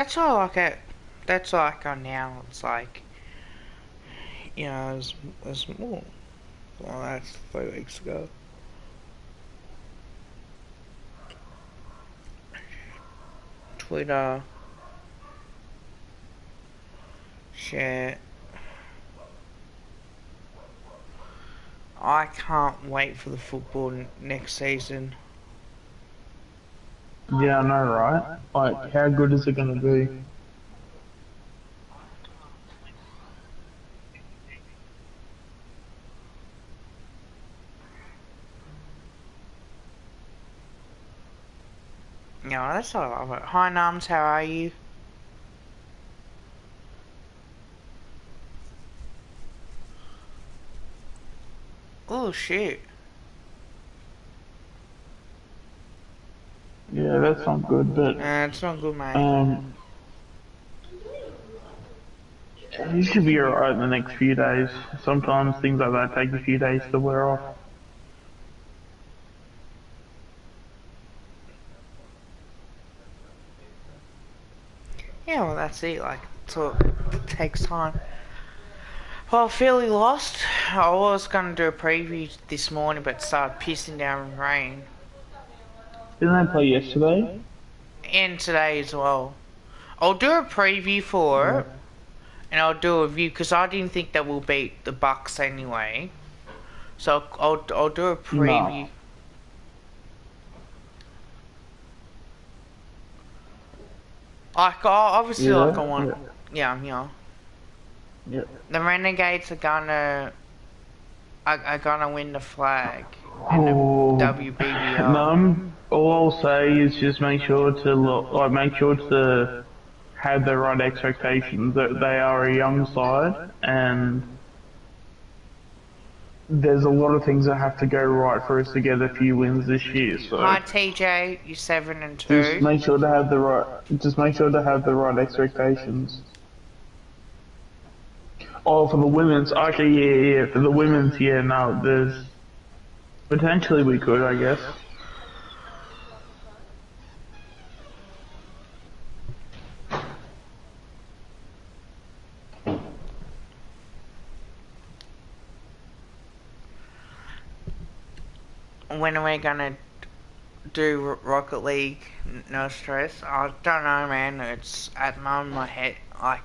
That's all like it. That's like on now. It's like as well. Well, that's 3 weeks ago. Twitter, share. I can't wait for the football next season. Yeah, I know, right? Like, how good is it going to be? Yeah, that's all I love it. Hi, Nums, how are you? Oh shit. Yeah, that's not good, but It's not good, mate. um, you should be alright in the next few days. Sometimes things like that take a few days to wear off. Yeah, well, that's it. Like, so it takes time. Well, fairly lost. I was gonna do a preview this morning, but started pissing down rain. Didn't they play yesterday? And today as well. I'll do a preview for Yeah. it, and I'll do a review because I didn't think that we'll beat the Bucks anyway. So I'll do a preview. No. Like obviously, like I Yeah. want, Yeah. yeah. Yeah. The Renegades are gonna win the flag in the Oh, WBBL. no. All I'll say is just make sure to look, like, make sure to have the right expectations. That they are a young side, and there's a lot of things that have to go right for us to get a few wins this year. So Hi TJ, you 7 and 2. just make sure to have the right, just make sure to have the right expectations. Oh, for the women's, okay, yeah, yeah. For the women's, yeah, no, there's potentially we could, I guess. When are we gonna do Rocket League? No stress. I don't know, man. It's at the moment my head. Like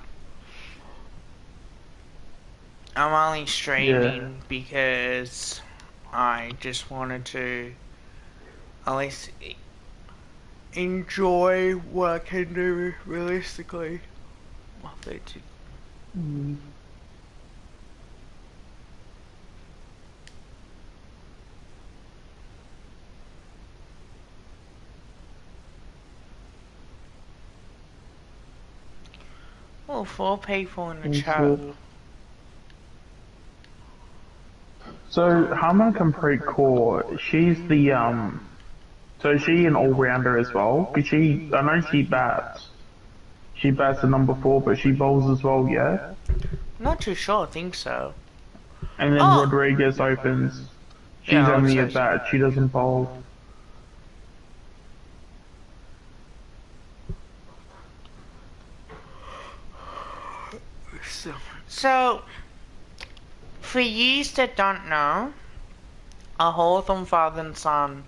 I'm only Yeah. streaming because I just wanted to at least enjoy what I can do realistically. My 32. Mm. Oh, 4 people in the That's chat. good. So Harmon Complete Core, she's the so is she an all rounder as well? Cause I know she bats. She bats at number 4, but she bowls as well, yeah. Not too sure. I think so. And then Oh, Rodriguez opens. She's yeah, I would only a say so. bat. She doesn't bowl. So, for yous that don't know, a Hawthorn father and son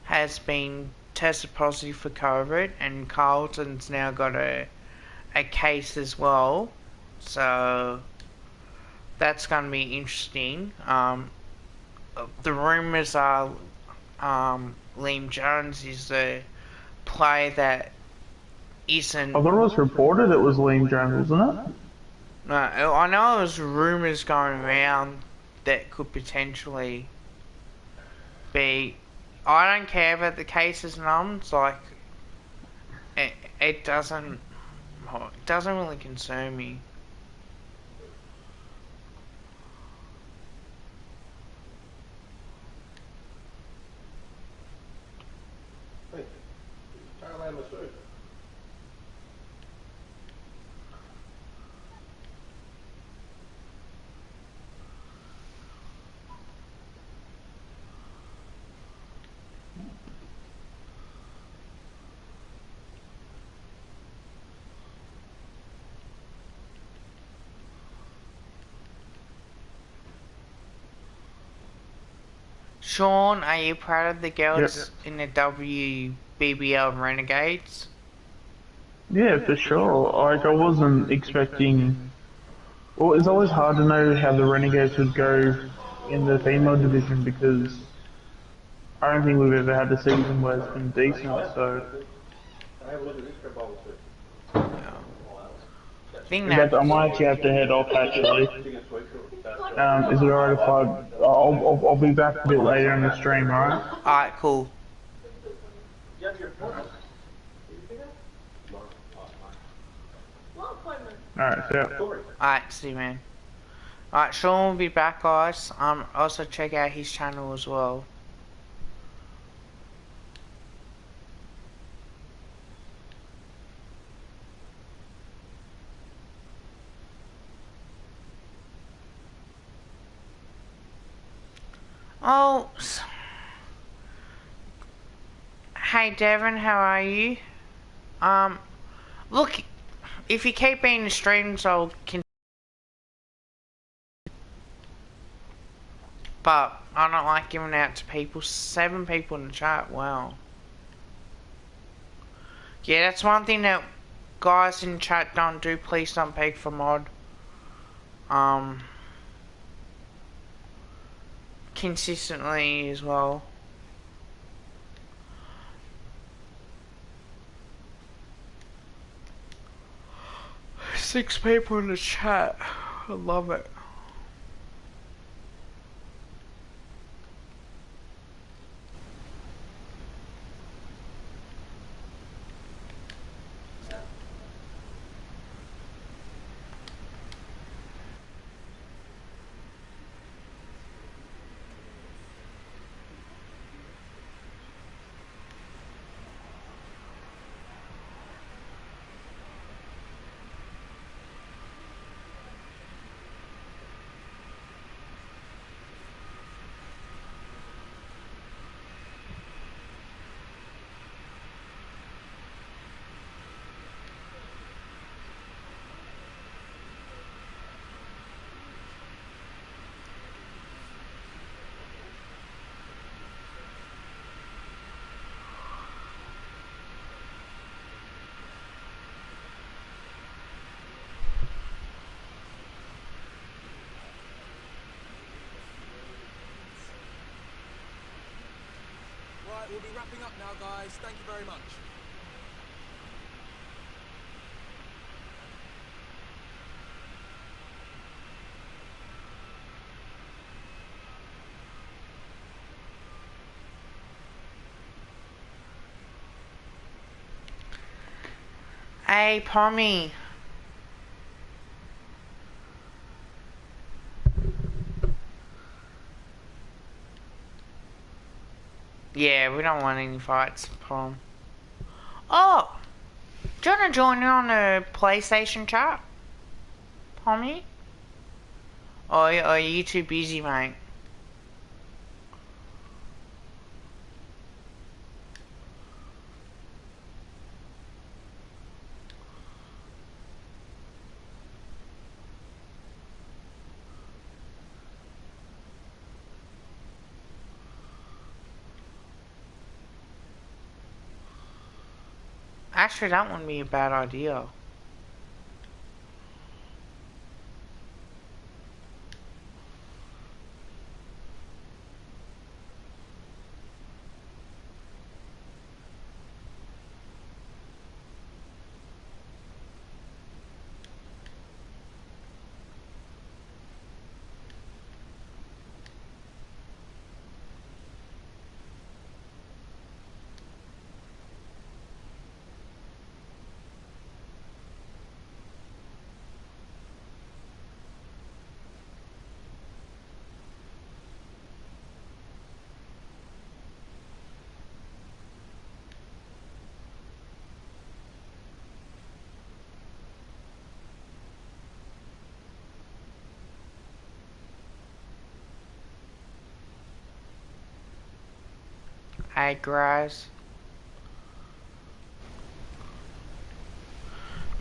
has been tested positive for COVID, and Carlton's now got a case as well. So that's going to be interesting. The rumours are Liam Jones is the player that isn't. I thought it was reported it was Liam Jones, wasn't it? No, I know there's rumours going around that could potentially be. I don't care about the cases numbers. Like it, it doesn't. It doesn't really concern me. Sean, are you proud of the Yep. girls in the WBBL Renegades? Yeah, for sure. Like, I wasn't expecting. Well, it's always hard to know how the Renegades would go in the female division because I don't think we've ever had a season where it's been decent. So, Yeah. I think but that. I might actually have to head off actually. Is it alright if I'll be back a bit later in the stream, alright? Alright, cool. Alright, so. Alright, see you, man. Alright, Sean will be back, guys. Also check out his channel as well. Oh, hey Devon, how are you? Look, if you keep being the streams, I'll continue. But I don't like giving out to people. 7 people in the chat, wow. Yeah, that's one thing that guys in the chat don't do. Please don't beg for mod. Consistently as well. Six people in the chat. I love it. Right, we'll be wrapping up now, guys. Thank you very much. Hey, Pommy. Yeah, we don't want any fights, Pom. Oh! Do you want to join in on the PlayStation chat? Pommy? Or are you too busy, mate? Actually, that wouldn't be a bad idea. Hey, guys.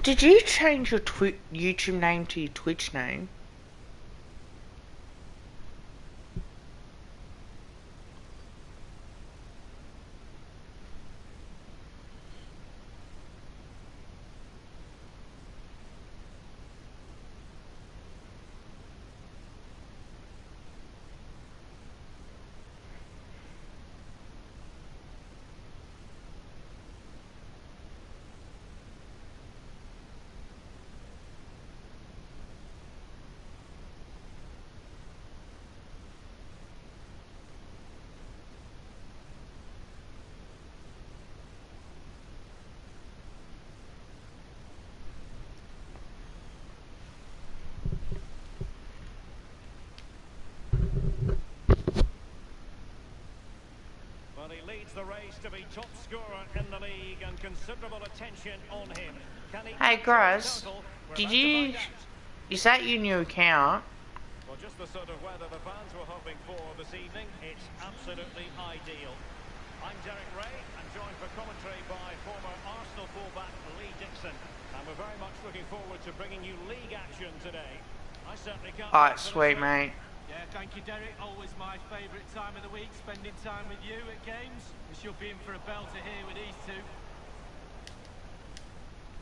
Did you change your YouTube name to your Twitch name? he leads the race to be top scorer in the league and considerable attention on him. Can he Hey, add to his Gross, total? We're did about to you... find out. Is that your new account? Well, just the sort of weather the fans were hoping for this evening. It's absolutely ideal. I'm Derek Ray. I'm joined for commentary by former Arsenal fullback Lee Dixon. And we're very much looking forward to bringing you league action today. I certainly can't Alright, wait for sweet, this one. mate. Yeah, thank you, Derek. Always my favourite time of the week, spending time with you at games. We should be in for a belter here with these two.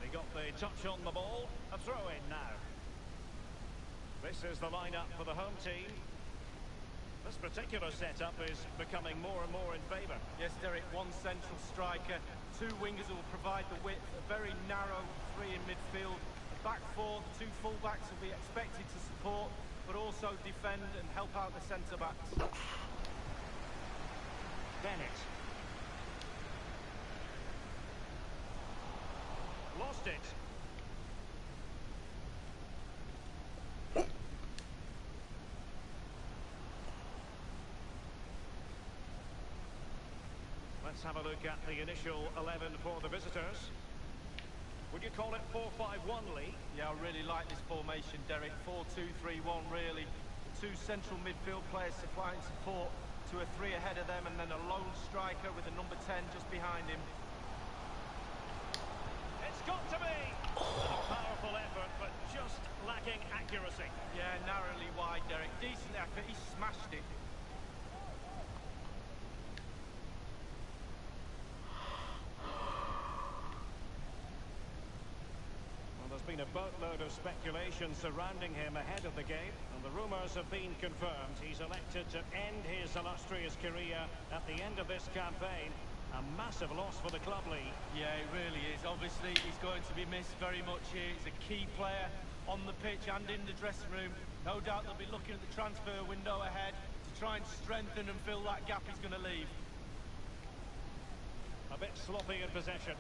They got the touch on the ball. A throw in now. This is the lineup for the home team. This particular setup is becoming more and more in favour. Yes, Derek, one central striker, two wingers who will provide the width, a very narrow three in midfield. A back four, the two full-backs will be expected to support, but also defend and help out the centre-backs. Bennett. Lost it. Let's have a look at the initial 11 for the visitors. Would you call it 4-5-1, Lee? Yeah, I really like this formation, Derek. 4-2-3-1, really. The two central midfield players supplying support to a three ahead of them, and then a lone striker with a number 10 just behind him. It's got to be! A powerful effort, but just lacking accuracy. Yeah, narrowly wide, Derek. Decent effort. He smashed it. There's been a boatload of speculation surrounding him ahead of the game, and the rumours have been confirmed. He's elected to end his illustrious career at the end of this campaign. A massive loss for the club, Lee. Yeah, it really is. Obviously, he's going to be missed very much here. He's a key player on the pitch and in the dressing room. No doubt they'll be looking at the transfer window ahead to try and strengthen and fill that gap he's going to leave. A bit sloppy in possession.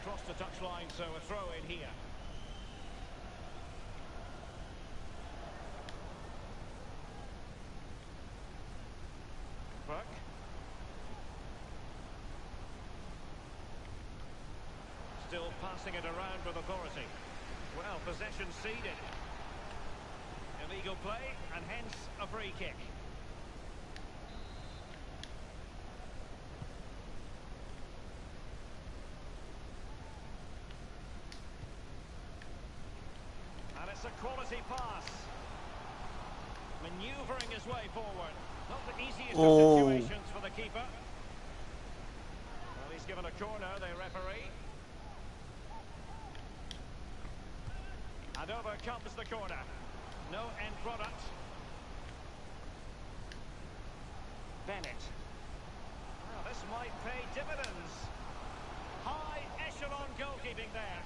Across the touchline, so a throw in here. Burke. Still passing it around with authority. Well, possession ceded. Illegal play, and hence a free kick. It's a quality pass. Manoeuvring his way forward. Not the easiest of situations for the keeper. Well, he's given a corner, the referee. And over comes the corner. No end product. Bennett. Well, this might pay dividends. High echelon goalkeeping there.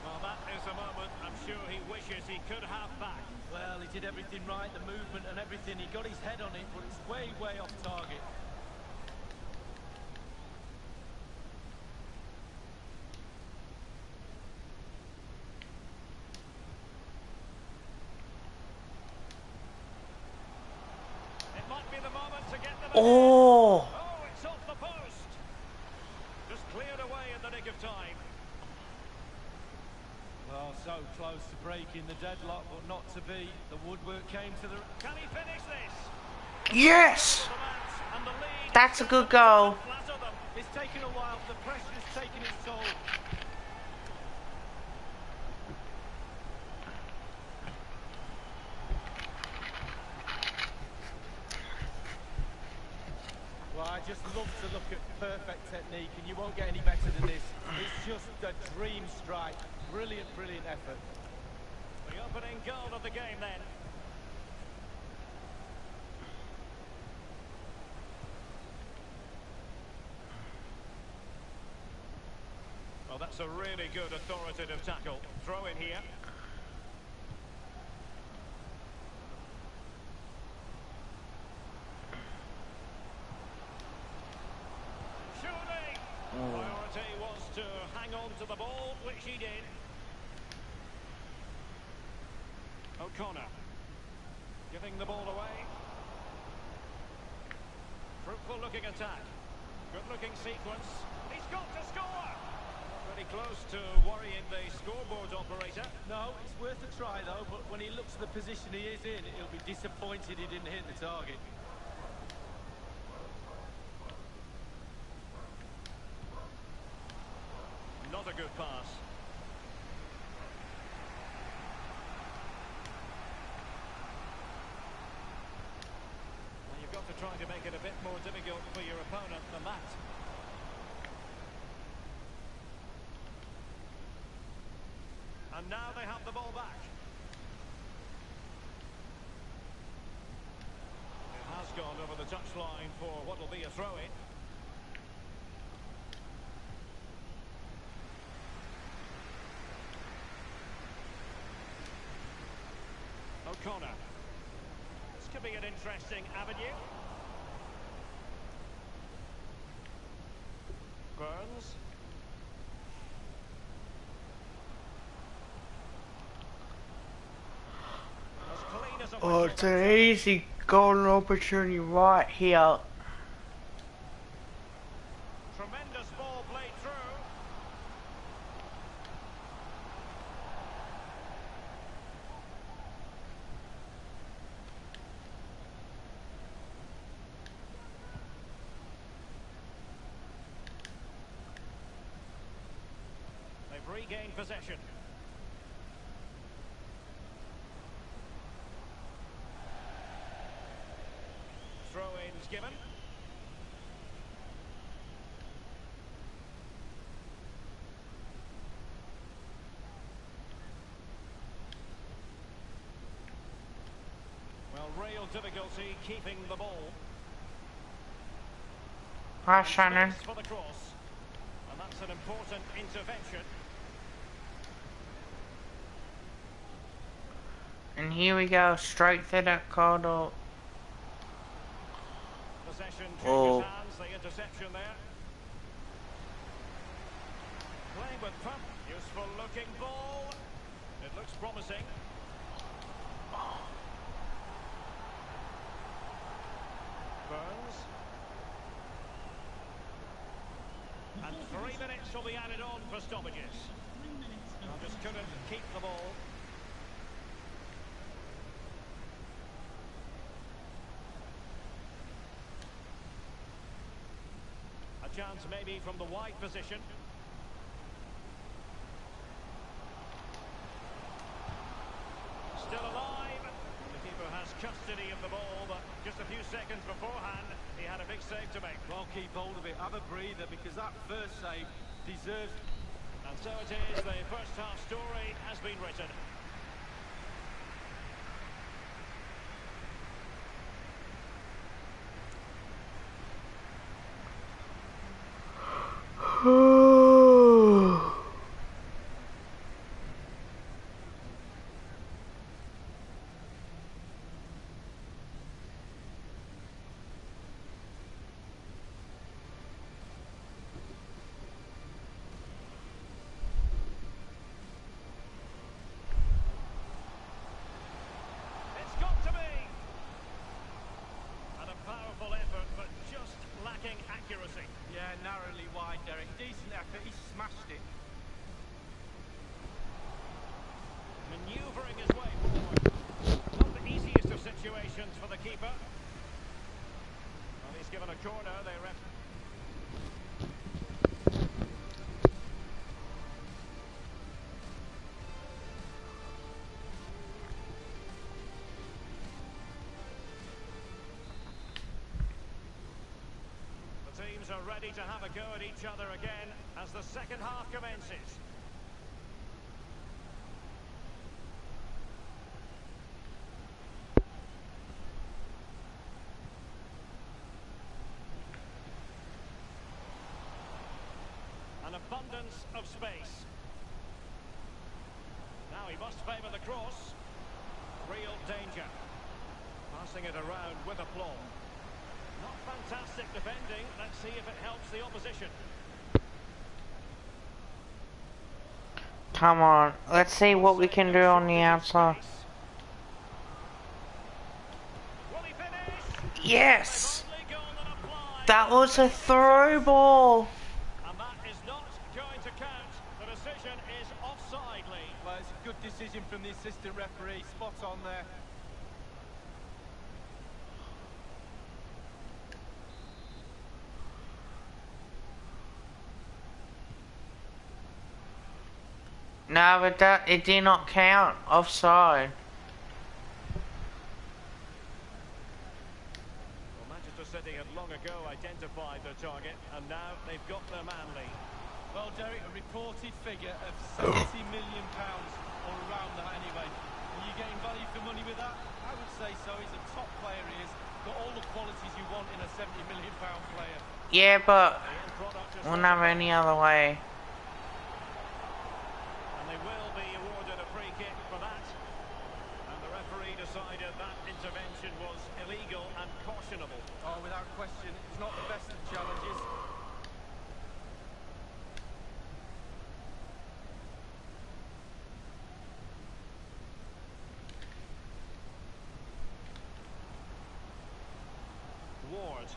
Well, that is a moment I'm sure he wishes he could have back. Well, he did everything right, the movement and everything. He got his head on it, but it's way, way off target. It might be the moment to get them. Oh! Oh, it's off the post. Just cleared away in the nick of time. Well, so close to breaking the deadlock, but not to be. The woodwork came to the... Can he finish this? Yes! And the lead. That's a good goal. It's taken a while, the pressure's taken its toll. Well, I just love to look at perfect technique, and you won't get any better than this. It's just a dream strike. Brilliant, brilliant effort. The opening goal of the game then. Well, that's a really good authoritative tackle. Throw in here. Shooting! Priority was to hang on to the ball. ball, which he did. O'Connor giving the ball away. Fruitful looking attack. Good looking sequence. He's got to score! Pretty close to worrying the scoreboard operator. No, it's worth a try though, but when he looks at the position he is in, he'll be disappointed he didn't hit the target. Not a good pass. Well, you've got to try to make it a bit more difficult for your opponent than that. And now they have the ball back. It has gone over the touchline for what will be a throw-in. O'Connor. This could be an interesting avenue. Burns. As clean as a Oh, whistle. it's an easy golden opportunity right here. Tremendous ball played through. They've regained possession. Throw-ins given. Well, real difficulty keeping the ball. Hi, Shannon. Space for the cross. And that's an important intervention. And here we go, straight to that corridor. Possession changes Oh. hands, the interception there. Playing with pump. Useful looking ball. It looks promising. Burns. And 3 minutes will be added on for stoppages. Well, just couldn't keep the ball. A chance maybe from the wide position. Still alive. The keeper has custody of the ball, but just a few seconds beforehand, he had a big save to make. Well, keep hold of it, have a breather, because that first save deserves... And so it is, the first half story has been written. It's got to be! And a powerful effort, but just lacking accuracy. Yeah, narrowly wide, Derek. Decent effort, he smashed it. Manoeuvring his way forward. Not the easiest of situations for the keeper. Well, he's given a corner, they ref. The teams are ready to have a go at each other again as the second half commences. An abundance of space. Now he must favour the cross. Real danger. Passing it around with aplomb. Not fantastic defending. Let's see if it helps the opposition. Come on, let's see what we can do on the outside. Will he finish? Yes! They've only gone and applied. That was a throw ball. And that is not going to count. The decision is offside, Lee. Well, it's a good decision from the assistant referee. Spot on there. No, but it did not count. Offside. Well, Manchester City had long ago identified their target, and now they've got their man, Lee. Well, Derek, a reported figure of £70 million, or around that anyway. Are you getting value for money with that? I would say so. He's a top player, he is. Got all the qualities you want in a £70 million player. Yeah, but The end product is we'll never any other way. and they will be awarded a free kick for that. And the referee decided that intervention was illegal and cautionable. Oh, without question, it's not the best of challenges. Ward.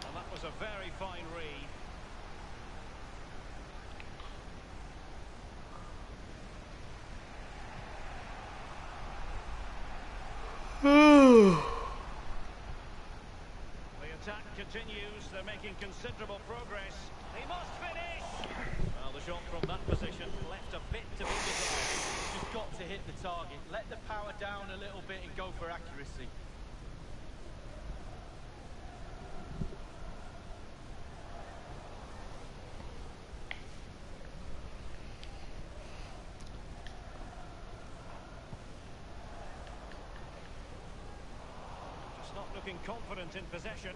And that was a very fine read. The attack continues. They're making considerable progress. He must finish. Well, the shot from that position left a bit to be desired. Just got to hit the target. Let the power down a little bit and go for accuracy. Just not looking confident in possession.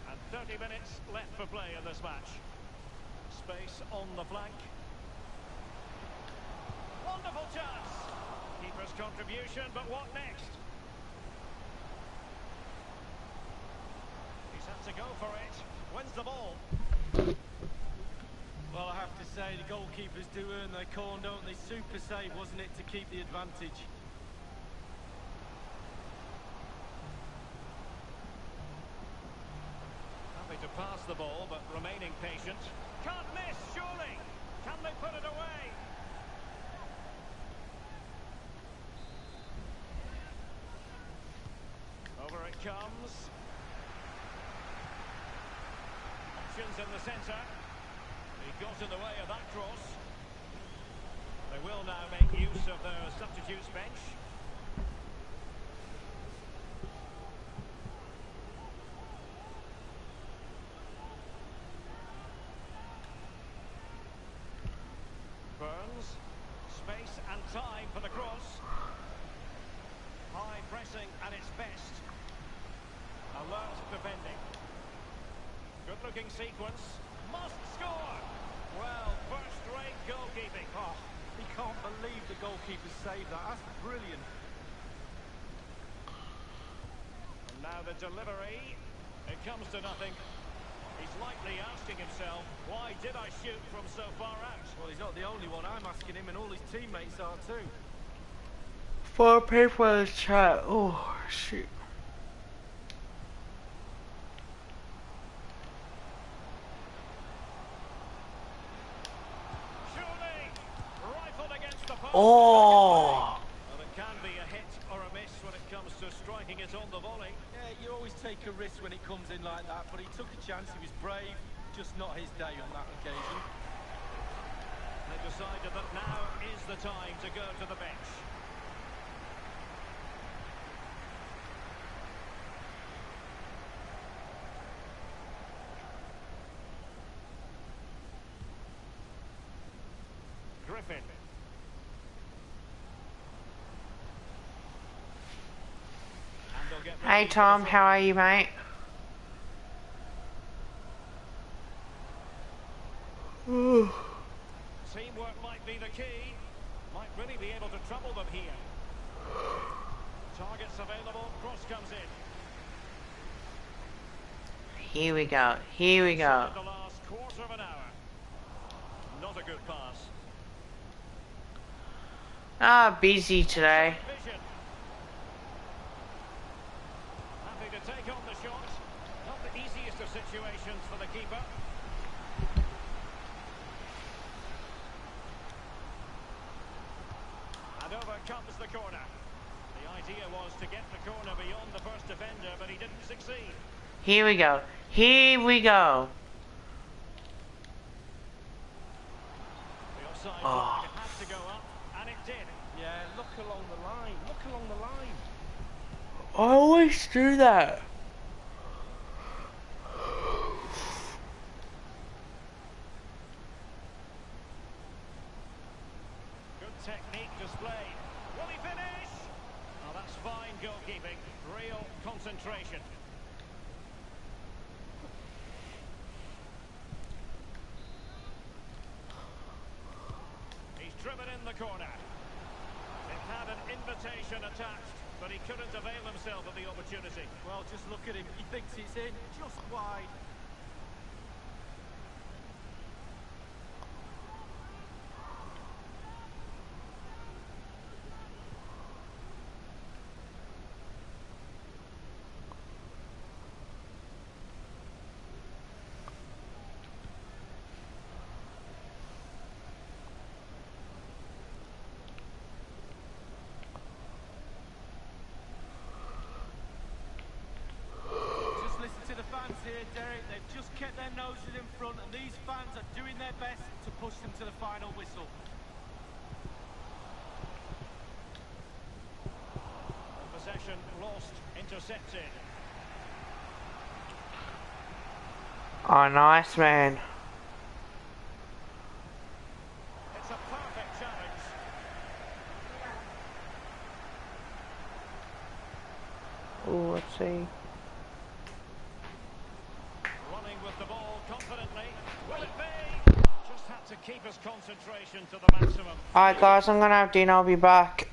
And 30 minutes left for play in this match. Space on the flank. Wonderful chance. Keeper's contribution, but what next? He's had to go for it. Wins the ball. Well, I have to say, the goalkeepers do earn their corn, don't they? Super save, wasn't it, to keep the advantage? Happy to pass the ball, but remaining patient. Can't miss, surely. Can they put it away? Over it comes. Options in the centre. He got in the way of that cross. They will now make use of their substitutes bench. Burns. Space and time for the cross. High pressing at its best. Alert defending. Good looking sequence. Must score. Well, first-rate goalkeeping. Oh, he can't believe the goalkeeper saved that. That's brilliant. And now the delivery. It comes to nothing. He's likely asking himself, why did I shoot from so far out? Well, he's not the only one. I'm asking him, and all his teammates are too. 4 people in the chat. Oh, shoot. Surely, rifled against the post. Oh! Well, it can be a hit or a miss when it comes to striking it on the volley. Yeah, you always take a risk when it comes in like that, but he took a chance. He was brave. Just not his day on that occasion. They decided that now is the time to go to the bench. Griffin. And they'll get Hey ready for Tom, the how are you, mate? Teamwork might be the key. Might really be able to trouble them here. Targets available, cross comes in. Here we go. Here we go. In the last quarter of an hour. Not a good pass. Ah, busy today. Vision. Happy to take on the shot. Not the easiest of situations for the keeper. And over comes the corner. The idea was to get the corner beyond the first defender, but he didn't succeed. Here we go. Here we go. The offside Oh. flag had to go up, and it did. Yeah, look along the line. Look along the line. I always do that. Good technique displayed. Will he finish? Oh, that's fine goalkeeping. Real concentration. He's driven in the corner. It had an invitation attached, but he couldn't avail himself of the opportunity. Well, just look at him. He thinks it's in, just wide. Just listen to the fans here, Derek. They've just kept their noses in front, and these fans are doing their best to push them to the final whistle. Possession lost, intercepted. Oh, nice, man. It's a perfect challenge. Oh, let's see. Running with the ball confidently. Will it be? Just had to keep his concentration to the maximum. Alright, guys, I'm gonna have dinner. I'll be back.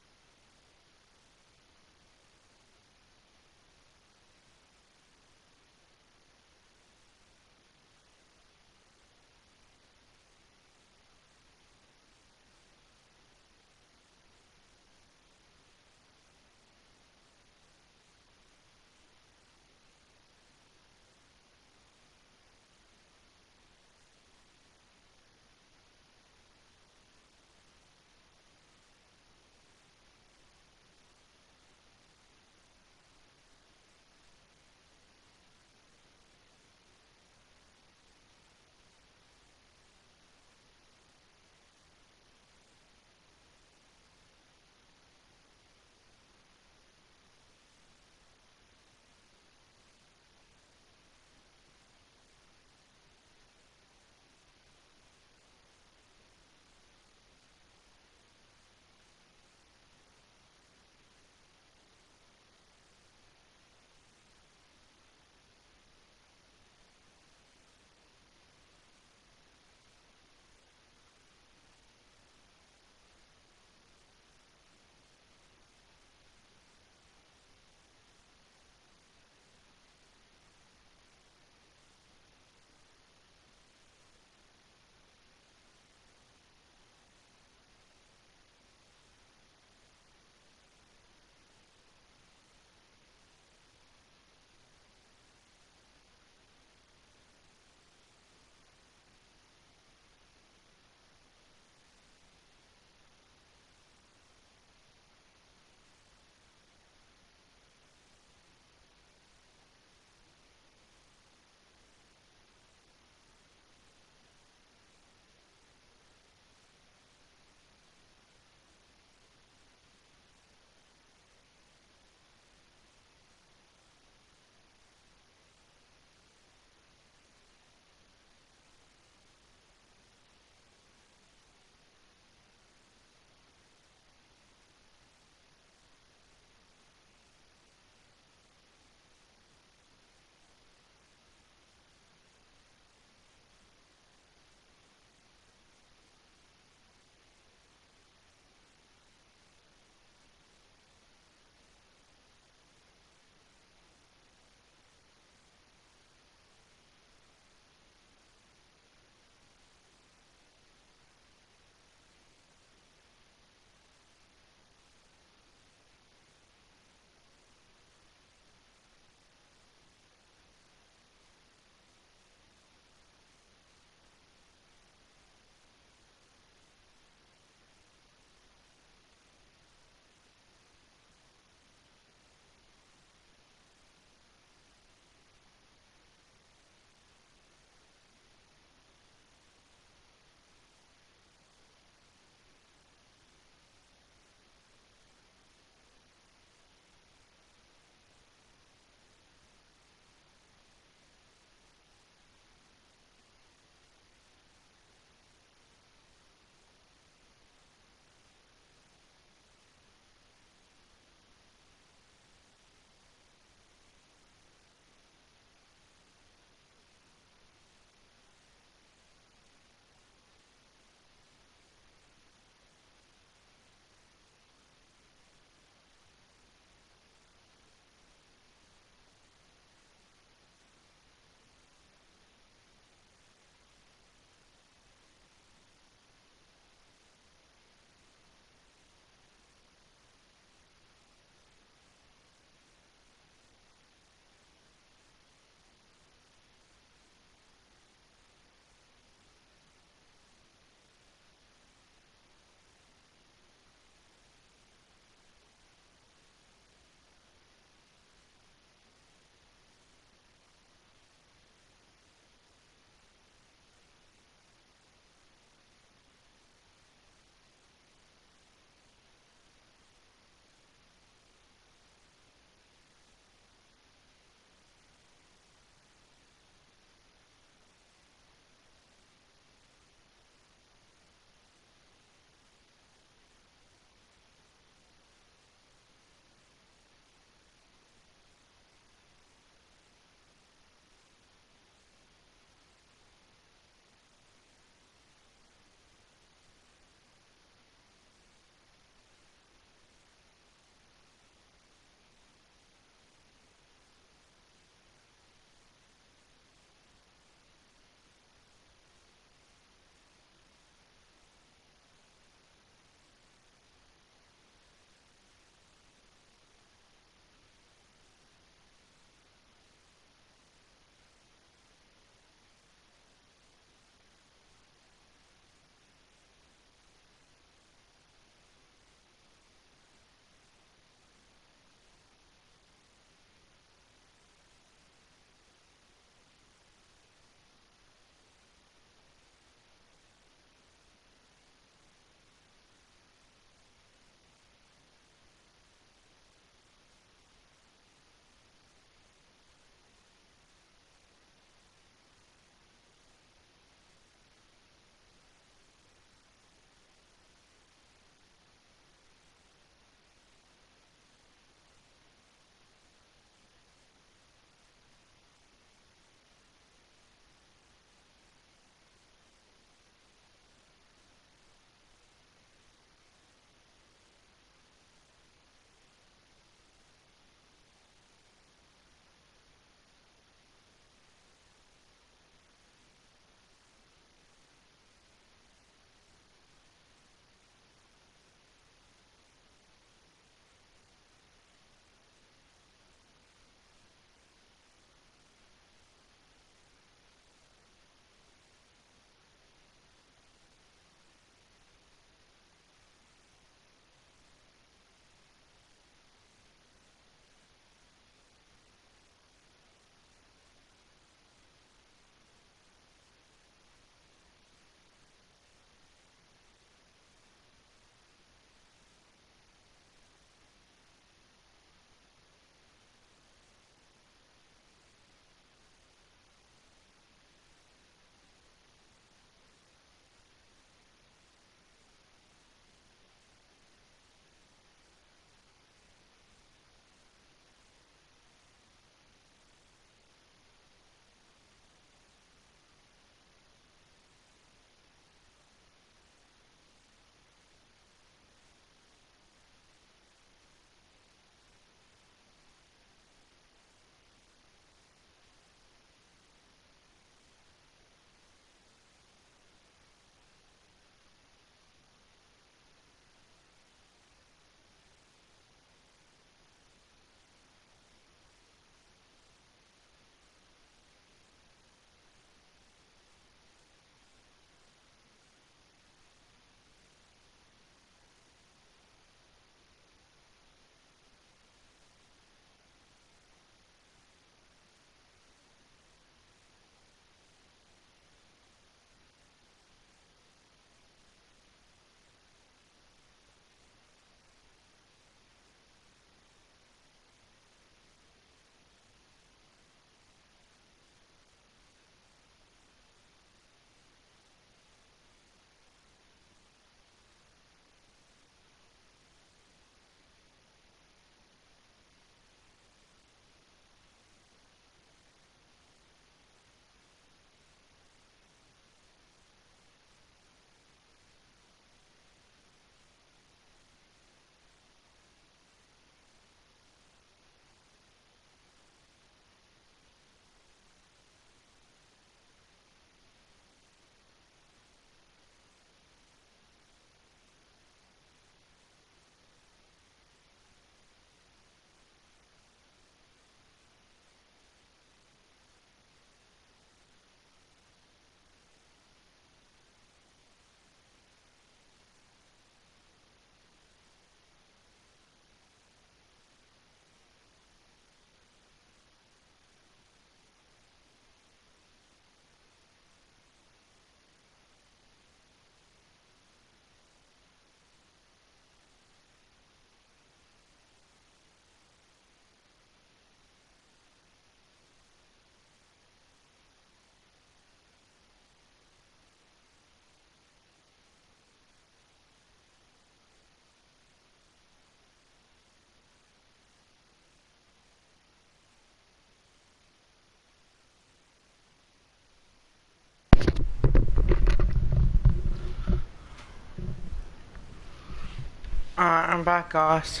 Alright, I'm back, guys.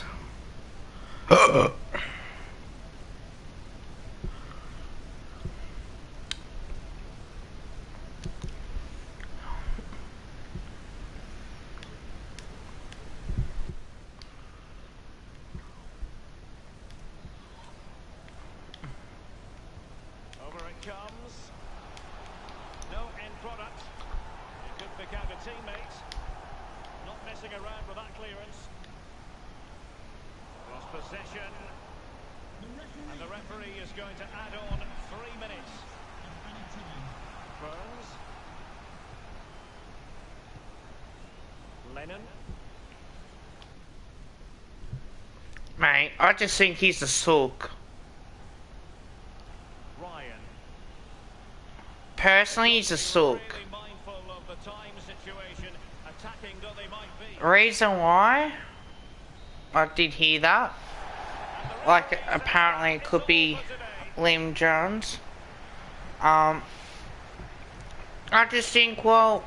Over it comes. No end product. It could pick out a teammate. Not messing around with that clearance. Lost possession. And the referee is going to add on 3 minutes. Burns. Lennon. Mate, I just think he's a sook. Ryan. Personally, he's a sook. Really mindful of the time situation, attacking though they might be. Reason why? I did hear that. Like, apparently it could be Liam Jones. I just think, well,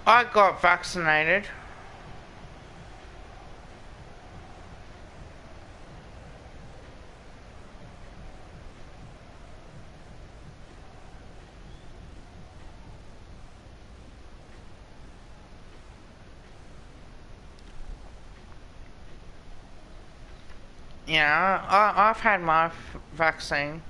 I got vaccinated. Yeah, I've had my vaccine.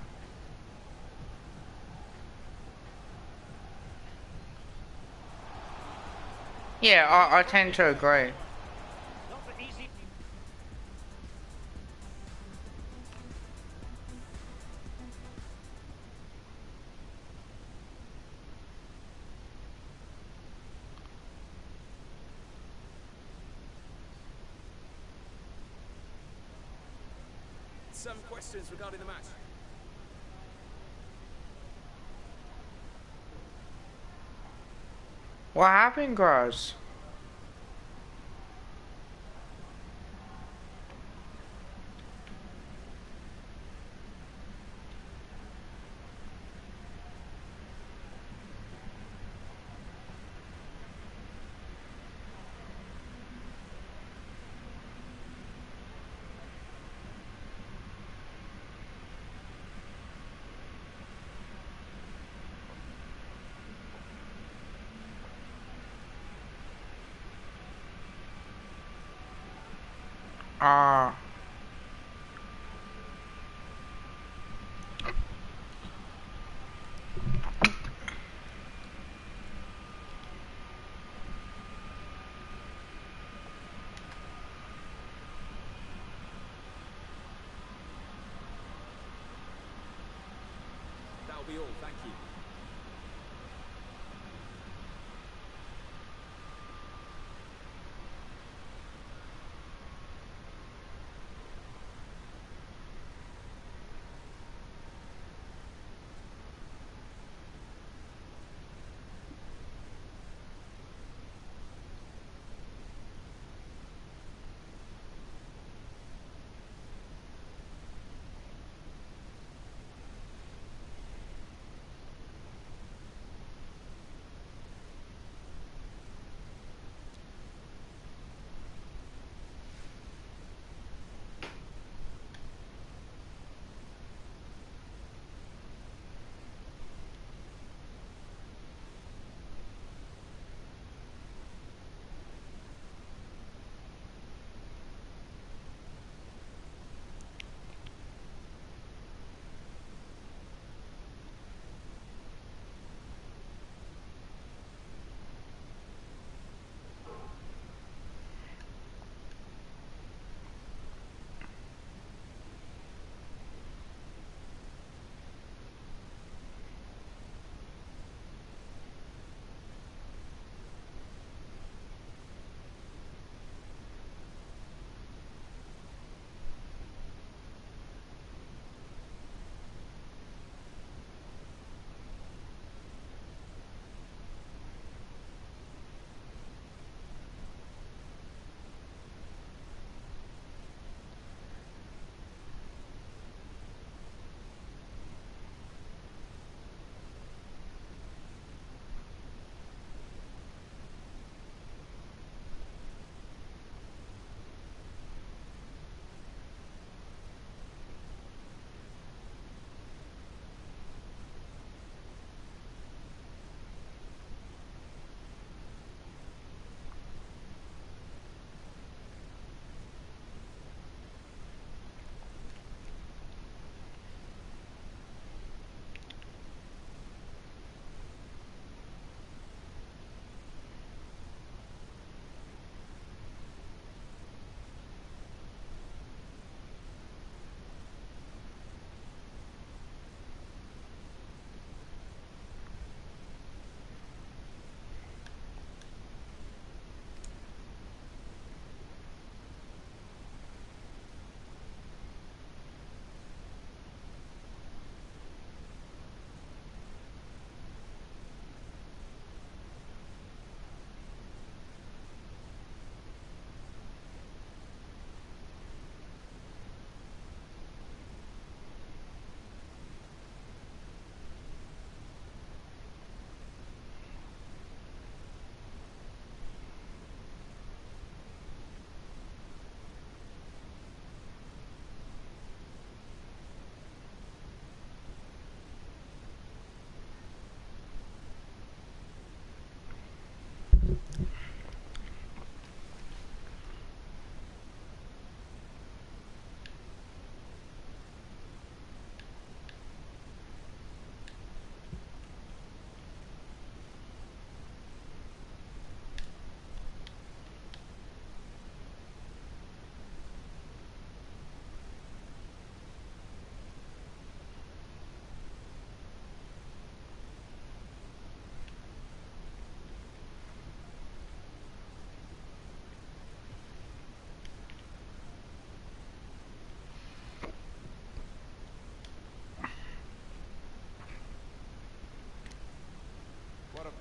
Yeah, I tend to agree. Not the easy. Some questions regarding the match. What happened, Gross? Ah. That'll be all, thank you.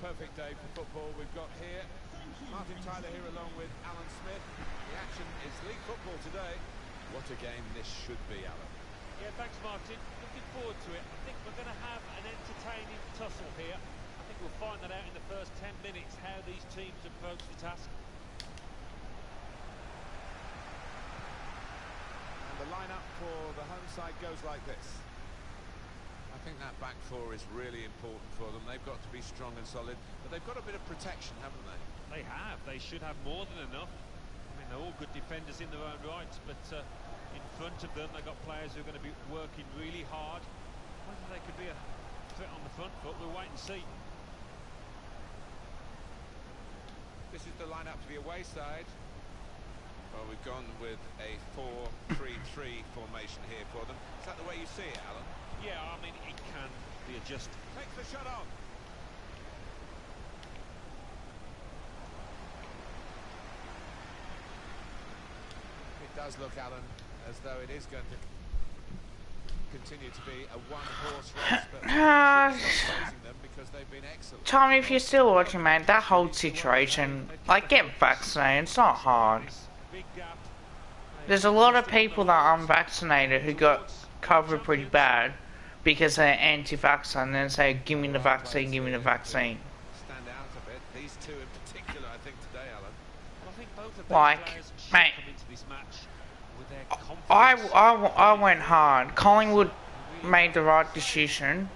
perfect day for football we've got here. Martin Tyler here along with Alan Smith. The action is league football today. What a game this should be, Alan. Yeah, thanks, Martin. Looking forward to it. I think we're going to have an entertaining tussle here. I think we'll find that out in the first 10 minutes, how these teams approach the task. And the lineup for the home side goes like this. I think that back four is really important for them. They've got to be strong and solid, but they've got a bit of protection, haven't they? They have. They should have more than enough. I mean, they're all good defenders in their own rights, but in front of them, they've got players who are going to be working really hard. Whether they could be a threat on the front foot, we'll wait and see. This is the lineup to the away side. Well, we've gone with a 4-3-3 formation here for them. Is that the way you see it, Alan? Yeah, I mean, it can be adjusted. Takes the shot on. It does look, Alan, as though it is going to continue to be a one-horse race, but praising them because they've been excellent. Tommy, if you're still watching, man, that whole situation, like, get vaccinated. It's not hard. Big gap. There's a lot of people that are unvaccinated who got COVID pretty bad because they're anti-vaxxer and then say, give me the vaccine, give me the vaccine. Stand out a bit. These two in particular, I think, today, Alan. Well, I think both of those Like, players should mate, come into this match with their confidence. I went hard. Collingwood made the right decision.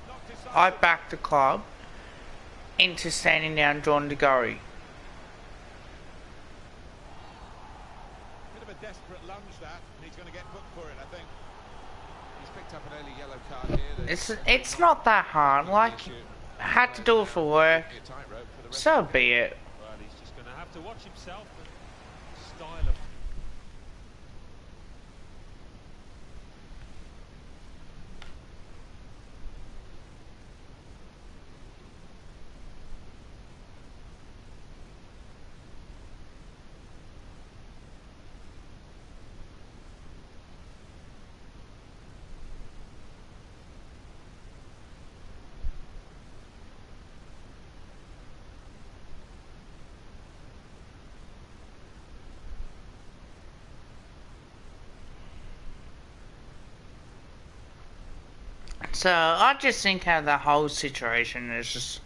I backed the club into standing down John DeGorry. Bit of a desperate lunge, that, and he's going to get booked for it, I think. He's picked up an early yellow card here. It's not that hard. Like, had to do it for work. So be it. Well, he's just going to have to watch himself and style of. So I just think how the whole situation is just.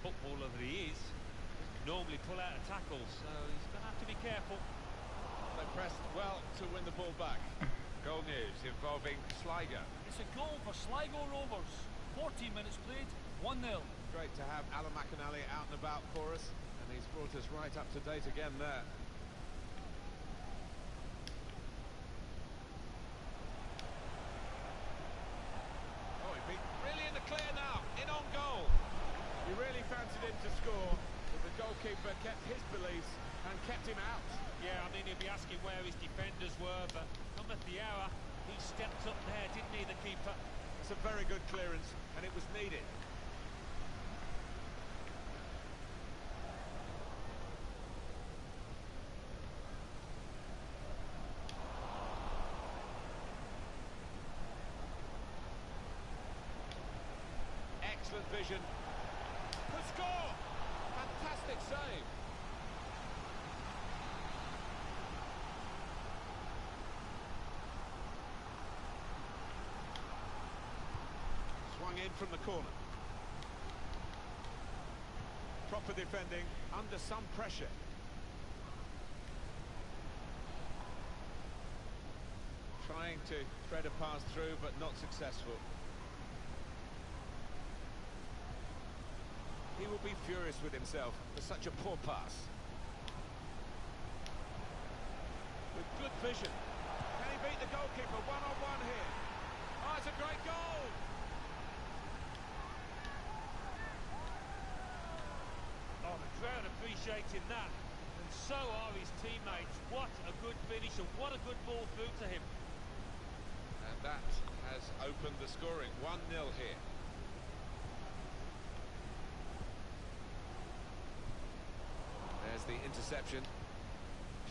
Footballer that he is, normally pull out a tackle, so he's going to have to be careful. They pressed well to win the ball back. Goal news involving Sligo. It's a goal for Sligo Rovers. 14 minutes played, 1-0. Great to have Alan McAnally out and about for us, and he's brought us right up to date again there. Oh, he'd be really in the clear now, in on goal. He really fancied him to score, but the goalkeeper kept his beliefs and kept him out. Yeah, I mean, he'll be asking where his defenders were, but come at the hour, he stepped up there, didn't he, the keeper? It's a very good clearance, and it was needed. Excellent vision. The score! Fantastic save. Swung in from the corner. Proper defending under some pressure. Trying to thread a pass through, but not successful. He will be furious with himself for such a poor pass. With good vision. Can he beat the goalkeeper one-on-one here? Oh, it's a great goal! Oh, the crowd appreciating that, and so are his teammates. What a good finish, and what a good ball through to him. And that has opened the scoring. 1-0 here. There's the interception.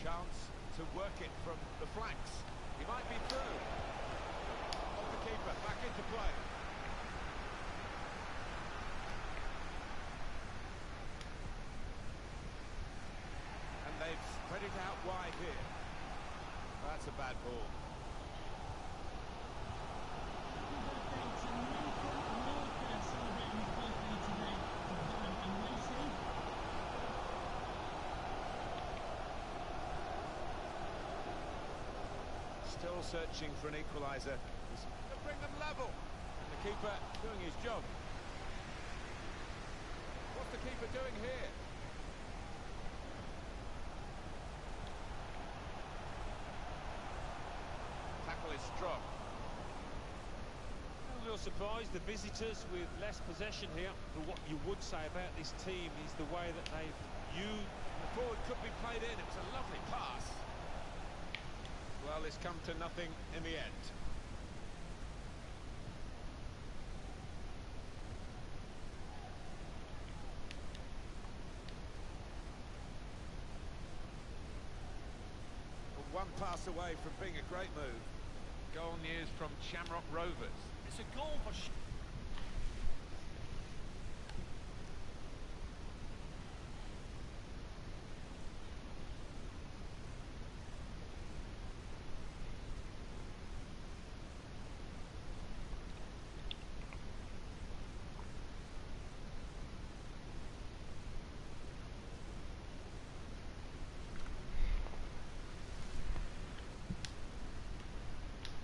Chance to work it from the flanks. He might be through. Off the keeper, back into play. And they've spread it out wide here. That's a bad ball. Still searching for an equaliser. He's going to bring them level. And the keeper doing his job. What's the keeper doing here? Tackle is strong. A real surprise, the visitors with less possession here. But what you would say about this team is the way that they've used. The forward could be played in. It was a lovely pass. Well, it's come to nothing in the end. One pass away from being a great move. Goal news from Shamrock Rovers. It's a goal for...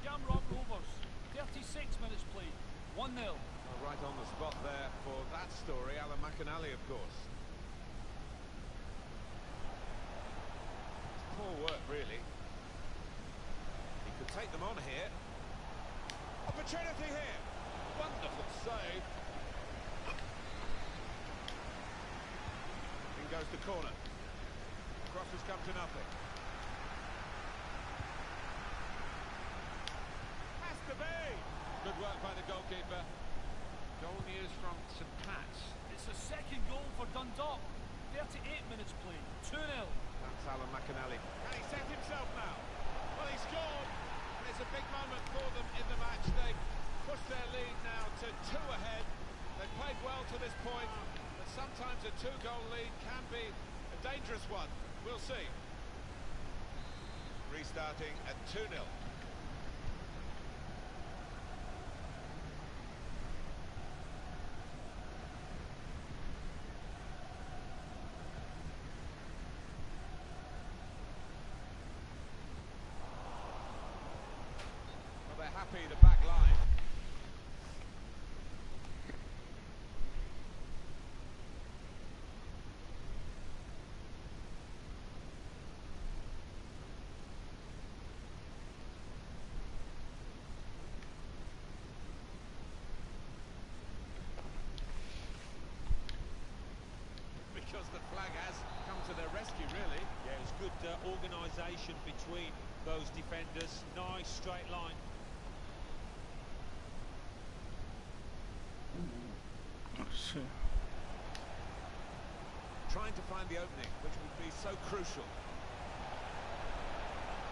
Shamrock Rovers, 36 minutes played, 1-0. Well, right on the spot there for that story, Alan McInally, of course. It's poor work, really. He could take them on here. Opportunity here. Wonderful save. In goes the corner. Cross has come to nothing. Has to be. Good work by the goalkeeper. Goal news from St Pat's. It's a second goal for Dundalk, 38 minutes played, 2-0. That's Alan McInally. Can he set himself now? Well, he scored, and it's a big moment for them in the match. They've pushed their lead now to 2 ahead. They've played well to this point, but sometimes a 2-goal lead can be a dangerous one. We'll see. Restarting at 2-0. They're happy, the back line. Because the flag has come to their rescue, really. Yeah, it's good organisation between those defenders. Nice straight line. Trying to find the opening, which would be so crucial.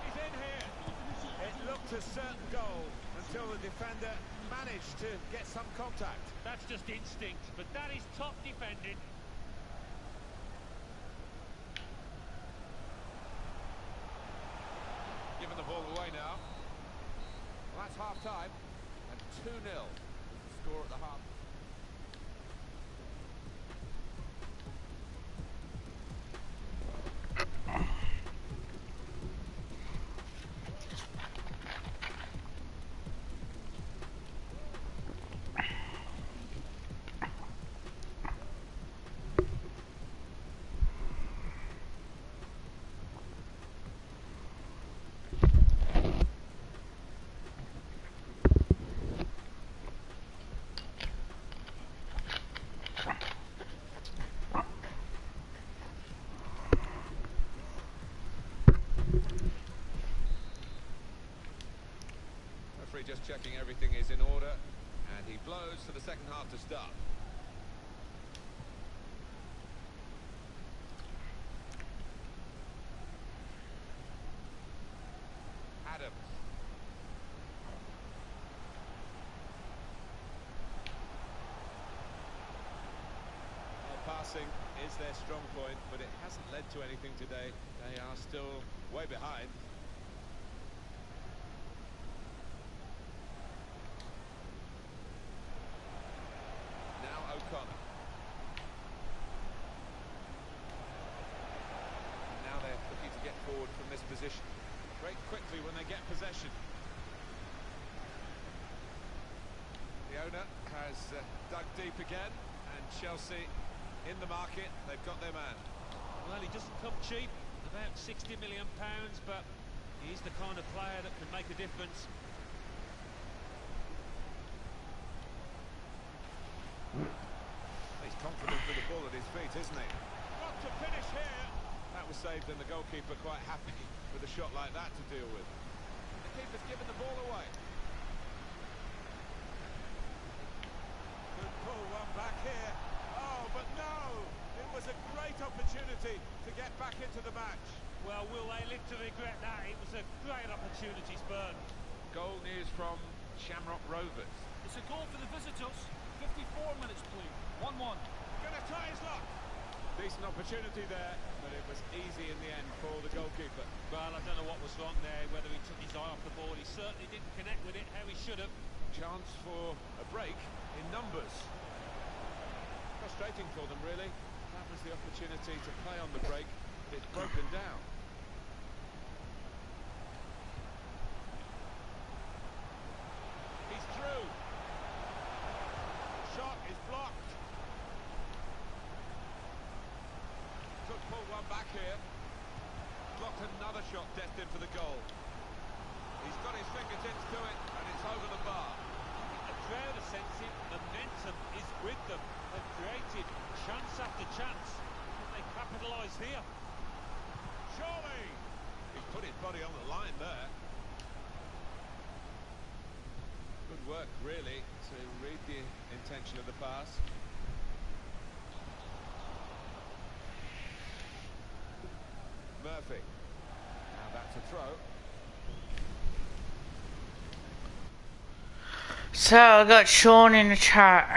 He's in here. It looked a certain goal until the defender managed to get some contact. That's just instinct, but that is top defending. Giving the ball away now. Well, that's half-time, and 2-0 is the score at the half. Referee just checking everything is in order, and he blows for the second half to start. Adams. Well, passing is their strong point, but it hasn't led to anything today. They are still way behind. Now O'Connor. Now they're looking to get forward from this position. Break quickly when they get possession. The owner has dug deep again, and Chelsea in the market. They've got their man. Well, he doesn't come cheap, about £60 million, but he's the kind of player that can make a difference. He's confident with the ball at his feet, isn't he? Got to finish here. That was saved, and the goalkeeper quite happy with a shot like that to deal with. The keeper's given the ball away. Could pull one back here. Oh, but no! It was a great opportunity to get back into the match. Well, will they live to regret that? It was a great opportunity, Spurn. Goal news from Shamrock Rovers. It's a goal for the visitors. 54 minutes played. 1-1. Gonna tie his lock. Decent opportunity there, but it was easy in the end for the goalkeeper. Well, I don't know what was wrong there, whether he took his eye off the ball. He certainly didn't connect with it how he should have. Chance for a break in numbers. Frustrating for them, really. That was the opportunity to play on the break. It's broken down. He's through. Shot is blocked. Could pull one back here. Blocked another shot destined for the goal. He's got his fingertips to it, and it's over the bar. The crowd are sensing momentum is with them. They've created chance after chance. Can they capitalise here? Surely! He put his body on the line there. Good work, really, to read the intention of the pass. Murphy. Now that's a throw. So I got Sean in the chat.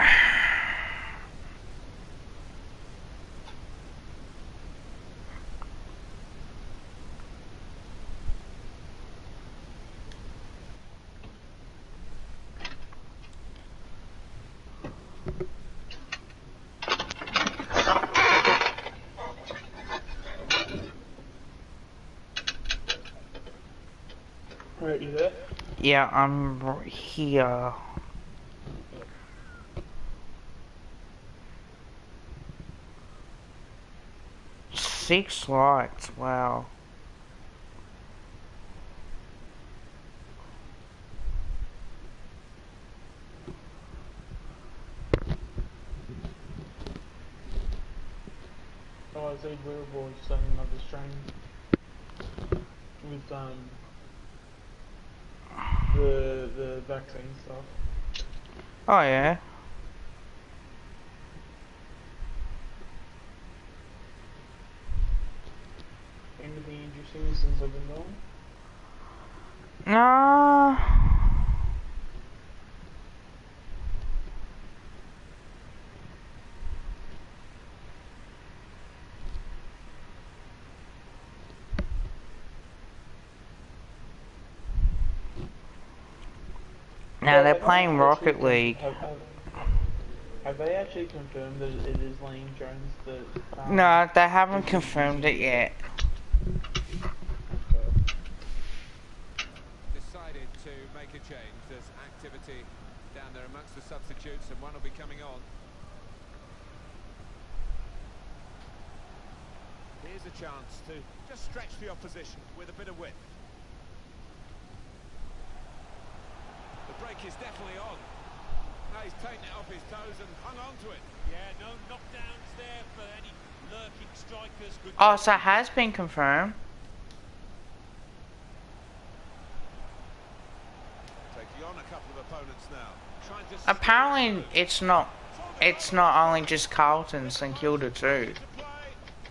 Right, you there? Yeah, I'm here. Six likes, wow. Oh, I said wearable starting another stream with the vaccine stuff. Oh yeah. Anything interesting since I've been gone? No. Now they're playing Rocket League. Have they actually confirmed that it is Lane Jones that... No, they haven't confirmed it yet. Decided to make a change. There's activity down there amongst the substitutes, and one will be coming on. Here's a chance to just stretch the opposition with a bit of width. The break is definitely on. Now he's taken it off his toes and hung on to it. Yeah, no knockdowns there for any lurking strikers. Good Oh, so it has been confirmed. Taking on a couple of opponents now. Trying to Apparently, it's not only just Carlton, St Kilda too.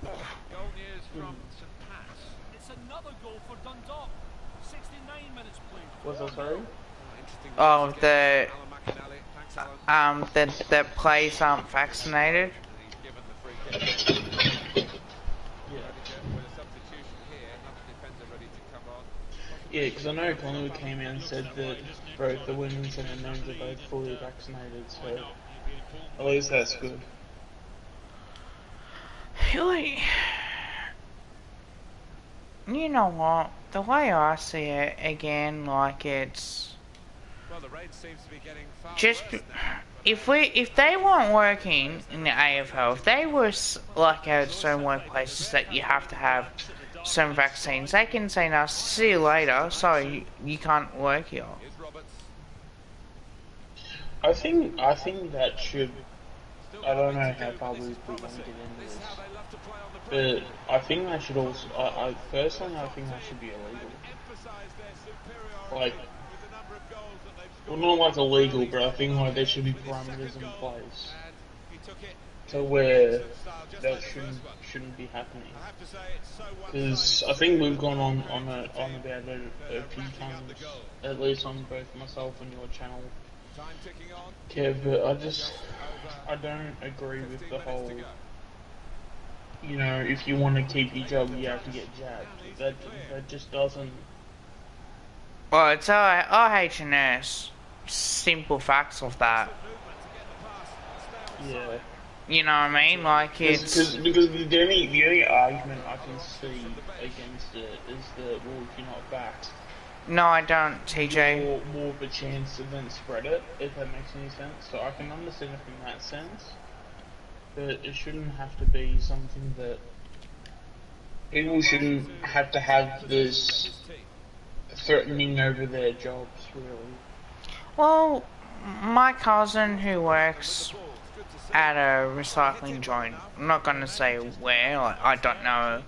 Goal news from St Pat's. It's another goal for Dundalk. 69 minutes Was that sorry? Oh, the Alan McInally. Thanks, Alan. the players aren't vaccinated. He's given the free kick. Yeah. With a substitution here, another defender ready to come on. Yeah, because I know Collingwood came out and said that both the women's and the men's are both fully vaccinated, so at least that's good. Really, you know what? The way I see it, again, like it's Well, the rain seems to be getting far just worse now. if they weren't working in the AFL, if they were like at certain workplaces that you have to have some vaccines, they can say, "No, see you later. Sorry, you can't work here." Here's Roberts. I think that should. I don't know how far we want to get into This this, is how they love to play on the break. but I think that should also. I personally, I think that should be illegal. Emphasise their superiority Like, with the number of goals that they've well, scored. not like illegal, but I think like there should be parameters in place And he took it to where style, just that like the first one. shouldn't be happening. I have to say it's so Because I think we've gone on about it a few times, at least on both myself and your channel, Time ticking on. Kev. But I don't agree with the 15 minutes whole. to go. You know, if you want to keep your job, you have to get jabbed. That just doesn't. Well, it's RHS. Simple facts of that. Yeah. You know what I mean? Like it's Because the only argument I can see against it is that, well, if you're not vaxxed, no, I don't, TJ. more of a chance to then spread it, if that makes any sense. So I can understand it from that sense, but it shouldn't have to be something that people shouldn't have to have this threatening over their jobs, really. Well, my cousin who works at a recycling joint, I'm not gonna say where, like, I don't know.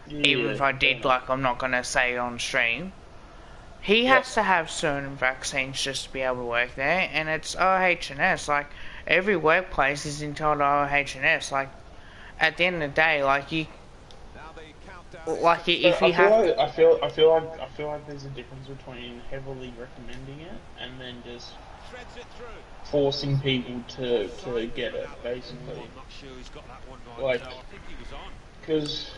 Even if I did, like, I'm not gonna say it on stream. He has to have certain vaccines just to be able to work there, and it's OHS. Like, every workplace is entitled to OHS. Like, at the end of the day, like, you, like, if you have, I feel like there's a difference between heavily recommending it and then just forcing people to get it, basically. I'm not sure he's got that one right. Like, No, I think he was on. because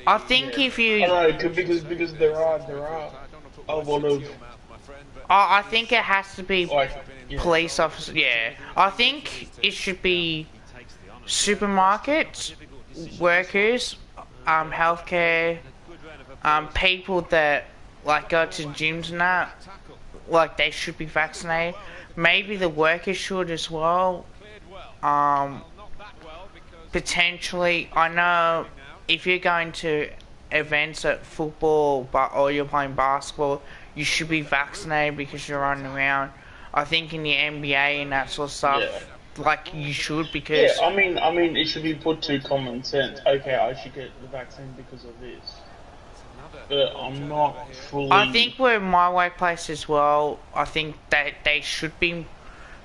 I think if you, I don't know, because there are a lot of I think it has to be like police officers. Yeah, I think it should be supermarkets, workers, healthcare, people that like go to gyms and that, like they should be vaccinated. Maybe the workers should as well. Potentially, I know if you're going to events at football, or you're playing basketball, you should be vaccinated because you're running around. I think in the NBA and that sort of stuff, like you should, because I mean, it should be put to common sense. Okay, I should get the vaccine because of this, but I'm not fully. I think with my workplace as well, I think that they should be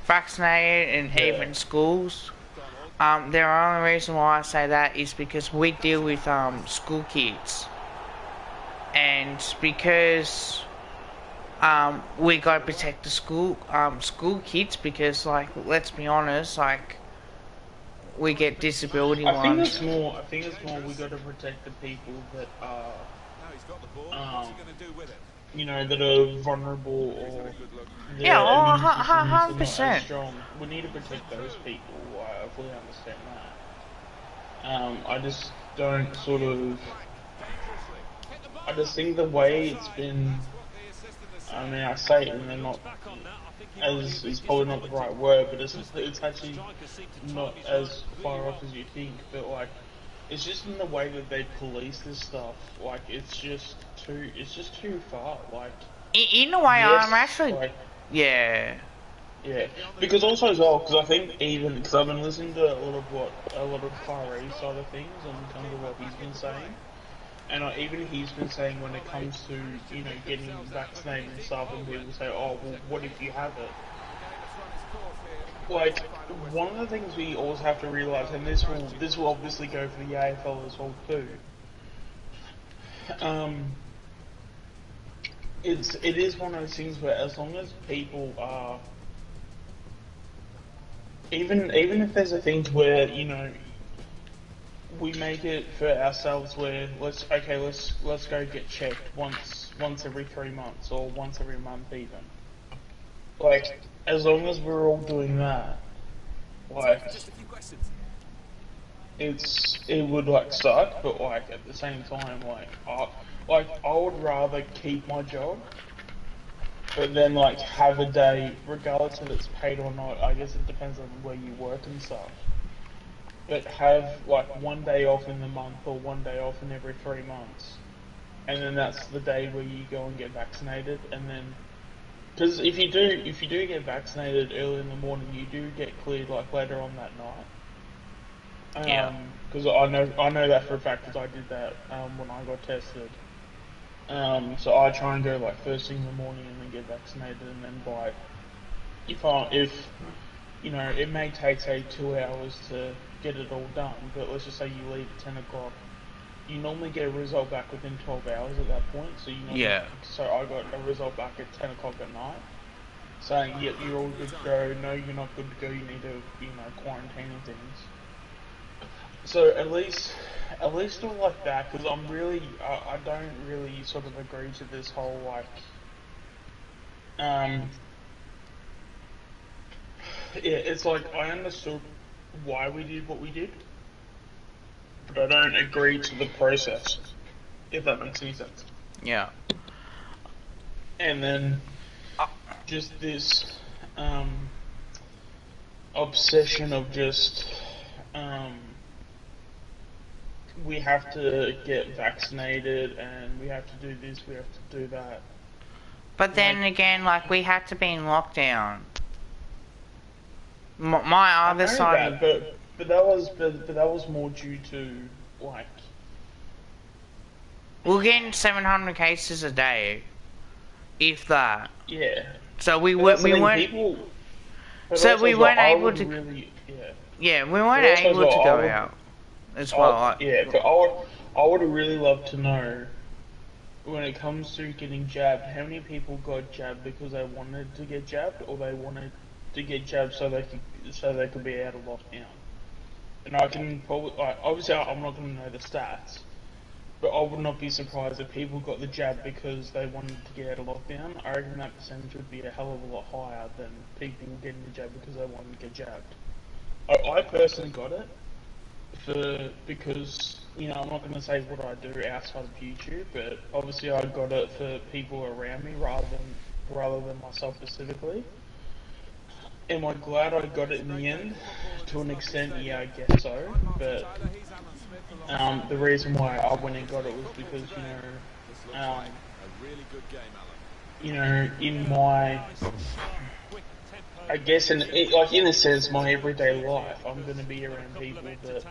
vaccinated, and even schools. The only reason why I say that is because we deal with school kids, and because we gotta protect the school kids, because, like, let's be honest, like, we get disability I think ones. it's more we got to protect the people that are you know, that are vulnerable or Yeah, their immune 100%. systems are not as strong. We need to protect those people. I fully understand that. I just don't sort of. I just think the way it's been. I mean, I say it and they're not. As is probably not the right word, but it's actually not as far off as you think. But like, it's just in the way that they police this stuff. Like, it's just too far. Like, In a way, yes, I'm actually, like, yeah. yeah, because also as well, because I think even because I've been listening to a lot of far east side of things in terms of what he's been saying, and even he's been saying when it comes to, you know, getting vaccinated and stuff, and people say, oh, well, what if you have it? Like, one of the things we always have to realise, and this will obviously go for the AFL as well too. it is one of those things where as long as people are, even if there's a thing where, you know, we make it for ourselves where let's go get checked once every 3 months or once every month even. Like, as long as we're all doing that, like, it would like suck, but like at the same time, I would rather keep my job, but then like have a day, regardless if it's paid or not. I guess it depends on where you work and stuff. But have like one day off in the month or one day off in every 3 months, and then that's the day where you go and get vaccinated, and then because if you do get vaccinated early in the morning, you do get cleared like later on that night. Yeah. Because I know that for a fact because I did that when I got tested. So I try and go like first thing in the morning and then get vaccinated, and then by if you know, it may take say 2 hours to get it all done, but let's just say you leave at 10 o'clock. You normally get a result back within 12 hours at that point. So Yeah. so I got a result back at 10 o'clock at night, saying yep, you're all good to go. No, you're not good to go. You need to quarantine and things. So at least do it like that, because I don't really sort of agree to this whole like, um, yeah, it's like I understood why we did what we did, but I don't agree to the process, if that makes any sense. Yeah. And then just this, obsession of just, we have to get vaccinated and we have to do this, we have to do that. But then again, like, we had to be in lockdown. My other side. But that was more due to like. We're getting 700 cases a day, if that. Yeah. So we weren't. So we weren't able to. Really, yeah. Yeah, we weren't able to go out as well. Yeah, but I would really love to know, when it comes to getting jabbed, how many people got jabbed because they wanted to get jabbed, or they wanted to get jabbed so they could be out of lockdown. And I can probably, like, obviously I'm not going to know the stats, but I would not be surprised if people got the jab because they wanted to get out of lockdown. I reckon that percentage would be a hell of a lot higher than people getting the jab because they wanted to get jabbed. I personally got it because, you know, I'm not going to say what I do outside of YouTube, but obviously I got it for people around me rather than myself specifically. Am I glad I got it in the end? To an extent, yeah, I guess so. But the reason why I went and got it was because, in my, I guess, in a sense, my everyday life, I'm going to be around people that,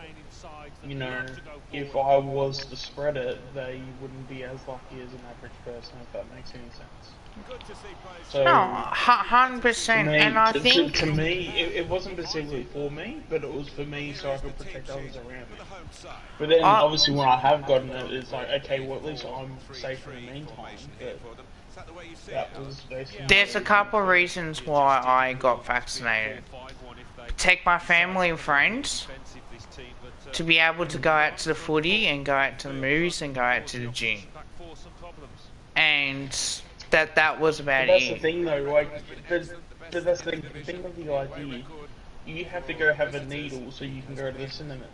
you know, if I was to spread it, they wouldn't be as lucky as an average person, if that makes any sense. So, no, 100%, and I think to me, it wasn't specifically for me, but it was for me so I could protect others around me. But then, obviously, when I have gotten it, it's like, okay, well, at least I'm safe in the meantime. But that was basically. There's a couple of reasons why I got vaccinated. Protect my family and friends, to be able to go out to the footy and go out to the movies and go out to the gym, and that was about that's it. The thing though, like, but that's the thing with the idea. You have to go have a needle so you can go to the cinemas.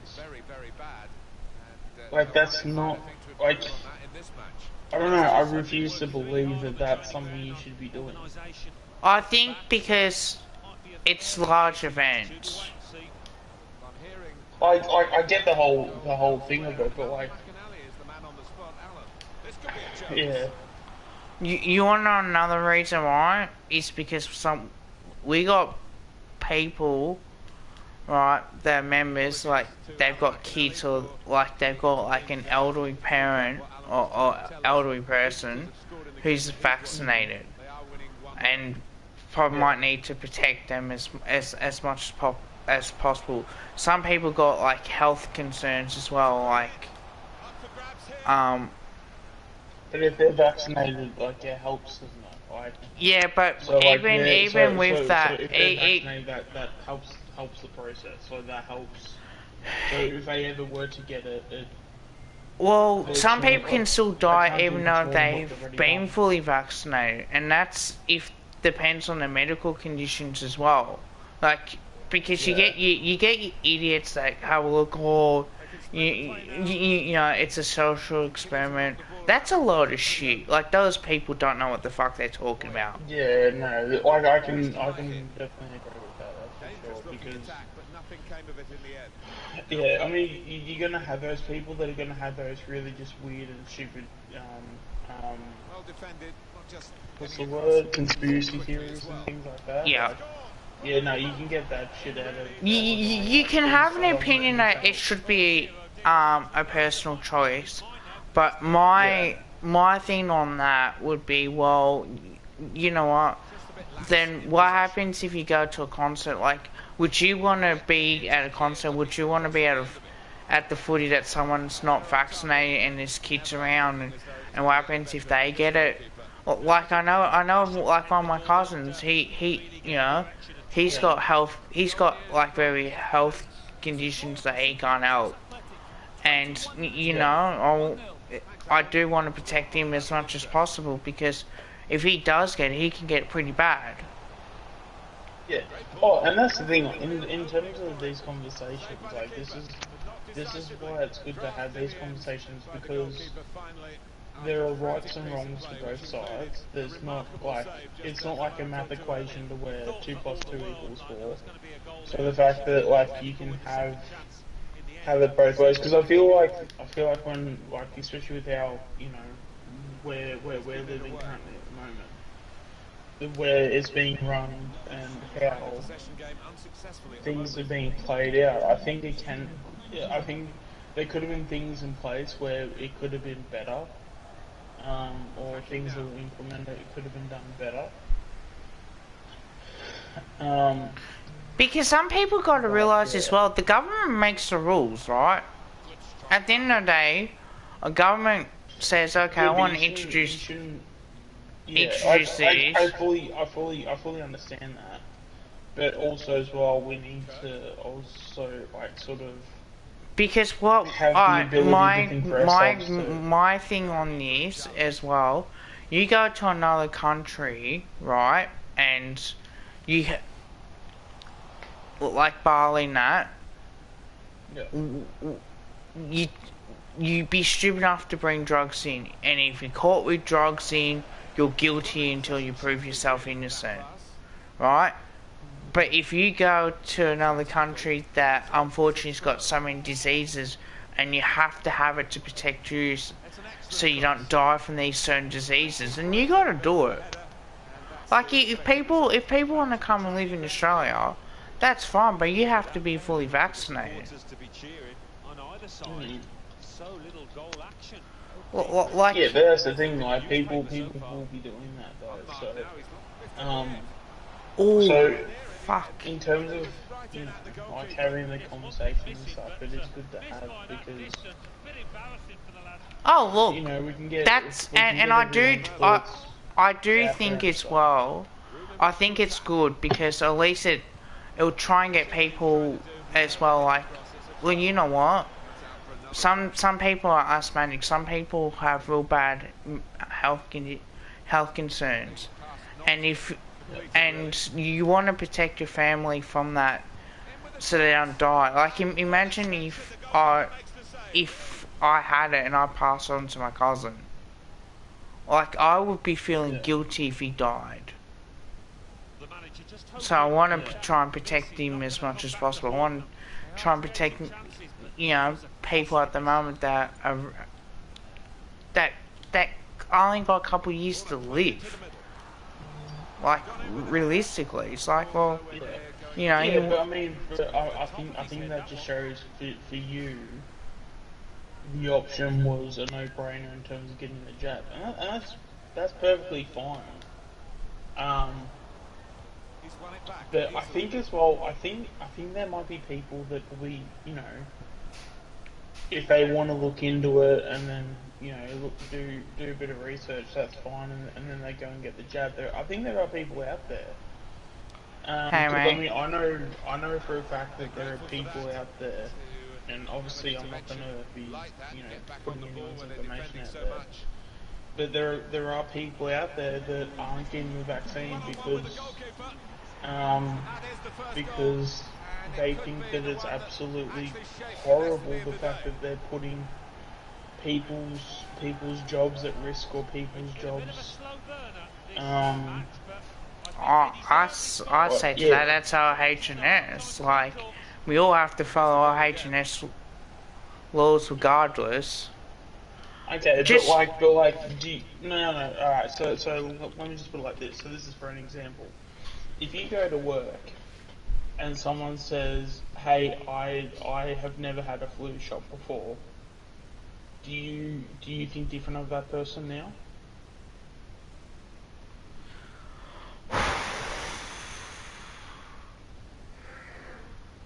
Like, that's not, like, I don't know, I refuse to believe that that's something you should be doing. I think because it's large events. I get the whole thing of it, but like, yeah. You want to know another reason why? It's because we got people, right, that members, like, they've got kids, or like they've got like an elderly parent or elderly person who's vaccinated, and probably might need to protect them as much as possible. Some people got like health concerns as well, like But if they're vaccinated, like, it helps, doesn't it? Like, Yeah, but so like, even with so that, if they're vaccinated, that helps the process. So that helps. So if they ever were to get it, well, they some sort of, people like, can still they die can't do even though control what they've they've already been done. fully vaccinated, and that's if depends on the medical conditions as well. Like, because Yeah. you get your idiots that have a look, oh, you know, it's a social experiment. That's a load of shit. Like, those people don't know what the fuck they're talking about. Yeah, no, like I can definitely agree with that. That's for Dangerous sure. looking Because attack, but nothing came of it in the end. yeah, I mean, you're gonna have those people that are gonna have those really just weird and stupid, Well defended, not just what's getting the across word? the ball Conspiracy quickly as theories and well. things like that. Yeah. Like, yeah, no, you can get that shit out of You like can things have that an don't opinion need to that it help. should be a personal choice, but Yeah. my thing on that would be, well, you know what? Then what happens if you go to a concert? Like, would you want to be at a concert? Would you want to be at the footy that someone's not vaccinated and there's kids around? And what happens if they get it? Well, like I know, like one of my cousins, you know, Yeah. he's got like very health conditions that he can't help, and you know, Yeah. I do want to protect him as much as possible because if he does get it, he can get pretty bad. Yeah. Oh, and that's the thing. In terms of these conversations, like this is why it's good to have these conversations, because there are rights and wrongs to both sides. There's not like it's not like a math equation to where 2 + 2 = 4. So the fact that like you can have it both ways, because I feel like when, like, especially with our, where we're living currently at the moment, where it's being run and how things are being played out, I think it can. Yeah, I think there could have been things in place where it could have been better, or things that were implemented, it could have been done better. Um, Because some people got to but realise as yeah, well, the government makes the rules, right? At the end of the day, a government says, okay, I yeah, but want you to shouldn't, you introduce shouldn't. Yeah, introduce these. I fully understand that, but also as well, we need to also, like, sort of Because what have the I ability to think for ourselves too. my thing on this as well, you go to another country, right, and you like Bali and that, Yeah, you you be stupid enough to bring drugs in, and if you're caught with drugs in, you're guilty until you prove yourself innocent, right? But if you go to another country that unfortunately has got so many diseases, and you have to have it to protect you, so you don't die from these certain diseases, then you got to do it. Like if people want to come and live in Australia, that's fine, but you have to be fully vaccinated. mm. Like, Yeah, but that's the thing. Like, people will be doing that though. Um, oh, so fuck. in terms of, like, having the conversation and stuff, it is good to have, because Oh, we can that's and everyone's thoughts I do out there think and as stuff. well. I think it's good because at least it'll try and get people as well. Like, well, you know what? Some people are asthmatic. Some people have real bad health concerns, and if and you want to protect your family from that so they don't die. Like, imagine if I had it and I passed on to my cousin. Like, I would be feeling Yeah, guilty if he died. So I want to yeah, try and protect him as much as possible. I want to try and protect, people at the moment that are that that only got a couple of years to live. Like, realistically, it's like, well, yeah, yeah. you But I mean, I think that just shows for you, the option was a no-brainer in terms of getting the jab, and that's perfectly fine. Um, but I think as well, I think there might be people that we, if they want to look into it and then do a bit of research, that's fine, and then they go and get the jab. I think there are people out there. Hey Because I mate. mean, I know for a fact that there are people out there, and obviously I'm not going to be, putting anyone's information out there. But there are people out there that aren't getting the vaccine um, because they think that it's absolutely horrible the fact that they're putting people's jobs at risk, or people's Been a bit of a jobs. slow burner this Um, match, but I think they I, I, deserve the s- I result. well, say to yeah. that, that's our H&S. Like, we all have to follow our H&S laws regardless. Okay, Just, no. All right. So let me just put it like this. So this is for an example. If you go to work and someone says, "Hey, I have never had a flu shot before," do you think different of that person now?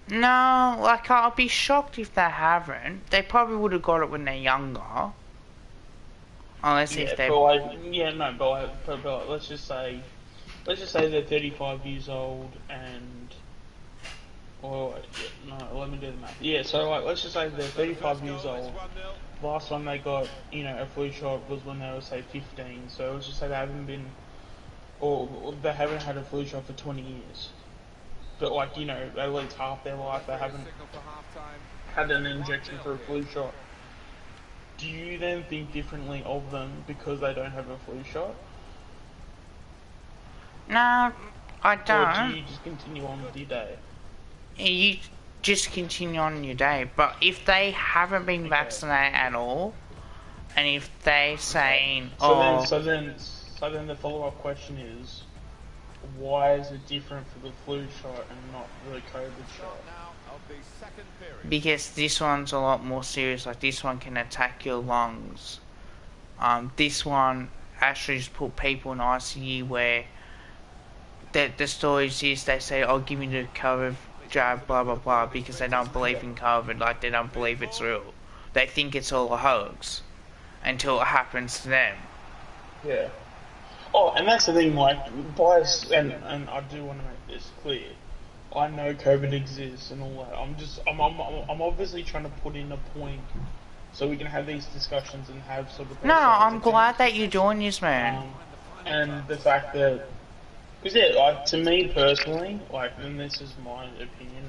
no, like, I'll be shocked if they haven't. They probably would have got it when they're younger. Unless if Yeah, they... but but let's just say they're 35 years old and or yeah, no, let me do the math. Yeah, so like let's just say they're 35 years old. Last time they got, a flu shot was when they were say 15. So let's just say they haven't been, or they haven't had a flu shot for 20 years. But like, at least half their life they haven't had an injection for a flu shot. Do you then think differently of them because they don't have a flu shot? No, I Or do don't. you just continue on with your day? You just continue on your day. But if they haven't been Okay. vaccinated at all, and if they Okay. saying, So then, oh, so then, so then the follow-up question is, why is it different for the flu shot and not the COVID shot? because this one's a lot more serious, like this one can attack your lungs. This one actually just put people in ICU where the stories is they say, oh, give me the COVID jab, blah blah blah, because they don't believe in COVID, like they don't believe it's real. They think it's all a hoax until it happens to them. Yeah. Oh, and that's the thing, like, bias, and I do want to make this clear. I know COVID exists and all that. I'm obviously trying to put in a point so we can have these discussions and have sort of No, both sides I'm of things. glad that you're doing this, man. And the fact that, because yeah, like, to me personally, like, and this is my opinion,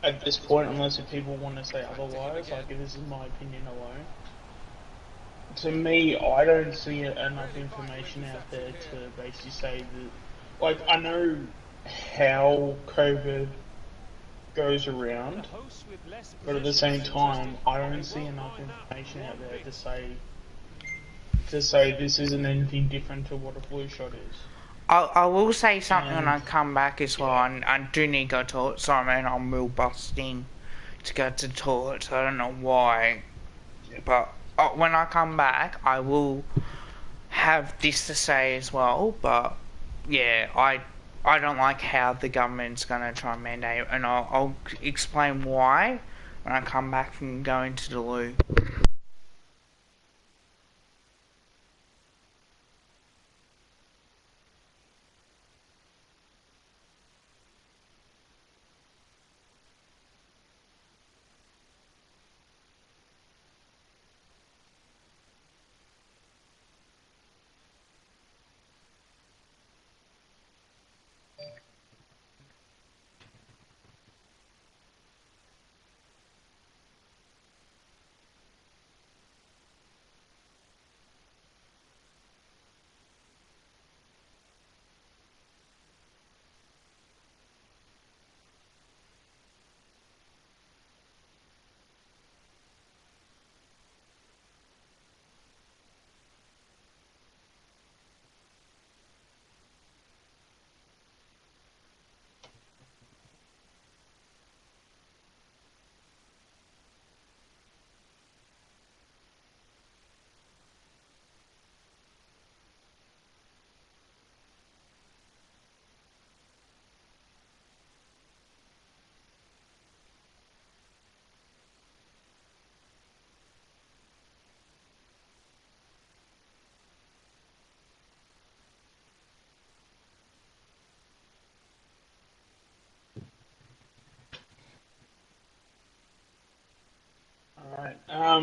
and at this point, unless if people want to say otherwise, like, this is my opinion alone. To me, I don't see enough information out there to basically say that. Like, I know how COVID goes The around, hosts with less but at the possession same suggested time, I they don't see won't enough mind that information out one there bit. to say this isn't anything different to what a flu shot is. I will say something when And I come back as well. yeah, I do need to go to the toilet. Sorry, man, I'm real busting to go to the toilet, so I don't know why. But when I come back, I will have this to say as well. But yeah, I don't like how the government's going to try and mandate, and I'll explain why when I come back from going to the loo.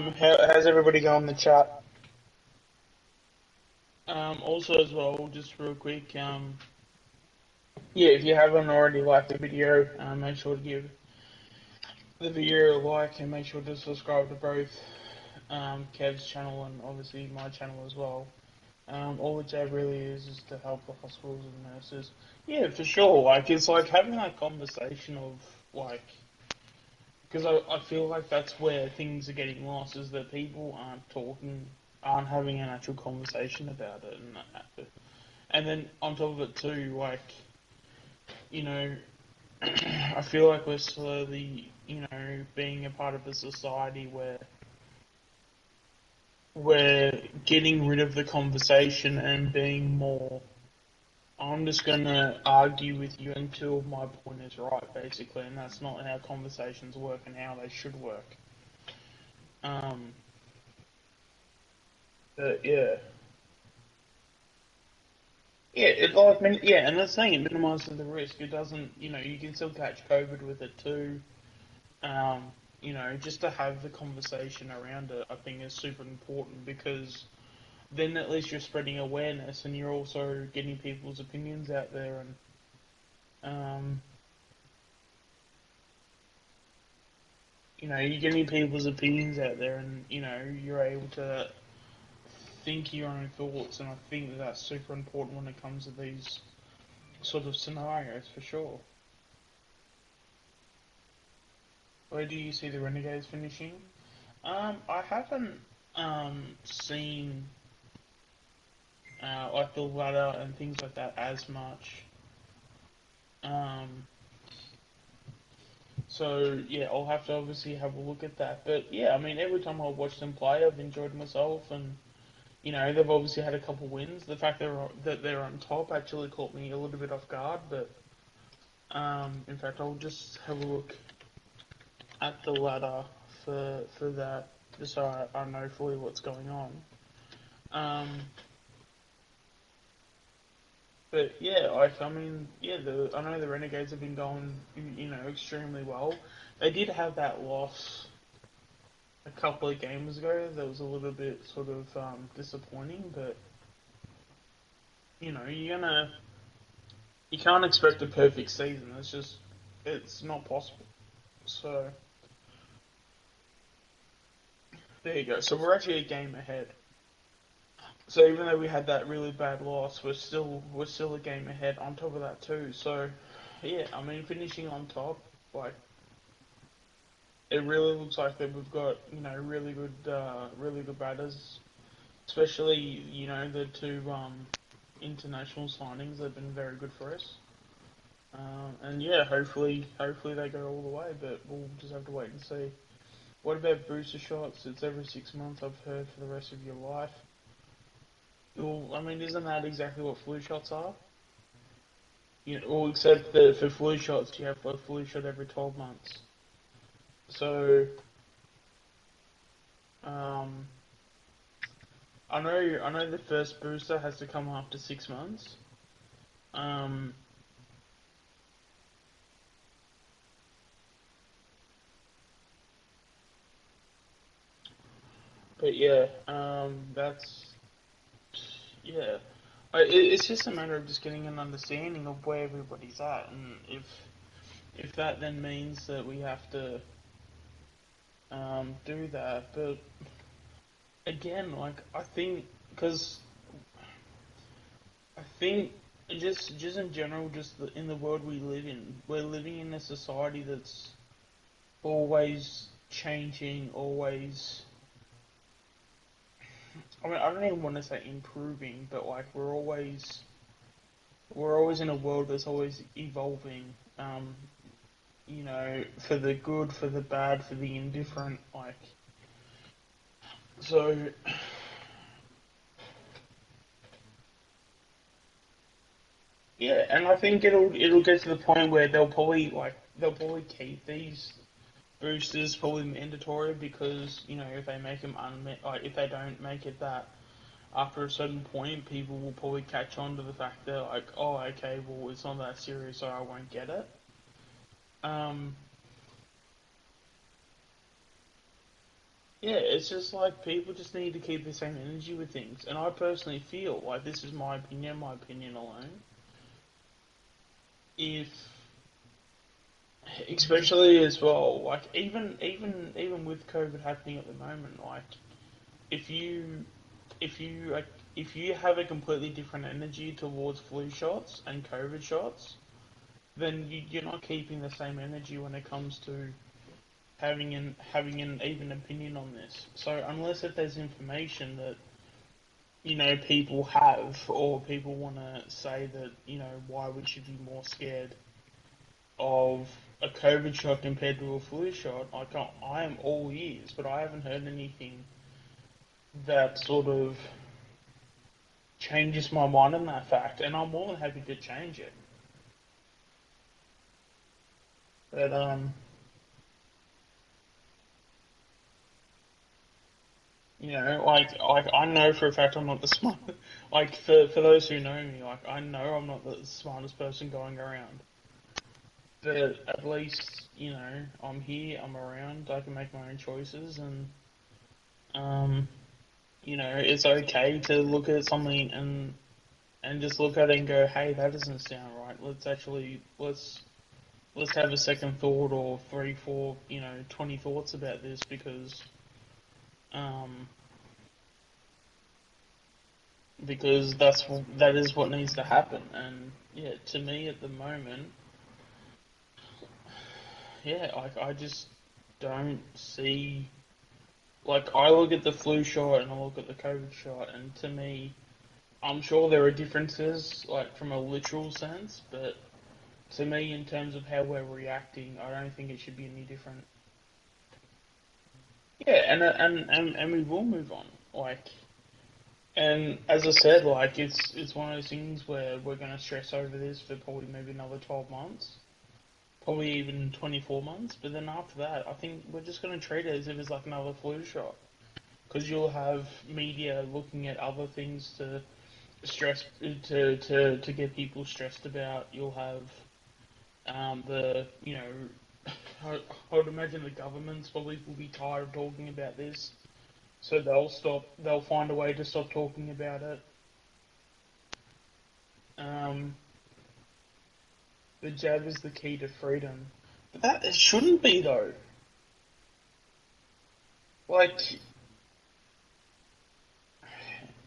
How's everybody going in the chat? Also as well, just real quick, yeah, if you haven't already liked the video, make sure to give the video a like and make sure to subscribe to both Kev's channel and obviously my channel as well. All the job really is to help the hospitals and nurses. Yeah, for sure. Like it's like having that conversation of like, because I feel like that's where things are getting lost is that people aren't having an actual conversation about it, and then on top of it too, like you know, I feel like we're slowly, being a part of a society where we're getting rid of the conversation and being more. I'm just gonna argue with you until my point is right, basically, and that's not how conversations work and how they should work. Um, but yeah, yeah, and that's saying it minimises the risk. It doesn't, you can still catch COVID with it too. Um, just to have the conversation around it, I think is super important because then at least you're spreading awareness and you're also getting people's opinions out there and um, you're getting people's opinions out there and you're able to think your own thoughts and I think that's super important when it comes to these sort of scenarios for sure. Where do you see the Renegades finishing? I haven't seen like the ladder and things like that as much. Um, so yeah, I'll have to obviously have a look at that. But yeah, I mean, every time I watch them play, I've enjoyed myself, and they've obviously had a couple wins. The fact that they're on top actually caught me a little bit off guard. But in fact, I'll just have a look at the ladder for that, just so I know fully what's going on. Um, But yeah, like I mean, yeah, I know the Renegades have been going, extremely well. They did have that loss a couple of games ago that was a little bit sort of disappointing, but you can't expect a perfect season. It's not possible. So there you go. So we're actually a game ahead. So even though we had that really bad loss, we're still a game ahead on top of that too. So yeah, I mean finishing on top, like it really looks like that we've got really good batters, especially the two international signings. They've been very good for us, and yeah, hopefully they go all the way. But we'll just have to wait and see. What about booster shots? It's every 6 months. I've heard for the rest of your life. Well, I mean, isn't that exactly what flu shots are? Well, except that for flu shots, you have a flu shot every 12 months. So, um, I know the first booster has to come after 6 months. Um, but yeah, that's yeah. It's just a matter of just getting an understanding of where everybody's at, and if that then means that we have to do that. But again, like I think just in general, in the world we live in, we're living in a society that's always changing, always. I mean, I don't even want to say improving, but like we're always in a world that's always evolving. For the good, for the bad, for the indifferent. Like, so yeah, and I think it'll get to the point where they'll probably keep these boosters probably mandatory because if they make them if they don't make it that after a certain point, people will probably catch on to the fact that like, oh, okay, well, it's not that serious, so I won't get it. Um, Yeah, it's just like people just need to keep the same energy with things. And I personally feel like this is my opinion alone. If, especially as well, like even with COVID happening at the moment, like if you like if you have a completely different energy towards flu shots and COVID shots, then you're not keeping the same energy when it comes to having an even opinion on this. So unless if there's information that people have or people want to say that why we should be more scared of a COVID shot compared to a flu shot, I am all ears, but I haven't heard anything that sort of changes my mind on that fact, and I'm more than happy to change it. But like I know for a fact I'm not the smart. Like for those who know me, like I know I'm not the smartest person going around. But at least I'm here, I'm around, I can make my own choices, and um, it's okay to look at something and just look at it and go, hey, that doesn't sound right. Let's have a second thought or three, four, 20 thoughts about this um, because that is what needs to happen. And yeah, to me at the moment, yeah, like I just don't see. Like I look at the flu shot and I look at the COVID shot, and to me, I'm sure there are differences, like from a literal sense, but to me, in terms of how we're reacting, I don't think it should be any different. Yeah, and we will move on. Like, and as I said, like it's one of those things where we're gonna stress over this for probably maybe another 12 months, probably even 24 months. But then after that, I think we're just gonna treat it as if it's like another flu shot, because you'll have media looking at other things to stress to get people stressed about. You'll have the I would imagine the governments probably will be tired of talking about this, so they'll find a way to stop talking about it. Um, the jab is the key to freedom, but that it shouldn't be though. Like,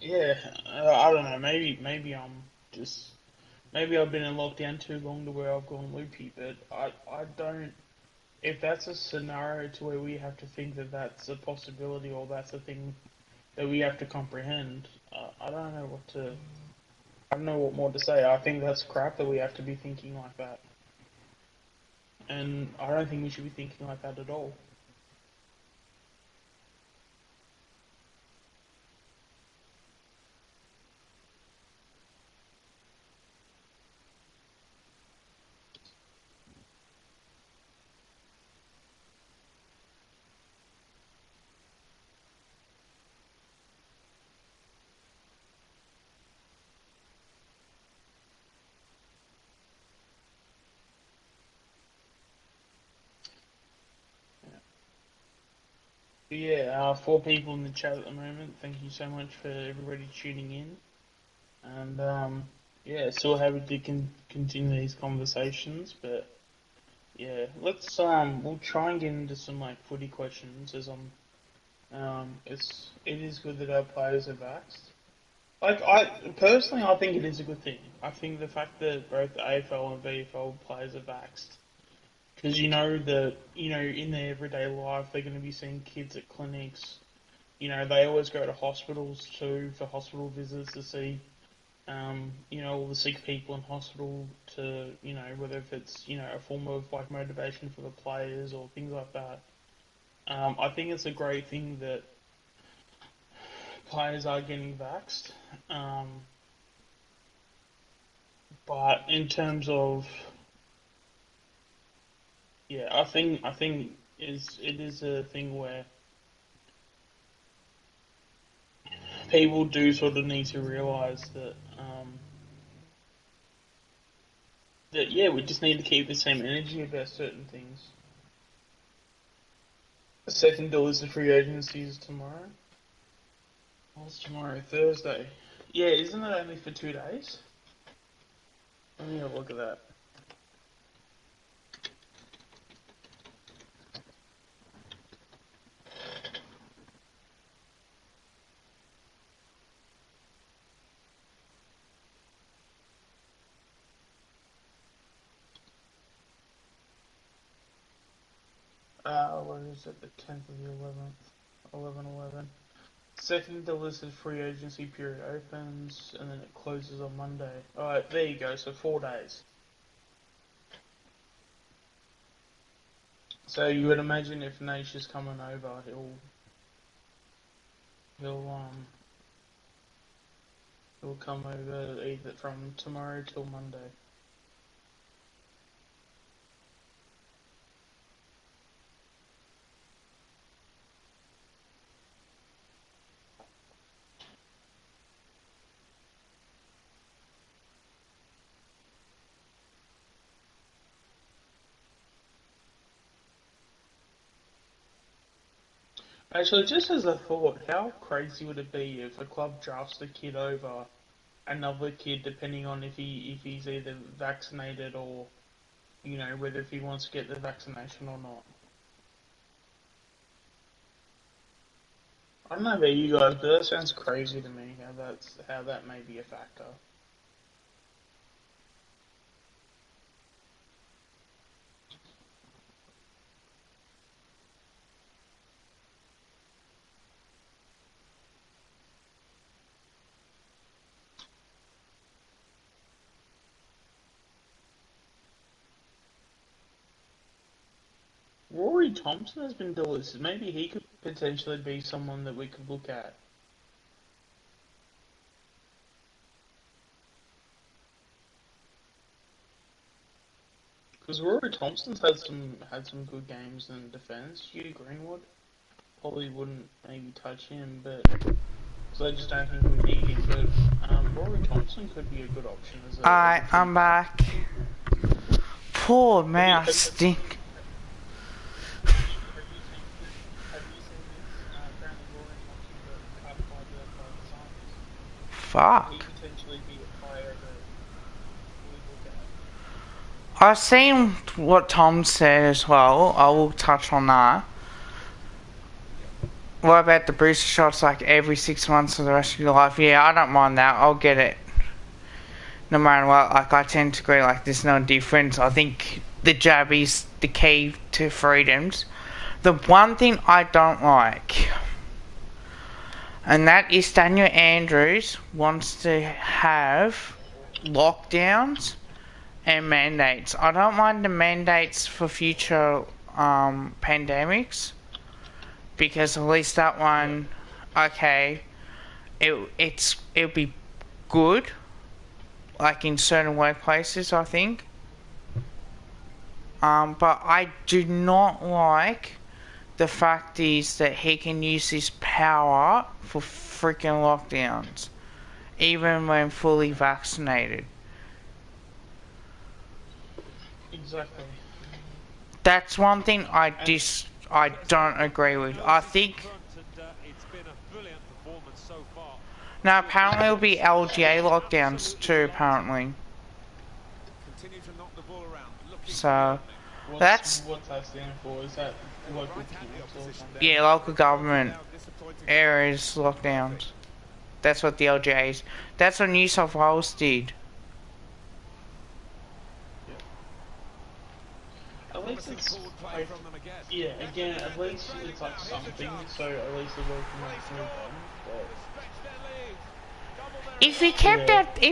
yeah, I don't know. Maybe I'm just maybe I've been in lockdown too long to where I've gone loopy, but I don't. If that's a scenario to where we have to think that that's a possibility or that's a thing that we have to comprehend, I don't know what to. I don't know what more to say. I think that's crap that we have to be thinking like that, and I don't think we should be thinking like that at all. But yeah, four people in the chat at the moment. Thank you so much for everybody tuning in, and yeah, still happy to continue these conversations. But yeah, we'll try and get into some like footy questions as it is good that our players are vaxxed. Like I personally, I think it is a good thing. I think the fact that both the AFL and VFL players are vaxxed, because that in their everyday life they're going to be seeing kids at clinics. They always go to hospitals too for hospital visits to see all the sick people in hospital to whether if it's a form of like motivation for the players or things like that. I think it's a great thing that players are getting vaxxed. Um, but in terms of yeah, I think it is a thing where people do sort of need to realise that yeah, we just need to keep the same energy about certain things. The second delisted free agency is tomorrow. What's tomorrow? Thursday. Yeah, isn't it only for 2 days? Let me have a look at that. What is it? The 10th of the 11th. 11/11. Second delisted free agency period opens, and then it closes on Monday. Alright, there you go, so 4 days. So you would imagine if Nash is coming over, he'll come over either from tomorrow till Monday. Actually, just as a thought, how crazy would it be if a club drafts the kid over another kid, depending on if he's either vaccinated or, you know, whether if he wants to get the vaccination or not. I don't know about you guys, but that sounds crazy to me. How that may be a factor. Rory Thompson has been delisted. Maybe he could potentially be someone that we could look at. Because Rory Thompson's had some good games in defence. Hugh Greenwood probably wouldn't maybe touch him, but because I just don't think we need him. But Rory Thompson could be a good option as a. Alright, I'm back. Poor mouse stink. Fuck. I've seen what Tom said as well. I will touch on that. What about the booster shots like every 6 months for the rest of your life? Yeah, I don't mind that. I'll get it. No matter what, like I tend to agree, like there's no difference. I think the jab is the key to freedoms. The one thing I don't like, and that is Daniel Andrews wants to have lockdowns and mandates. I don't mind the mandates for future pandemics, because at least that one, okay, it'll be good, like in certain workplaces, I think. But I do not like the fact is that he can use his power for freaking lockdowns, even when fully vaccinated. Exactly. That's one thing I don't agree with. I think. Now apparently it'll be LGA lockdowns too. Apparently. So What's that stand for? Is that local teams or something? Yeah, local government areas lockdowns. That's what the LGA is. That's what New South Wales did. At least it's like, yeah, again, at least it's like something, so at least the work can make move on. But if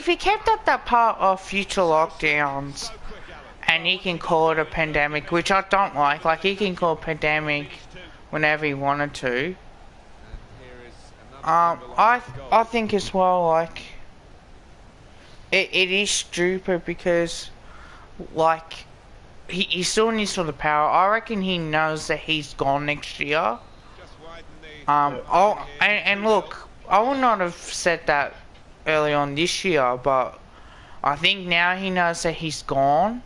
he kept that part of future lockdowns, and he can call it a pandemic, which I don't like he can call it a pandemic whenever he wanted to. I think as well, like, it is stupid because, like, he still needs all the power. I reckon he knows that he's gone next year. And look, I would not have said that early on this year, but I think now he knows that he's gone,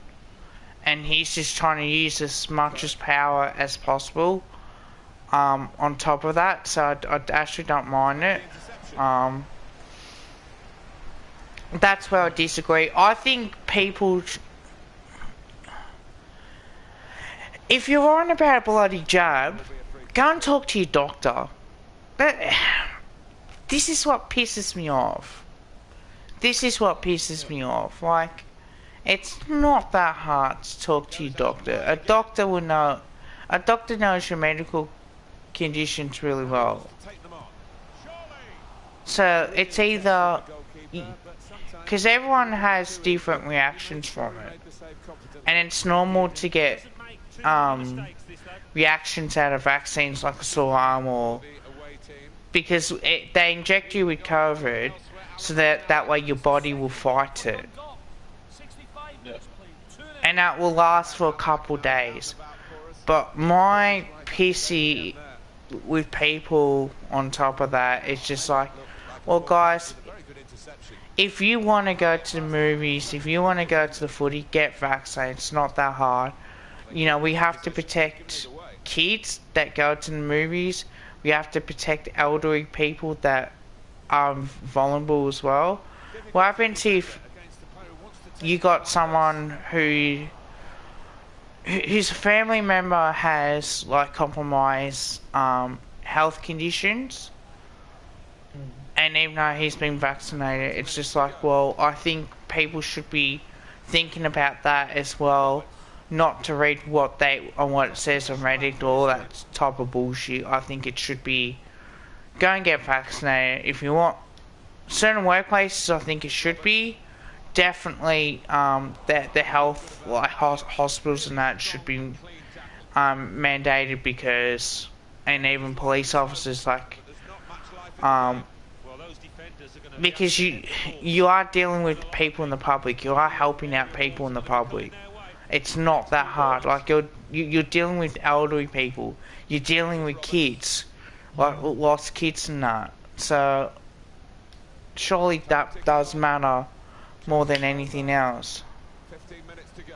and he's just trying to use as much as power as possible. on top of that, so I actually don't mind it. That's where I disagree. I think people, if you're worrying about a bloody jab, go and talk to your doctor. This is what pisses me off. This is what pisses me off. Like, it's not that hard to talk to your doctor. A doctor will know. A doctor knows your medical conditions really well. So it's either, because everyone has different reactions from it, and it's normal to get reactions out of vaccines like a sore arm, or because they inject you with COVID so that way your body will fight it, and that will last for a couple days. But my pissy with people on top of that is just like, well guys, if you want to go to the movies, if you want to go to the footy, get vaccinated. It's not that hard. You know, we have to protect kids that go to the movies. We have to protect elderly people that are vulnerable as well. What happens if you got someone whose family member has like compromised health conditions, and even though he's been vaccinated, it's just like, well, I think people should be thinking about that as well, not to read what it says on Reddit or all that type of bullshit. I think it should be, go and get vaccinated. If you want, certain workplaces, I think it should be definitely the health, like hospitals and that, should be mandated, because, and even police officers, like because you are dealing with people in the public, you are helping out people in the public. It's not that hard. Like, you're dealing with elderly people, you're dealing with kids, like lost kids and that. So surely that does matter more than anything else. 15 minutes to go.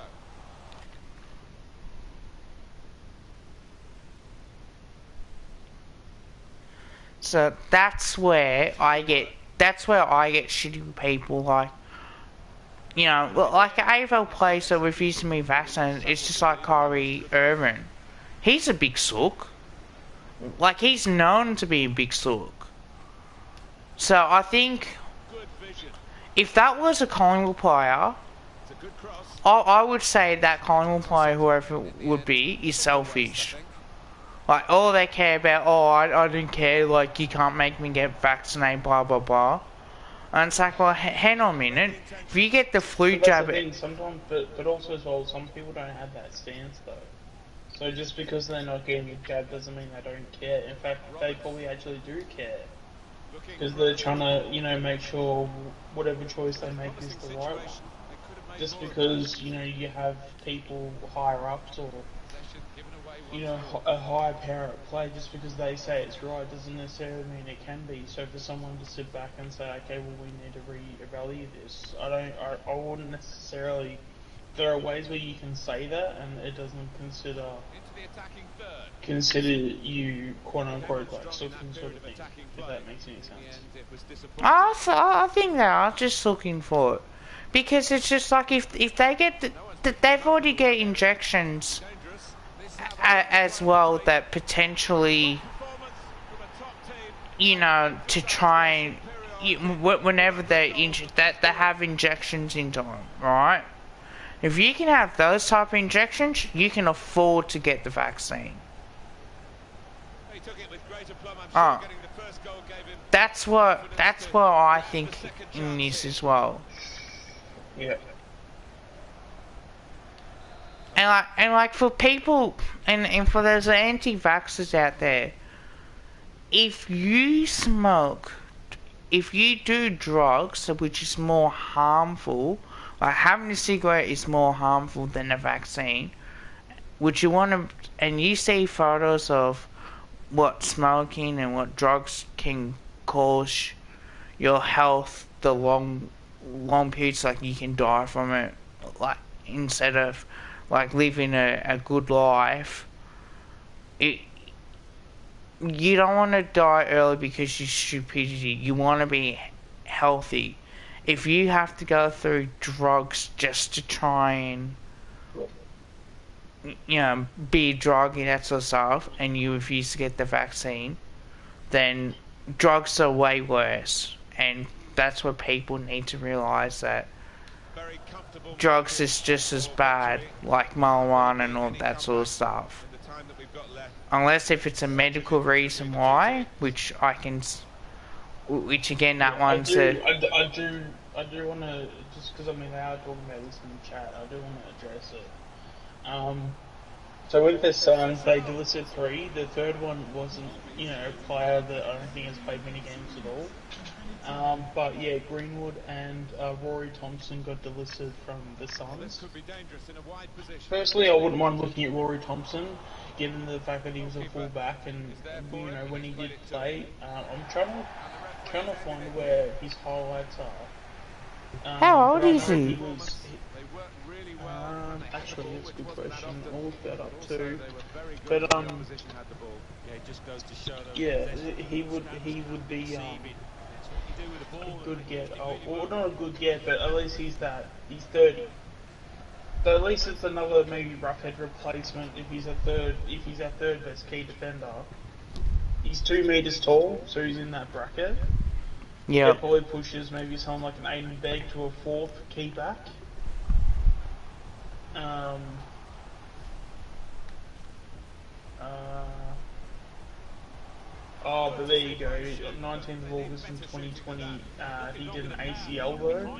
So that's where I get shitty with people, like, you know, like an AFL player that refuses to be vaccinated. It's just like Kyrie Irving. He's a big sook. Like, he's known to be a big sook. So I think if that was a Collingwood player, I would say that Collingwood player, whoever it would be, is selfish. Like, all they care about, I don't care, like, you can't make me get vaccinated, blah blah blah. And it's like, well, hang on a minute. If you get the flu jab, the thing, sometimes, but also as well, some people don't have that stance though. So just because they're not getting the jab doesn't mean they don't care. In fact, they probably actually do care, because they're trying to, you know, make sure whatever choice they make is the right one. Just because, you know, you have people higher ups, or, you know, a higher power at play, just because they say it's right doesn't necessarily mean it can be. So for someone to sit back and say, okay, well, we need to re-evaluate this, I wouldn't necessarily. There are ways where you can say that and it doesn't consider you quote unquote like looking sort of thing, if that makes any sense. I think they are just looking for it, because it's just like, if they get they've already get injections as well that potentially, you know, to try and, whenever they're injured, that they have injections into them, right? If you can have those type of injections, you can afford to get the vaccine. That's what I think in this as well. Yeah. And like for people, and for those anti-vaxxers out there, if you smoke, if you do drugs, which is more harmful, like having a cigarette is more harmful than a vaccine, would you want to, and you see photos of what smoking and what drugs can cause your health, the long periods, like you can die from it, like instead of like living a good life, you don't want to die early because of stupidity. You want to be healthy. If you have to go through drugs just to try and, be a druggie, that sort of stuff, and you refuse to get the vaccine, then drugs are way worse. And that's what people need to realise, that Very comfortable drugs is just as bad, like marijuana and all that sort of stuff. in the time that we've got left. Unless if it's a medical reason why, which again, that one's I do want to, just because I mean they are talking about this in the chat, I do want to address it. So with their sons, they delisted 3. The third one wasn't, a player that I don't think has played many games at all. But yeah, Greenwood and Rory Thompson got delisted from the This Suns. could be dangerous in a wide position. Personally, I wouldn't mind looking at Rory Thompson, given the fact that he was a fullback and when he did play. I'm trying to find where his highlights are. How old but I is know he? They worked really well. and they had Actually, the that's a good ball. It wasn't question. that I'll look that up often. too. Also, they were very good But when the opposition had the ball. Yeah, it just goes to show that yeah, possession he would be receiving. That's what you do with the ball. a good and he get. did really Or well. not a good get, but at least he's 30. So at least it's another maybe roughhead replacement if he's our third best key defender. He's 2 meters tall, so he's in that bracket. Yeah. That probably pushes maybe someone like an Aiden Begg to a 4th key back. But there you go. 19th of August in 2020, he did an ACL though,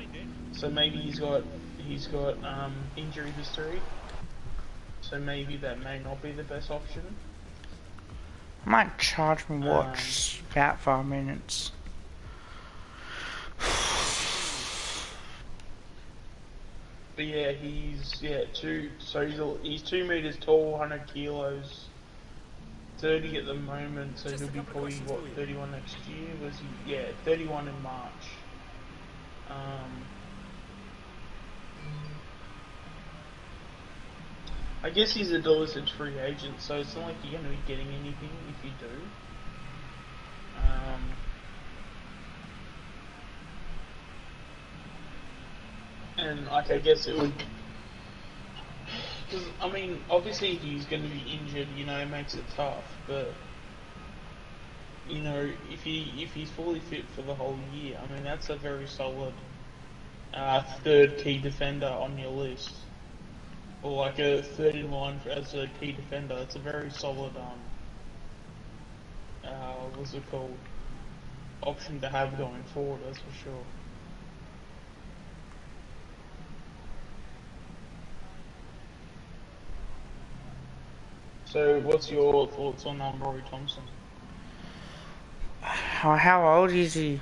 so maybe he's got injury history. So maybe that may not be the best option. I might charge and watch about 5 minutes. But yeah, he's 2 meters tall, 100 kilos, 30 at the moment, so he'll be probably 31 next year. Was he? Yeah, 31 in March. I guess he's a delisted free agent, so it's not like you're going to be getting anything if you do. And like I guess it would, because I mean, obviously if he's going to be injured, it makes it tough. But if he's fully fit for the whole year, I mean that's a very solid 3rd key defender on your list, or like a 3rd in line as a key defender. It's a very solid what's it called, option to have going forward. That's for sure. So, what's your thoughts on Rory Thompson? How old is he?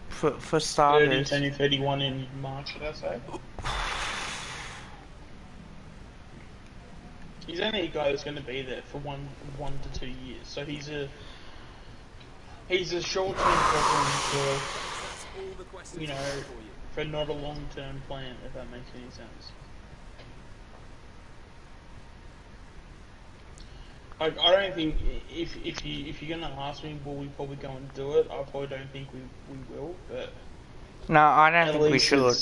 For 30, starters. turning 31 in March, should I say? He's only a guy that's going to be there for 1 to 2 years, so he's a short-term problem for, for not a long-term plan, if that makes any sense. I don't think if you're gonna ask me, will we probably go and do it? I probably don't think we will, but No, I don't at think we least should.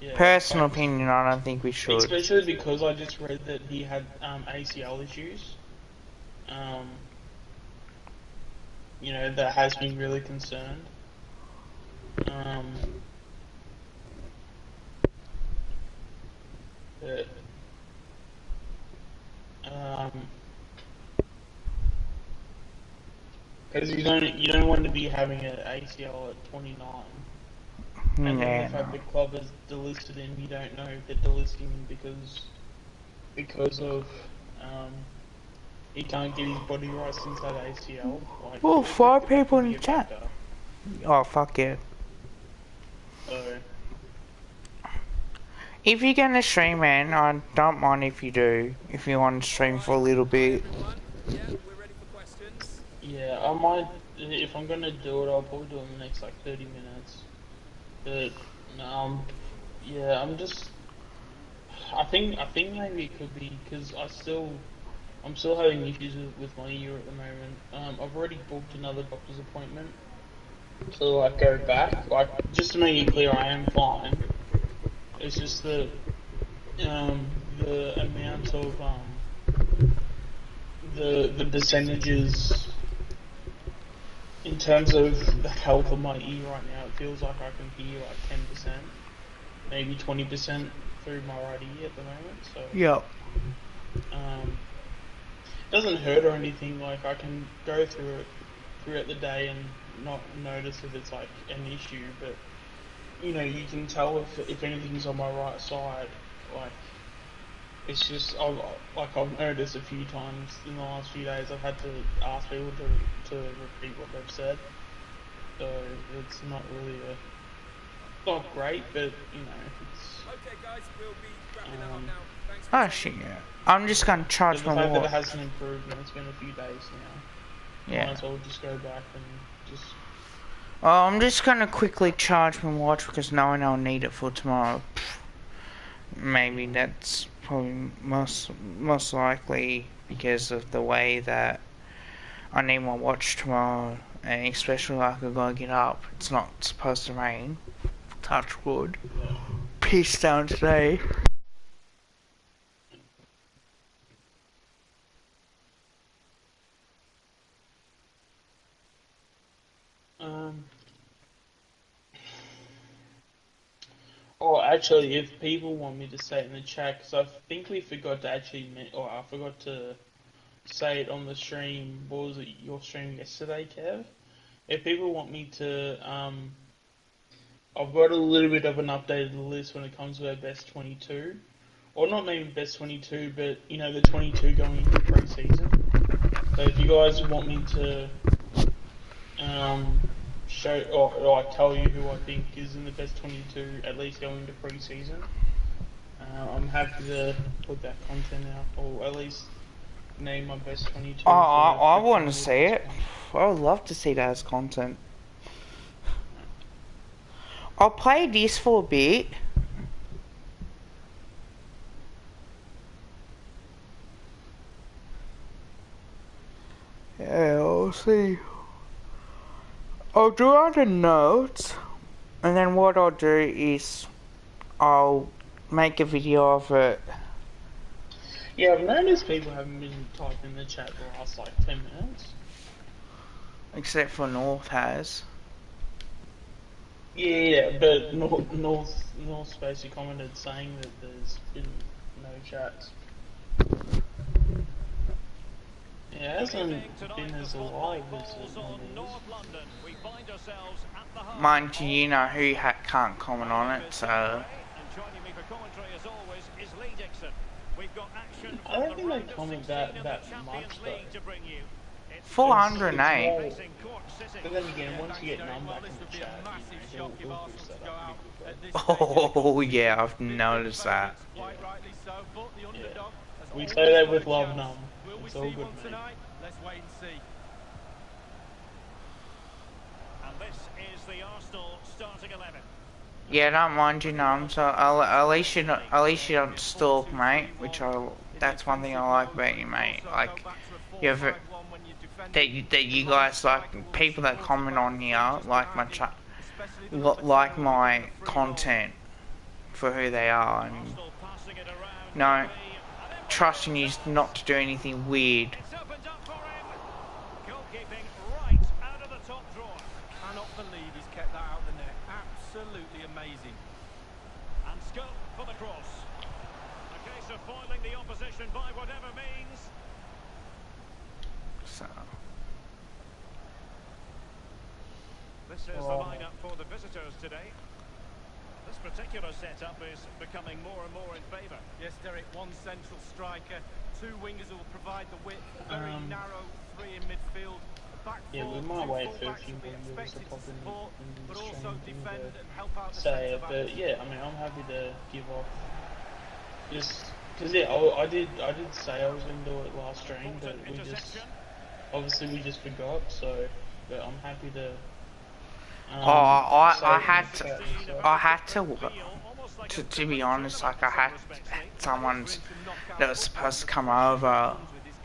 Yeah, Personal opinion, I don't think we should. especially because I just read that he had ACL issues. That has me really concerned. But, because you don't want to be having an ACL at 29. And then the fact the club is delisted him, you don't know if they're delisting him because of he can't get his body right since that ACL. Like, Well, 5 that people could in be the a chat. factor. Oh, fuck yeah. So, If you're gonna stream, man, I don't mind if you do. If you want to stream for a little bit. yeah, I might, if I'm gonna do it, I'll probably do it in the next like 30 minutes. But, yeah, I think maybe it could be, because I still I'm still having issues with my ear at the moment. I've already booked another doctor's appointment to like go back. Like just to make it clear, I am fine. It's just the amount of the percentages in terms of the health of my ear right now. It feels like I can hear like 10%, maybe 20% through my right ear at the moment. So Yep. doesn't hurt or anything. Like I can go through it throughout the day and not notice if it's like an issue, but you know you can tell if anything's on my right side. Like it's just I've noticed a few times in the last few days I've had to ask people to repeat what they've said. So it's not really not great, but you know it's Okay, guys, we'll be wrapping it up now. Thanks for Oh shit, yeah. I'm just gonna but charge the my fact that it watch. hasn't improved and it's been a few days now. Might Yeah. as well just go back and just. Oh, I'm just gonna quickly charge my watch because knowing I'll need it for tomorrow. Maybe that's probably most likely because of the way that I need my watch tomorrow, and especially like I gotta get up. It's not supposed to rain. Touch wood. Yeah. Peace down today. Um. Oh, actually, if people want me to say it in the chat, because I think we forgot to actually, or I forgot to say it on the stream. What was it? Your stream yesterday, Kev? If people want me to, I've got a little bit of an updated list when it comes to our best 22, or not maybe best 22, but you know the 22 going into pre-season. So if you guys want me to, show or like tell you who I think is in the best 22, at least going into pre-season, I'm happy to put that content out, or at least name my best 22 Oh, for I the want to coming see it. I would love to see that as content. I'll play this for a bit. Yeah, I'll see. I'll do out the notes, and then what I'll do is I'll make a video of it. Yeah, I've noticed people haven't been typing in the chat the last like 10 minutes. Except for North has. Yeah, but North basically commented saying that there's been no chats. Yeah, it hasn't been as alive as it normally is. Mind you, you know who can't comment on it, so. I don't think they comment that much though. 408. It's more, but then again, once you get Num back in the chat, you know, he'll push that up pretty quickly. Oh yeah, I've noticed that. Yeah. Yeah. We say that with love, Num. It's all good, mate. Let's wait and see. And this is the Arsenal starting 11. Yeah, don't mind you, Num. So at least you don't stalk, mate. That's one thing I like about you, mate. Like that you guys like people that comment on here like my content for who they are, and no trusting you not to do anything weird. It's opened up for him. Goalkeeping right out of the top drawer. Cannot believe he's kept that out of the net. Absolutely amazing. And scope for the cross. A case of foiling the opposition by whatever means. So This is the lineup for the visitors today. This particular setup is becoming more and more in favour. Yes, Derek, one central striker, two wingers who will provide the width, a very narrow three in midfield. Yeah, we might wait for a few more viewers to pop in but the also stream defend to and help out the say it, but yeah, I mean, I'm happy to give off just because yeah, I did say I was gonna do it last stream, but we just forgot. So, but I'm happy to. I had to be honest, like I had someone that was supposed to come over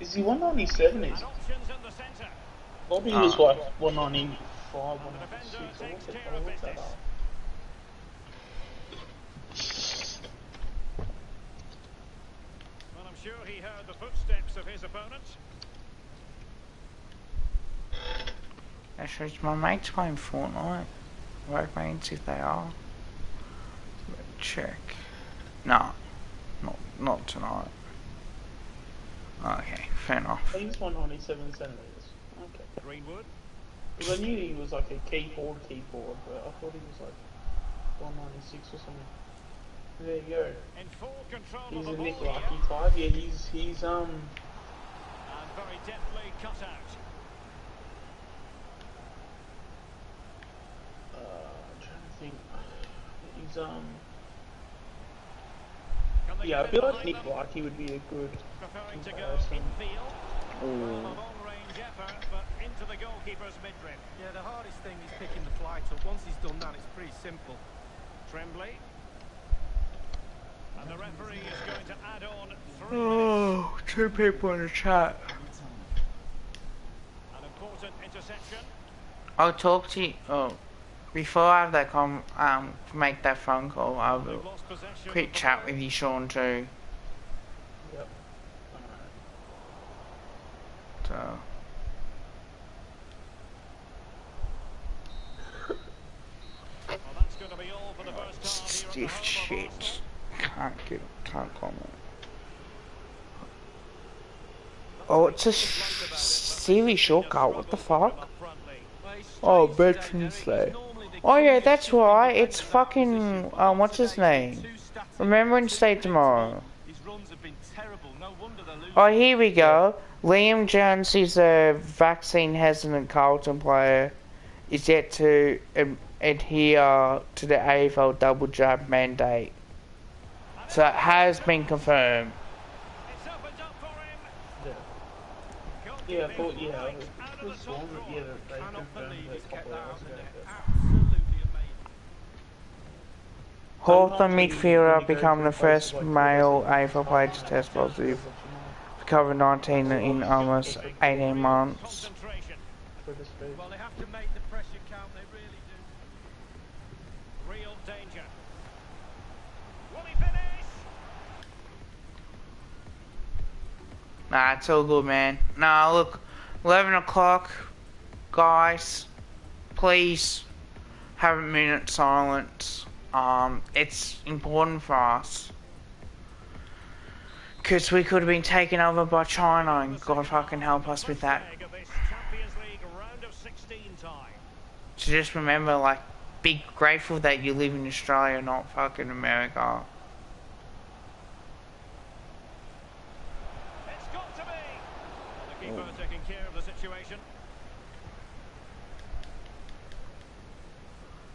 Is he 197? Is And options in the centre. Bobby was like 195, And the defender 196. takes care I of looked that business. up. Well, I'm sure he heard the footsteps of his opponent. Actually, my mates playing Fortnite. Work mates if they are. Check. No, not tonight. Okay, fair I enough. think it's 197 centimeters. Okay. Greenwood. Because I knew he was like a keyboard, but I thought he was like 196 or something. There you go. In full control He's of a the Nick ball Lucky here. type. Yeah, he's And very deftly cut out. I'm trying to think. He's Can they yeah, I get feel in like behind Nick them? Lucky would be a good Preferring to go comparison. infield. Well, a long-range effort, but into the goalkeeper's midrib. Yeah, the hardest thing is picking the flight up. Once he's done that, it's pretty simple. Tremblay. And the referee is going to add on 3 minutes. Oh, 2 people in the chat. An important interception. I'll talk to you. Oh, before I have that make that phone call, I'll They've lost possession quick of the chat ball. with you, Sean, too. Yep. So. Well, that's going to be all for the first half here at the Stiff home of shit. Arsenal. Can't comment. Oh, it's a series shortcut. What the fuck? Oh, Veterans Day. Oh yeah, that's right. It's fucking what's his name? Remembrance Day tomorrow. Oh, here we go. Liam Jones is a vaccine hesitant Carlton player. Is yet to adhere to the AFL double jab mandate. So it has been confirmed. It's opened up for him. Yeah, I thought, yeah, I was sworn that, yeah, that they Cannot confirmed believe that he's a kept couple that of out hours of the ago. net. but- Absolutely amazing. Hawthorn Sometimes when midfielder you go become through the places first like male Twitter, AFL player to test positive for COVID-19 in almost 18 months. Concentration. Twitter space. Well, they have to make the pressure count. They really do. Real danger. Will he finish? Nah, it's all good, man. Nah, look, 11 o'clock, guys, please have a minute silence. It's important for us. Because we could have been taken over by China, and God fucking help us with that. Leg of this Champions League round of 16 time. So just remember, like, be grateful that you live in Australia, not fucking America. It's got to be. The keeper taking care of the situation.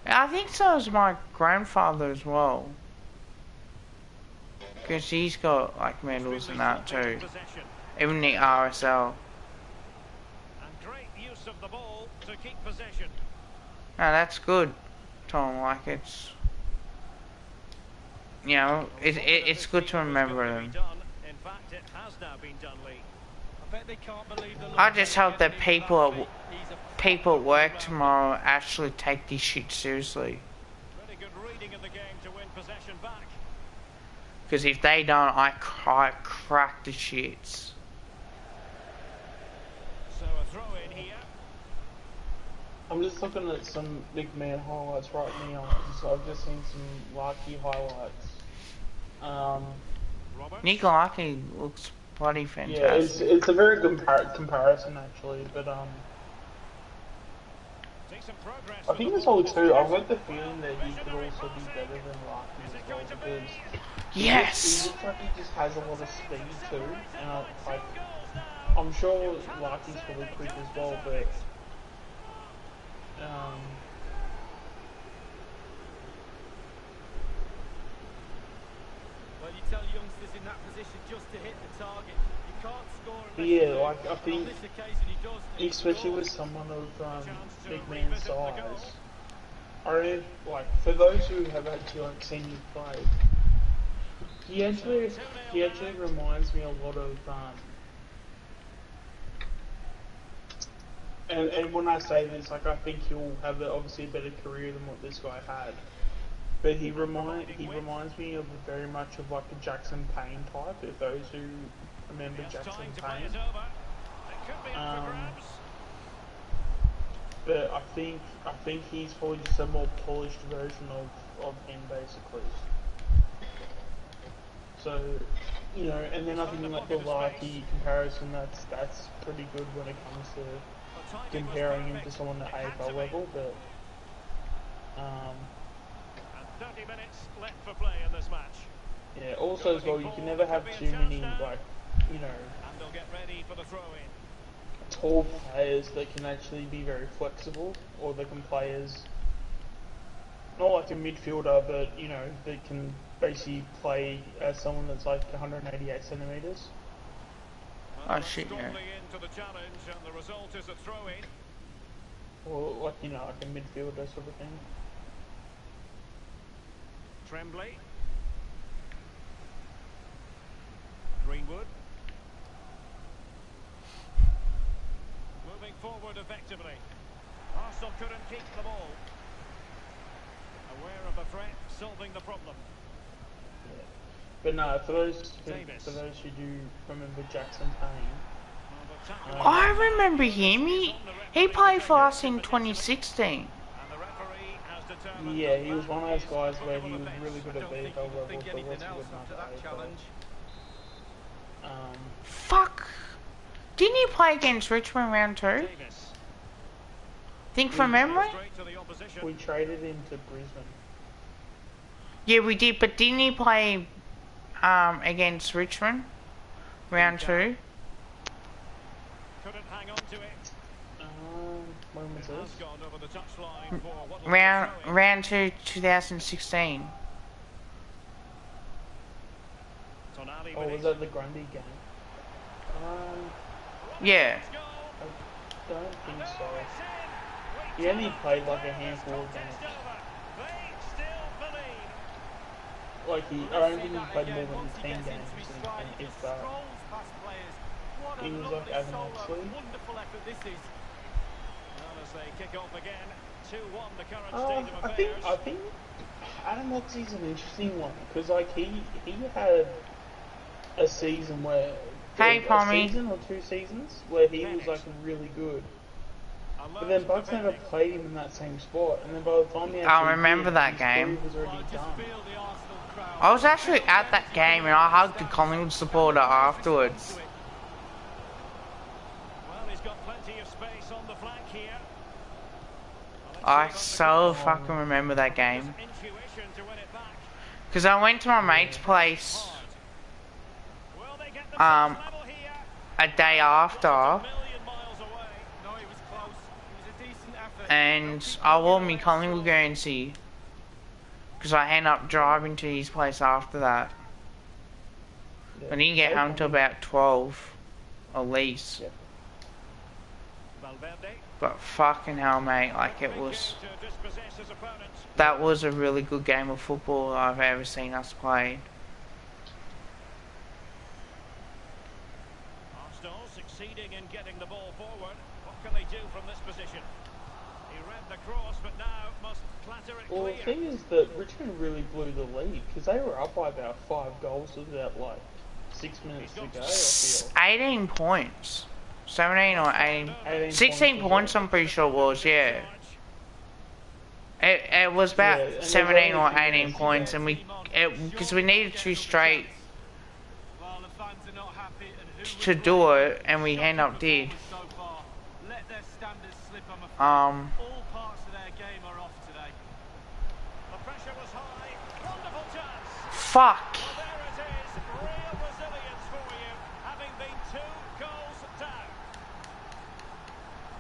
I think so is my grandfather as well. Because he's got, like, medals and that too. Possession. Even the RSL. And great use of the ball to keep possession. No, that's good, Tom. Like, it's... You know, it's good to remember them. In fact, it has now been done, Lee. I bet they can't believe the I just hope that people at work tomorrow actually take this shit seriously. Really good reading in the game to win possession back. Because if they don't, I crack the shits. So a throw in here. I'm just looking at some big man highlights right now. So I've just seen some Lucky highlights. Robert. Nick Larky looks bloody Yeah, fantastic. it's a very good comparison actually, but Decent progress. I think it's all too. I've got the feeling that he could also be better than Lucky as well because he Yes! looks like he just has a lot of speed too, and I'm sure Lucky's probably quick as well, but Well, you tell youngsters in that position just to hit the target. You can't score unless yeah, you do. like I On think, this occasion, he does. and he especially scores. with someone of big man size, I like for those who have actually like seen him play, he actually reminds me a lot of and when I say this, like I think he'll have obviously a better career than what this guy had. But he reminds me of very much of like a Jackson Payne type. If those who remember Jackson Payne. But I think he's probably just a more polished version of him basically. So, you know, and then I think like the Larky comparison, that's pretty good when it comes to comparing him to someone at AFL level. But And 30 minutes left for play in this match. yeah, also as well, you can never have too many like, you know, And they'll get ready for the throw-in. tall players that can actually be very flexible, or they can play as not like a midfielder, but you know, they can basically play as someone that's like 188 centimeters. Oh shit, yeah. Into the challenge, and the result is a throw-in. Or like, you know, like a midfielder sort of thing. Tremblay. Greenwood. Moving forward effectively. Arsenal couldn't keep the ball. Aware of the threat, solving the problem. Yeah. But no, for those who do remember Jackson Payne, I remember him. He played for us in 2016. yeah, he was one of those guys where he was really good at VFL level, but wasn't good enough at AFL. Fuck. Didn't he play against Richmond round 2? Think from memory? We traded him to Brisbane. Yeah, we did, but didn't he play against Richmond round 2? Couldn't hang on to it. When was this? Gone over the touchline for what Round 2, 2016. Oh, was that the Grundy game? Yeah. I don't think so. He only played like a handful of games. Like I don't think he played more than 10 games, and if that. He was like Adam Oxley. I think Adam Oxley's an interesting one because like he had a season where Hey, a Pommy. season or 2 seasons where he was like really good. But then Bucks never played him in that same spot, and then by the time he had I remember that game. was already done. I was actually at that game and I hugged a Collingwood supporter afterwards. Well, he's got plenty of space on the flank here. I so fucking remember that game. Because I went to my mate's place a day after, and I wore me Collingwood Guernsey because I ended up driving to his place after that. I didn't get home till about 12 at least. But fucking hell, mate, like that was a really good game of football I've ever seen us play. Arsenal succeeding in getting the ball forward. What can they do from this position? He read the cross, but now must clatter it Well, clear. the thing is that Richmond really blew the lead because they were up by about 5 goals with about like 6 minutes to go. I feel 18 points. 17 or 18. 18 16 points I'm pretty sure it was, yeah. It was about Yeah, and 17 or there's only 18 points, and because we needed 2 straight to do it, and we end up did. All parts of their game are off today. The pressure was high. Wonderful chance. Fuck. Well, there it is. Real resilience for you, having been 2 goals down.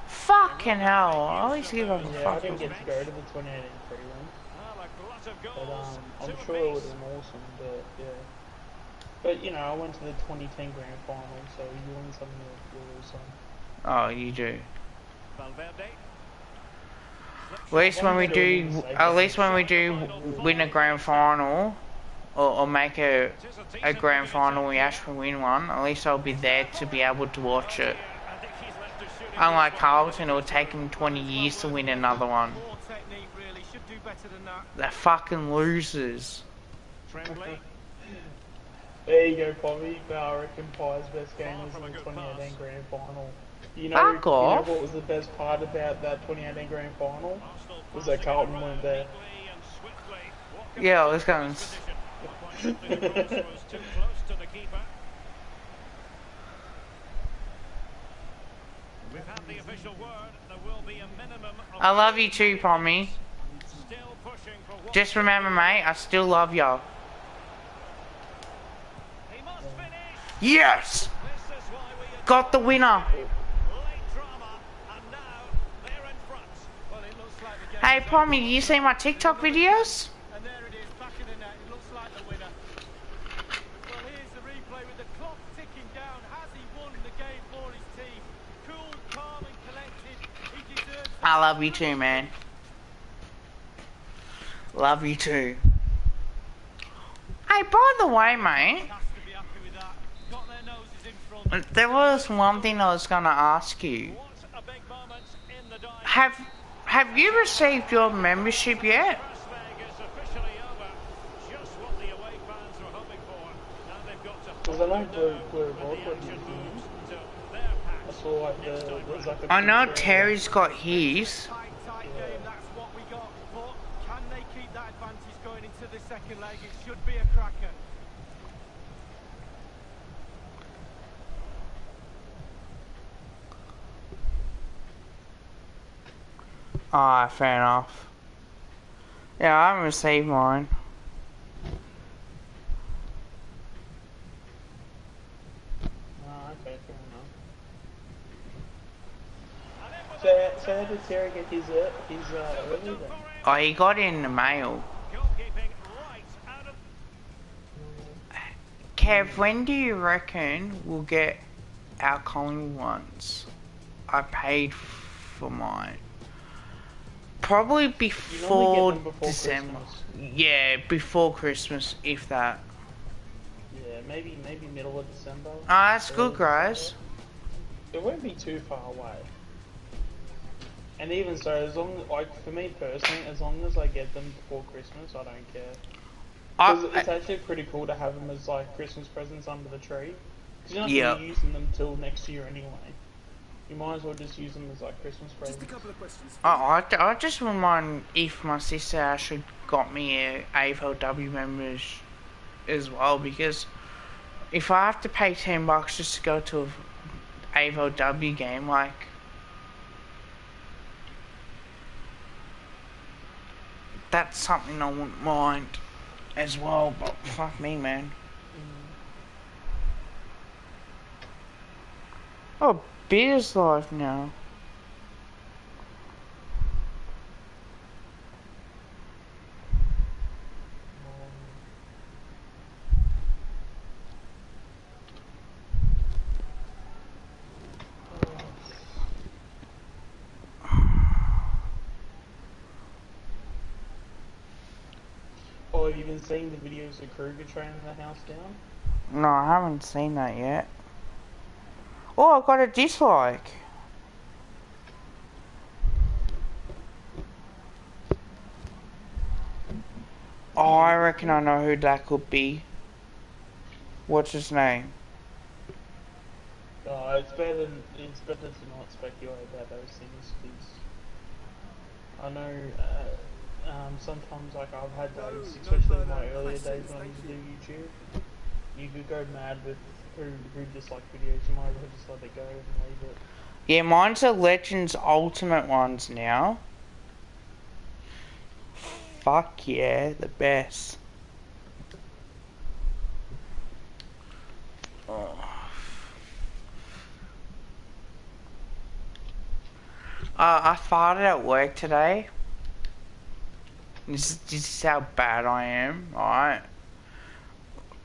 Fucking hell. I always give up a yeah, I fuck. didn't get to go to the 2018 prelim, Well, a glut of but goals. I'm 2 sure it would apiece. have been awesome. But yeah, but you know, I went to the 2010 grand final, so you win something you lose some. Oh, you do. Valverde. At least when we do win a grand final, or make a grand final, we actually win one, at least I'll be there to be able to watch it. I think he's left to shoot Unlike Carlton, it will take them 20 years to win another one. More technique, really. Should do better than that. They're fucking losers. Tremblay. There you go, Bobby. But I reckon Pi's best game was in the 2018 Grand Final. You know what was the best part about that 2018 Grand Final? Was that Carlton weren't there. Yeah, I was going. We've had the official word. There will be a minimum of I love you too, Pommy. still pushing for what Just remember, mate, I still love you. he must finish. Yes! This is why we Got the winner. late drama, and now they're in front. Well, it looks like the game. Hey, Pommy, you see my TikTok videos? And there it is, back in the net. It looks like the winner. Well, here's the replay with the clock ticking down. Has he won the game for his team? Cool, calm, and collected. He deserves the I love you too, man. Love you too. Hey, by the way, mate, has to be happy with that. Got their noses in front. there was one thing I was gonna ask you. What a big moment in the dive. Have you received your membership yet? First leg is officially over. Just what the away fans were hoping for. Now they've got to Because I know hold Blue the Broadwood action was moves to their I patch. saw like there's like a I know picture. Terry's got his. Tight game, that's what we got. But can they keep that advantage going into the second leg? It should be a cracker. Ah, fair enough. Yeah, I haven't received mine. Ah, okay, fair enough. So how did Terry get his early then? Oh, he got it in the mail. Goalkeeping right out of Kev, when do you reckon we'll get our Collingwood ones? I paid for mine. Probably before before December. Christmas. Yeah, before Christmas, if that. Yeah, maybe middle of December. Ah, that's good, Early guys. December. It won't be too far away. And even so, as long like for me personally, as long as I get them before Christmas, I don't care. Because it's actually pretty cool to have them as like Christmas presents under the tree. Because you're not Yeah. going to be using them till next year anyway. You might as well just use them as like Christmas presents. Just a couple of questions. I just remind if my sister actually got me a AFLW members as well, because if I have to pay $10 just to go to a AFLW game, like, that's something I wouldn't mind as well. But fuck me, man. Oh, Beer's live now. Oh, have you been seeing the videos of Kruger training the house down? No, I haven't seen that yet. Oh, I got a dislike. Oh, I reckon I know who that could be. What's his name? Oh, it's better to not speculate about those things because I know sometimes like I've had days, especially in my earlier days when I used to do YouTube, you could go mad with who dislike videos. You might as well just let it go and leave it. Yeah, mine's the Legends Ultimate ones now. Fuck yeah, the best. Oh. I farted at work today. This is how bad I am, alright?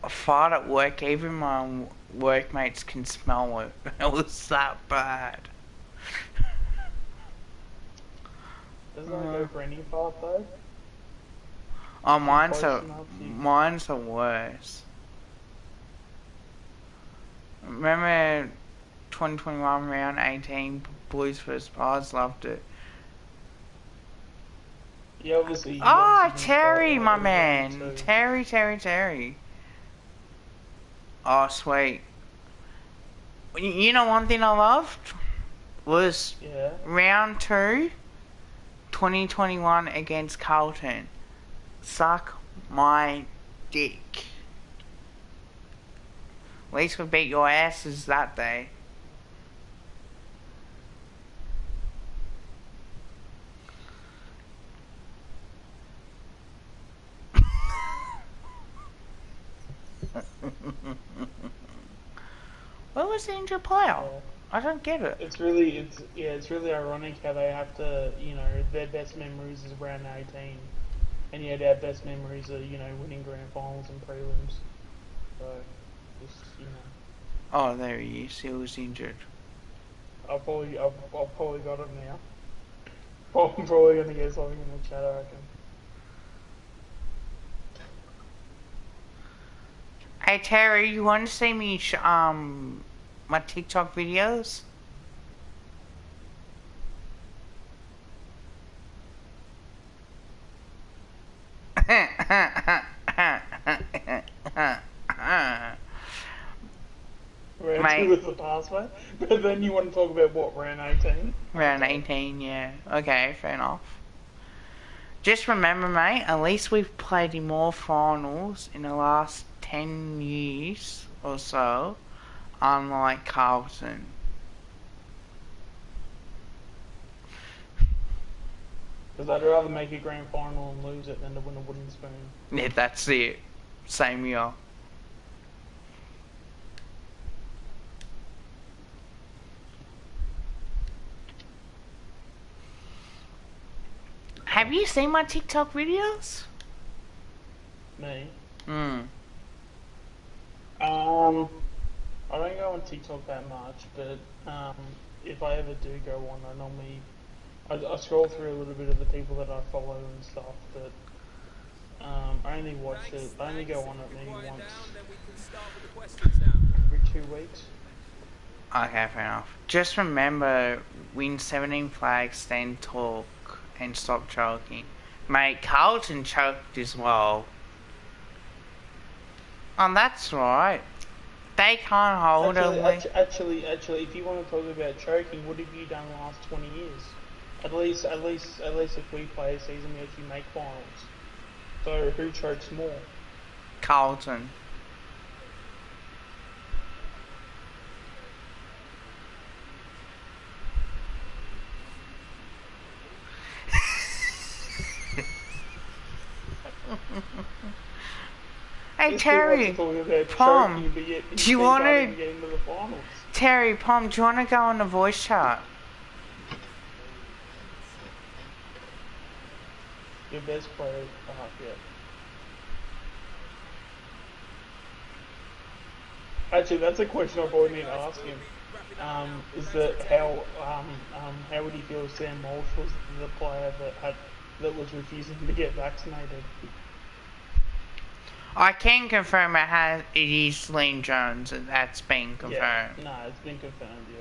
I fart at work, even my workmates can smell it. It was that bad. Doesn't that go for any fart though? Oh, Close enough, mine's the worst. Remember 2021 round 18 Boys vs. Pies, loved it. Yeah, obviously. Ah, obviously Terry, my didn't start man. too. Terry. Oh, sweet. You know one thing I loved? Was Yeah. round 2, 2021 against Carlton. Suck my dick. At least we beat your asses that day. Where was the injured player? Yeah. I don't get it. It's really ironic how they have to, their best memories is round 18, and yet our best memories are, winning grand finals and prelims. So, just. Oh, there he is. He was injured. I've probably got it now. I'm probably gonna get something in the chat, I reckon. Hey Terry, you want to see me my TikTok videos? Round 2 Mate, was the past, mate. But then you want to talk about what, round 18? round 18, yeah. Okay, fair enough. Just remember, mate, at least we've played in more finals in the last 10 years or so, unlike Carlton. Because I'd rather make a grand final and lose it than to win a wooden spoon. Yeah, that's it. Same year. Have you seen my TikTok videos? Me? Hmm. I don't go on TikTok that much, but if I ever do go on, I normally I scroll through a little bit of the people that I follow and stuff. But I only watch it. I only go on it maybe once every 2 weeks. Okay, fair enough. Just remember, win 17 flags, then talk, and stop choking. Mate, Carlton choked as well. Oh, that's right. They can't hold Actually, if you want to talk about choking, what have you done the last 20 years? At least if we play a season, we actually make finals. So who chokes more? Carlton. Hey Terry, Pom, do you want to? Terry, Pom, do you want to go on the voice chat? Your best player, yeah. Actually, that's a question I probably need to ask him. Is that how would he feel if Sam Walsh was the player that was refusing to get vaccinated? I can confirm it is Liam Jones. That's been confirmed. Yeah, no, it's been confirmed. Yeah.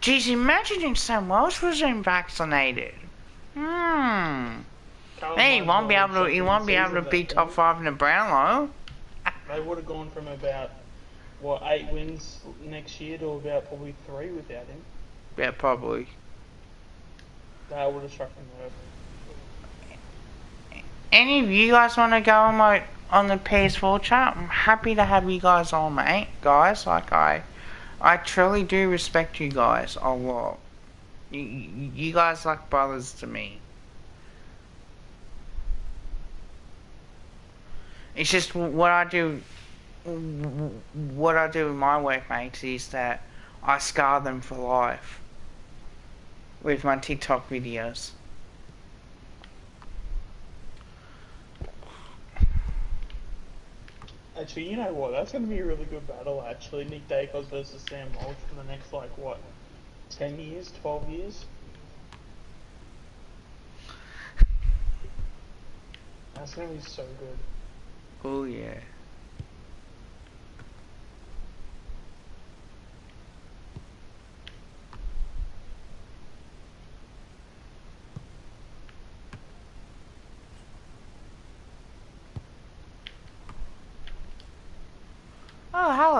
Geez, imagine if Sam Welsh was vaccinated. Hey, he won't be able to be top 5 in the Brownlow. They would have gone from about 8 wins next year to about probably 3 without him. Yeah, probably. That would have struck him over. Any of you guys want to go on the PS4 chat? I'm happy to have you guys on, mate. Guys, like I truly do respect you guys a lot. You guys like brothers to me. It's just what I do with my workmates is that I scar them for life with my TikTok videos. Actually, you know what? That's going to be a really good battle, actually. Nick Dacos versus Sam Walsh for the next, 10 years, 12 years? That's going to be so good. Oh, yeah.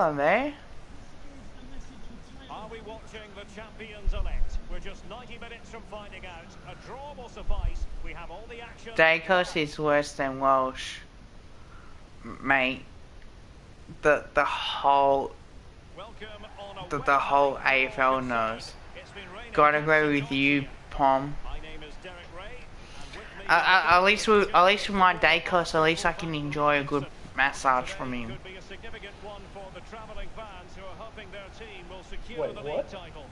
Hello there. Are we watching the champions elect? We're just 90 minutes from finding out. A draw will suffice. We have all the action. Dacos is worse than Welsh. Mate. The whole Welcome on a the whole AFL knows. Gotta go with you, Pom. My name is Derek Ray, and with me At least with my Dacos, at least I can enjoy a good massage from him. could be a significant one for the travelling fans who are hoping their team will secure Wait, the what? league title.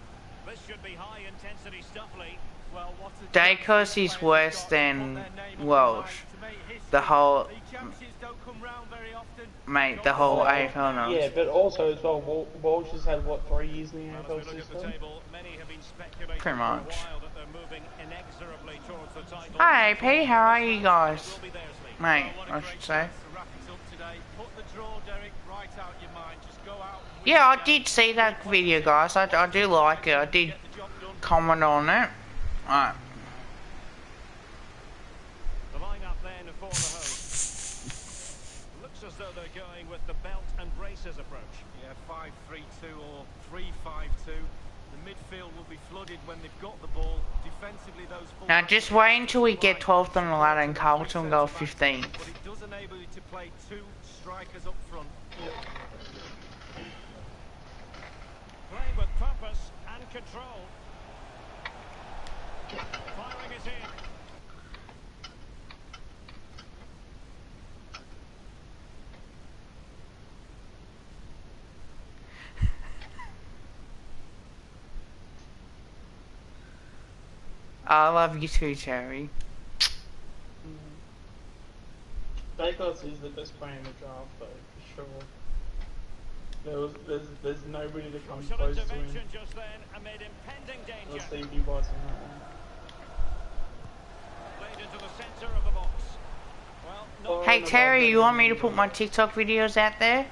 This should be high intensity stuff, Lee. Well, what a Dacos is worse than Welsh. The whole League championships don't come round very often. mate, the whole AFL knows. Yeah, but also as well, Walsh has had what 3 years in the Well, as AFL we look at the system. table, many have been speculating Pretty for a much. while that they're moving inexorably towards the title. Hi AP, how are you guys? Will be theirs, Lee. Mate, What a I great should say. chance to wrap it up today. Put the draw, Derek, right out your mind. Just go out and win Yeah, I the game. did see that video, guys. I do like it. I did Get the job done. comment on it. Alright. The lineup then for the host. Looks as though they're going with the belt and braces approach. Yeah, 5-3-2 or 3-5-2. The midfield will be flooded when they've got the ball. Defensively, those full Now just wait until we get 12th on the ladder and Carlton go 15th. But it does enable you to play 2 strikers up front. Playing with purpose and control. Firing it in. I love you too, Terry. Dacos is the best player in the draft, though, for sure. There's nobody to come Crucial close to intervention him. just then amid impending danger. Let's see if he buys on that one. Played into the centre of the box. Well, not Hey Terry, you want me to put my TikTok videos out there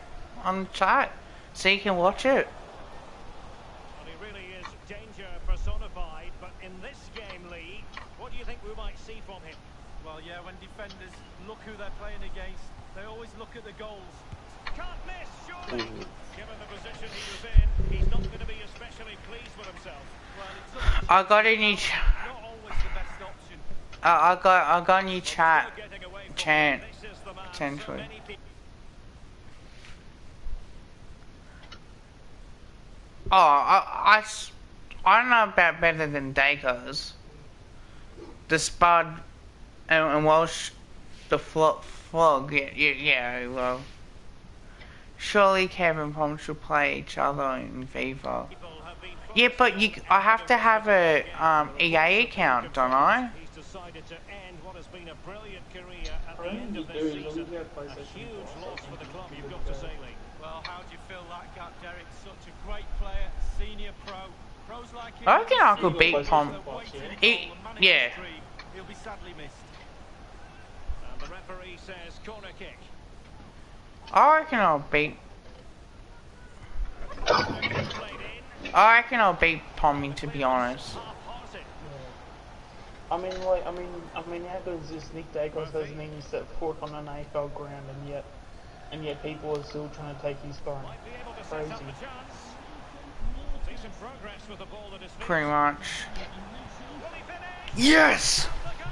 on the chat so you can watch it? well, he really is danger personified. But in this game, Lee, what do you think we might see from him? Well, yeah, when defenders look who they're playing against, they always look at the goals. Can't miss, surely. Given the position he was in, he's not going to be especially pleased with himself. Well, it's I got a new not always the best option. I got a new chat Still getting away from chant it. This is the man so potentially. many people. Oh, I don't know about better than Dacos. The Spud and Welsh, the flog, yeah, well. Surely Kevin Pom should play each other in FIFA. Yeah, but I have to have a EA account, don't I? He's decided to end what has been a brilliant career at the I end think of you this do, as long season. as you have A PlayStation huge Plus, loss I for the think club, you you've do got to that. say, Lee. Well, how do you fill that gap, Derek? Such a great player, senior pro. Pros like him. I reckon I could beat They're Pom. waiting He- for the man yeah. in the street. He'll be sadly missed. And the referee says corner kick. I reckon I'll beat. Played in, I reckon I'll beat Pommy, to be honest. half-hearted. I mean, how good is this? Nick Dacos hasn't even set foot on an AFL ground, and yet people are still trying to take his throne. Might be able to set up Crazy. the chance. Decent progress with the ball at his feet. Pretty much. Will he finish? Yes! The goal!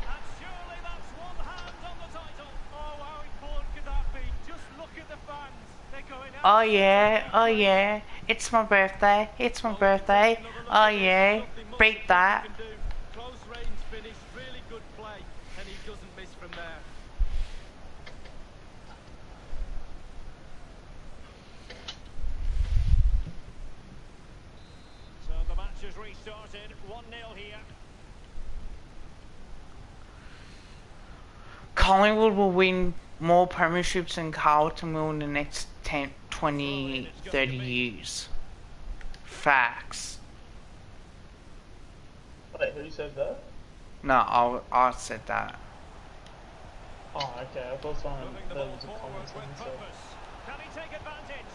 And surely that's one hand on the title. Oh, how important could that be? Just look at the fans. They're going out. Oh yeah, oh yeah. It's my birthday. It's my birthday. Oh yeah. Beat that. Close range finish, really good play, and he doesn't miss from there. So the match has restarted. 1-0 here. Collingwood will win more premierships than Carlton will in the next 10, 20, 30 years. Facts. Wait, who said that? No, I said that. Oh, okay. I thought someone Moving the that ball was a forward comment with someone said. purpose. Can he take advantage?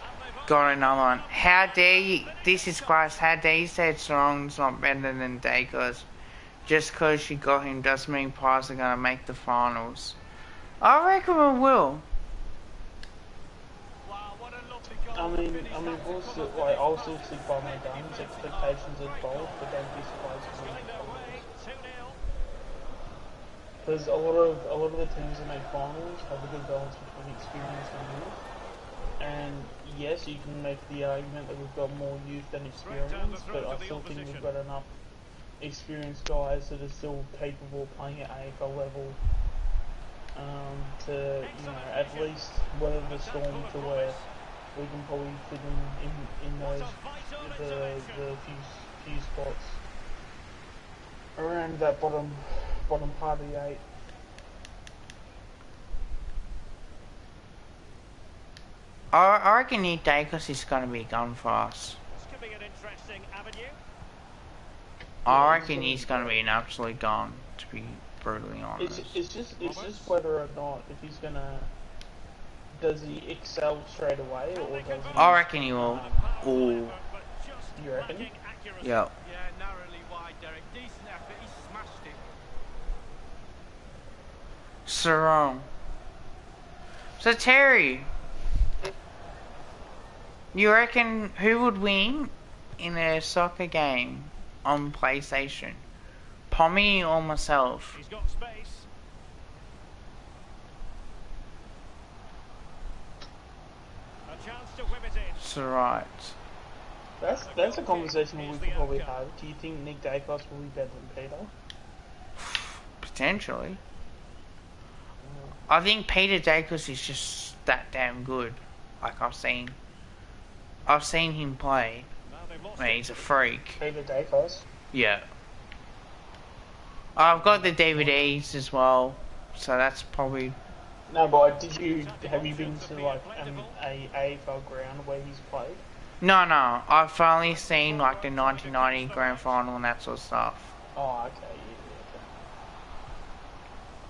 And they've Got another one. How dare you? This is Christ. How dare you say Strong's not better than Dacos? Just because you got him doesn't mean Pies are gonna make the finals. I reckon we will. Wow, what also, like, I'll still stick by my guns. Expectations are bold, but don't be surprised if we win finals. Because a lot of the teams that make finals have a good balance between experience and youth. And yes, you can make the argument that we've got more youth than experience, but I still think we've got enough experienced guys that are still capable of playing at AFL level to, at least weather the storm to where we can probably fit in those the few spots around that bottom part of the 8. I reckon Nick Dacus is going to be gone for us. This could be an interesting avenue. I reckon he's going to be an absolute gone, to be brutally honest. It's just whether or not if he's gonna, does he excel straight away or does he? I reckon he will. Ooh. You reckon? Yep. Yeah, narrowly wide, Derek. Decent effort. He smashed it. Sarong. So Terry, you reckon who would win in a soccer game on PlayStation? Pommy or myself? He's got space. A chance to whip it in. That's right. That's a conversation we could probably have. Do you think Nick Dacos will be better than Peter? Potentially. I think Peter Dacos is just that damn good. Like I've seen him play. Man, he's a freak. Peter Dacos? Yeah. I've got the DVDs as well, so that's probably. No, but have you been to like a AFL ground where he's played? No, I've only seen like the 1990 grand final and that sort of stuff. Oh, okay,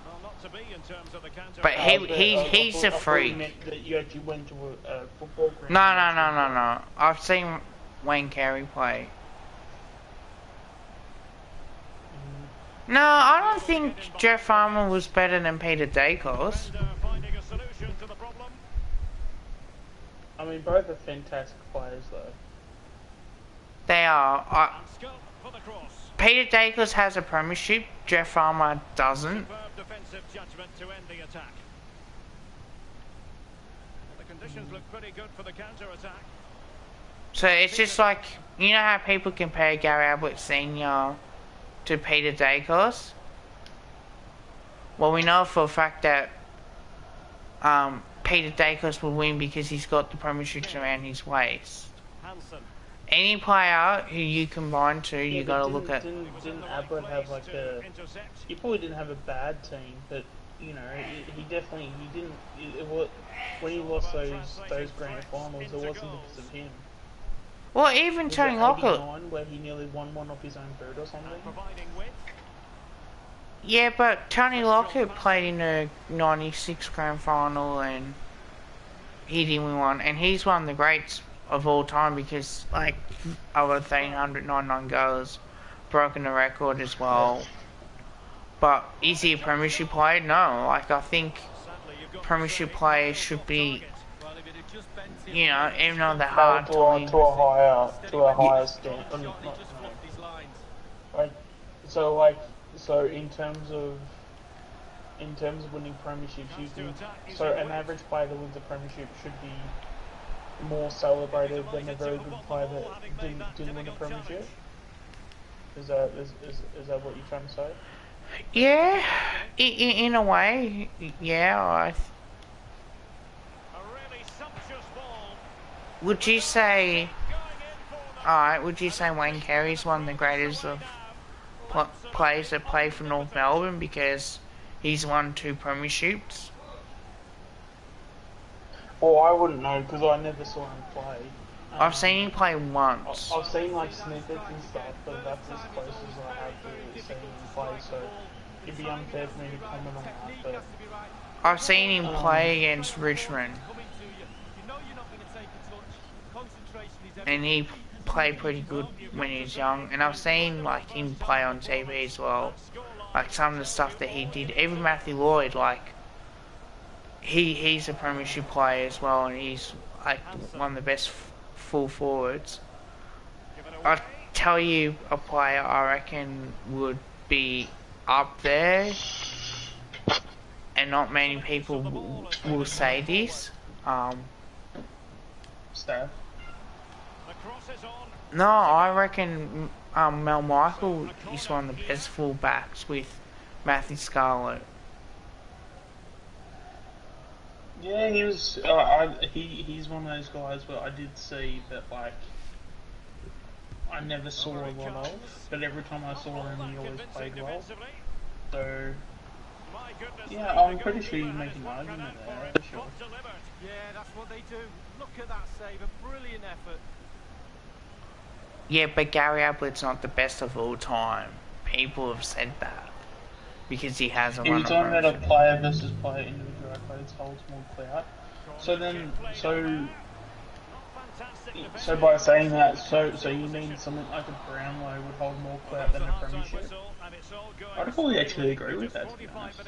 Well, not to be in terms of the counter. But he's a I thought you freak. meant that you actually went to a football ground. No. I've seen Wayne Carey play. No, I don't think Jeff Farmer was better than Peter Dacos. Finding a solution to the problem. I mean, both are fantastic players, though. They are. And scope for the cross. Peter Dacos has a premiership, Jeff Farmer doesn't. Superb defensive judgment to end the attack. The conditions look pretty good for the counter attack. So it's just like, you know how people compare Gary Ablett Sr. to Peter Dacos? Well, we know for a fact that Peter Dacos will win because he's got the premierships around his waist. Hansen. Any player who you combine to, you got to look at. Didn't Ablett have like a? He probably didn't have a bad team, but he definitely didn't. It was when he lost those grand finals. It wasn't because of him. Well, even Tony Lockett. Where he nearly won one off his own boot or something. Providing width. Yeah, but Tony Lockett played in the '96 grand final and he didn't win one, and he's one of the greats of all time because like over 1,399 goals, broken the record as well. But is he a premiership player? No. Like I think premiership players should be, even though they're hard to win. To a higher standard. So in terms of winning premierships, you think so an average player that wins a premiership should be more celebrated than a very good player that didn't win a premiership? Is that what you're trying to say? Yeah, in a way, yeah. Would you say? Alright, would you say Wayne Carey's one of the greatest of players that play for North Melbourne because he's won 2 premierships? Well, I wouldn't know because I never saw him play. I've seen him play once. I've seen like snippets and stuff, but that's as close as I have to seeing him play, so it'd be unfair for me to comment on that. But I've seen him play against Richmond, and he played pretty good when he was young. And I've seen like him play on TV as well, like some of the stuff that he did. Even Matthew Lloyd, like he's a premiership player as well, and he's like Hansen. one of the best full forwards. Given away. I'll tell you a player I reckon would be up there, and not many people will say this. Staff. The cross is on. No, I reckon Mel Michael is one of the best fullbacks with Matthew Scarlett. Yeah, he was. He's one of those guys where I did see that, like, I never saw a lot of, but every time I saw him, he always played well. So, My goodness, yeah, the I'm pretty goal sure you keeper make has an woken argument up there, for for it, sure. but delivered. Yeah, that's what they do. Look at that save, a brilliant effort. Yeah, but Gary Ablett's not the best of all time. People have said that because he hasn't If won you're a talking about a premiership. player versus player individual accolades holds more clout. So then, so by saying that, so you mean something like a Brownlow would hold more clout than a premiership? I'd probably actually agree with that, to be honest.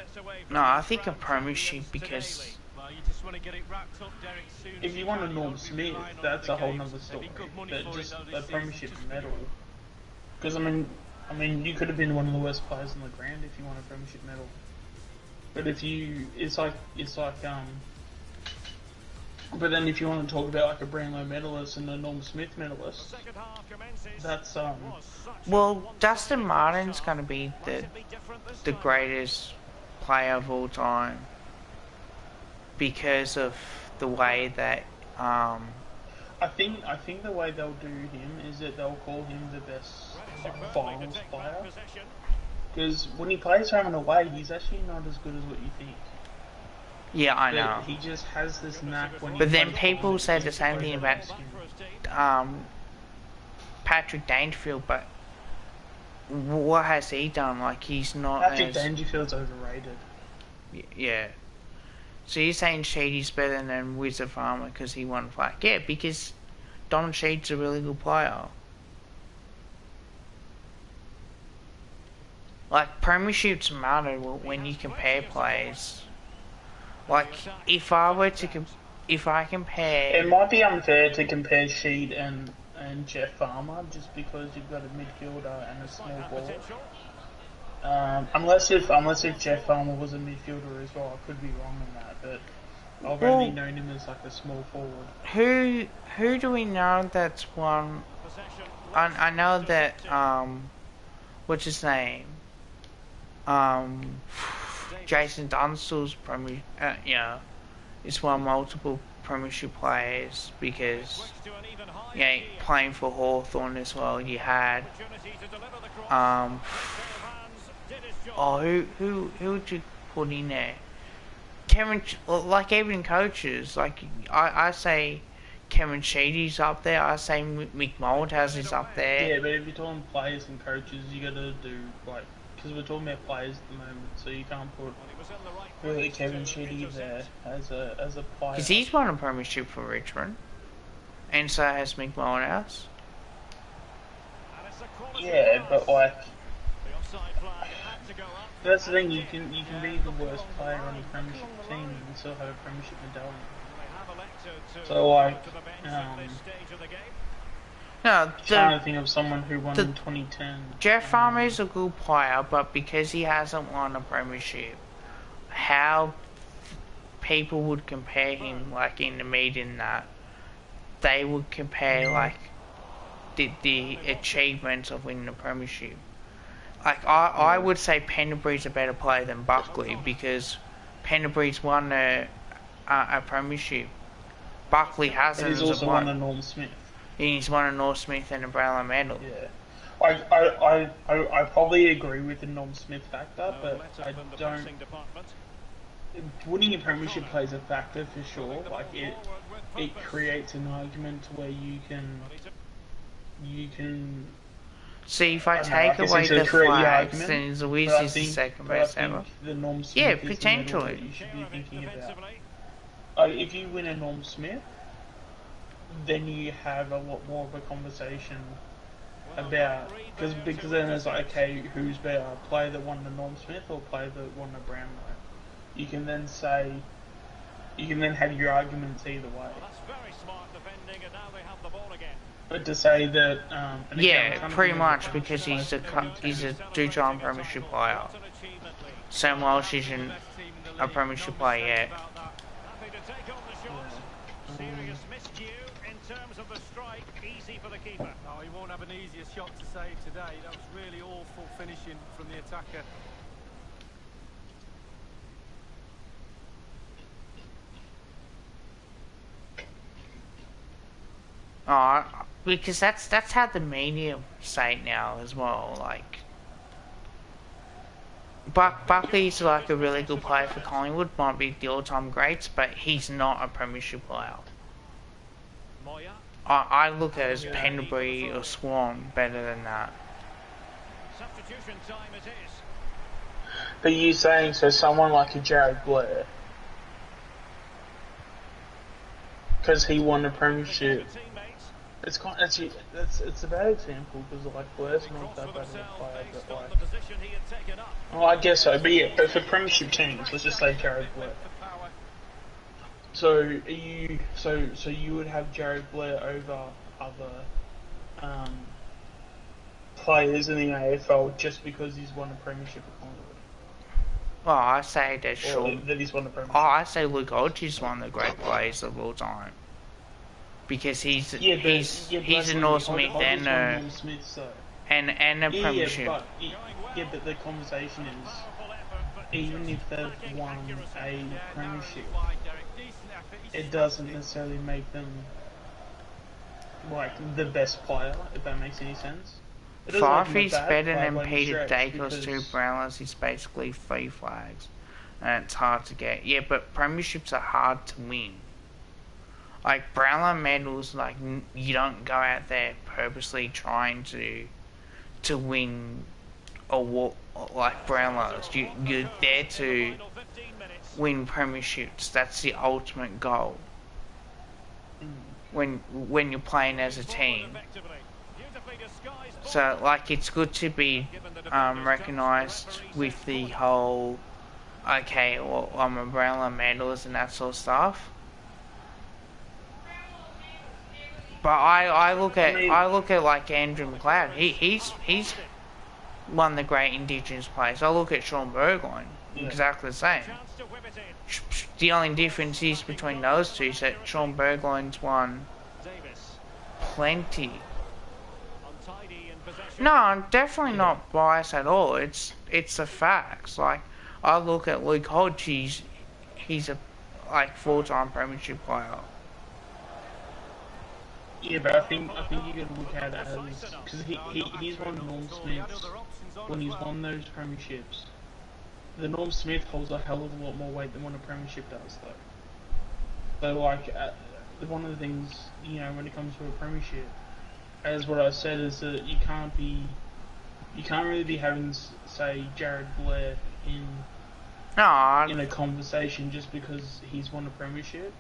No, I think a premiership because Well, you just want to get it wrapped up, Derek, soon If as you you want a can. Norm Don't be Smith, relying on that's the a whole games. nother story. There'd be good money But for just it, though, a this season, premiership just for medal. you. Because I mean, you could have been one of the worst players on the ground if you won a premiership medal. But if you, but then if you want to talk about like a Brownlow medalist and a Norm Smith medalist, that's well, Dustin Martin's going to be the greatest player of all time because of the way that I think the way they'll do him is that they'll call him the best finals player. Because when he plays home and away, he's actually not as good as what you think. yeah, I But know. he just has this knack when he But then plays people home, say he the same plays thing over about his skin. Patrick Dangerfield, but what has he done? Like he's not Patrick as Dangerfield's overrated. yeah. So you're saying Sheedy's better than Wizard Farmer because he won flag? Yeah, because Don Sheed's a really good player. Like premierships matter when you compare players. Like if I were to if I compare, It might be unfair to compare Sheed and Jeff Farmer just because you've got a midfielder and a small forward. Unless if Jeff Farmer was a midfielder as well, I could be wrong on that. But I've only known him as like a small forward. who do we know that's won? I know that what's his name? Jason Dunstall's it's won multiple premiership players because playing for Hawthorn as well. You had who would you put in there? Kevin, like even coaches, like I say Kevin Sheedy's up there. I say Mick Malthouse is up there. Yeah, but if you're talking players and coaches, you got to do like because we're talking about players at the moment, so you can't put really Kevin Sheedy there as a player. Because he's won a premiership for Richmond, and so has Mick Malthouse. Yeah, but like that's the thing. You can be the worst player on a premiership team and still have a premiership medallion. So like, No, trying to think of someone who won in 2010. Jeff Farmer is a good player, but because he hasn't won a premiership, how people would compare him, like in the meeting, that they would compare like the achievements of winning a premiership. Like I would say Pendlebury's a better player than Buckley because Pendlebury's won a premiership. Buckley hasn't. He's also won a Norm Smith. He's won a Norm Smith and a Brownlow medal. Yeah. I probably agree with the Norm Smith factor, but I don't. Winning a premiership plays a factor for sure. Like it creates an argument where you can. See, if I take away the flags, then Louise is the second best ever. The Norm Smith Yeah, is the medal potentially. that you should be thinking about. If you win a Norm Smith, then you have a lot more of a conversation about because then it's like, okay, who's better, player that won the Norm Smith or player that won the Brownlow? You can then say you can then have your arguments either way. Well, that's very smart defending, and now they have the ball again. But to say that, and again, Yeah, pretty much because he's a two-time Premiership player. What an achievement, Lee. Sam Walsh isn't a Premiership player yet. Happy to take on the shot. Serious miscue in terms of the strike. Easy for the keeper. Oh, he won't have an easier shot to save today. That was really awful finishing from the attacker. Oh, because that's how the media say it now as well. Like, Buckley's like a really good player for Collingwood, might be the all-time greats, but he's not a Premiership player. Moya. I look at it as Pendlebury or Swan better than that. Substitution time it is. but you saying so someone like a Jared Blair, because he won a premiership. It's a bad example because like Blair's not that bad of a player, but like, well, I guess so. But yeah, but for premiership teams, let's just say Jared Blair. So you would have Jared Blair over other players in the AFL just because he's won a premiership at Collingwood. Well, I say that Sean. That he's won a premiership. Oh, I say Luke Hodge's one of the great players of all time. Because he's a North Smith and a premiership. But the conversation is, even if they've won a premiership, it doesn't necessarily make them like the best player, if that makes any sense. Fifey's better than Peter Dacos, two Brownlows. He's basically 3 flags, and it's hard to get. Yeah, but premierships are hard to win. Like Brownlow medals, like you don't go out there purposely trying to win like Brownlows. You're there to win premierships. That's the ultimate goal. When you're playing as a team. So like it's good to be recognised with the whole okay, well I'm a Brownlow medalist and that sort of stuff. But I look at like Andrew McLeod. He's one of the great Indigenous players. I look at Sean Burgoyne, exactly the same. The only difference is between those two is that Sean Burgoyne's won plenty. No, I'm definitely not biased at all. It's the facts. Like I look at Luke Hodge. He's a like 4-time premiership player. Yeah, but I think you can look at it as because he's won Norm Smith's when he's won those premierships. The Norm Smith holds a hell of a lot more weight than what a premiership does, though. So like one of the things when it comes to a premiership, as what I said is that you can't really be having say Jared Blair in a conversation just because he's won a premiership.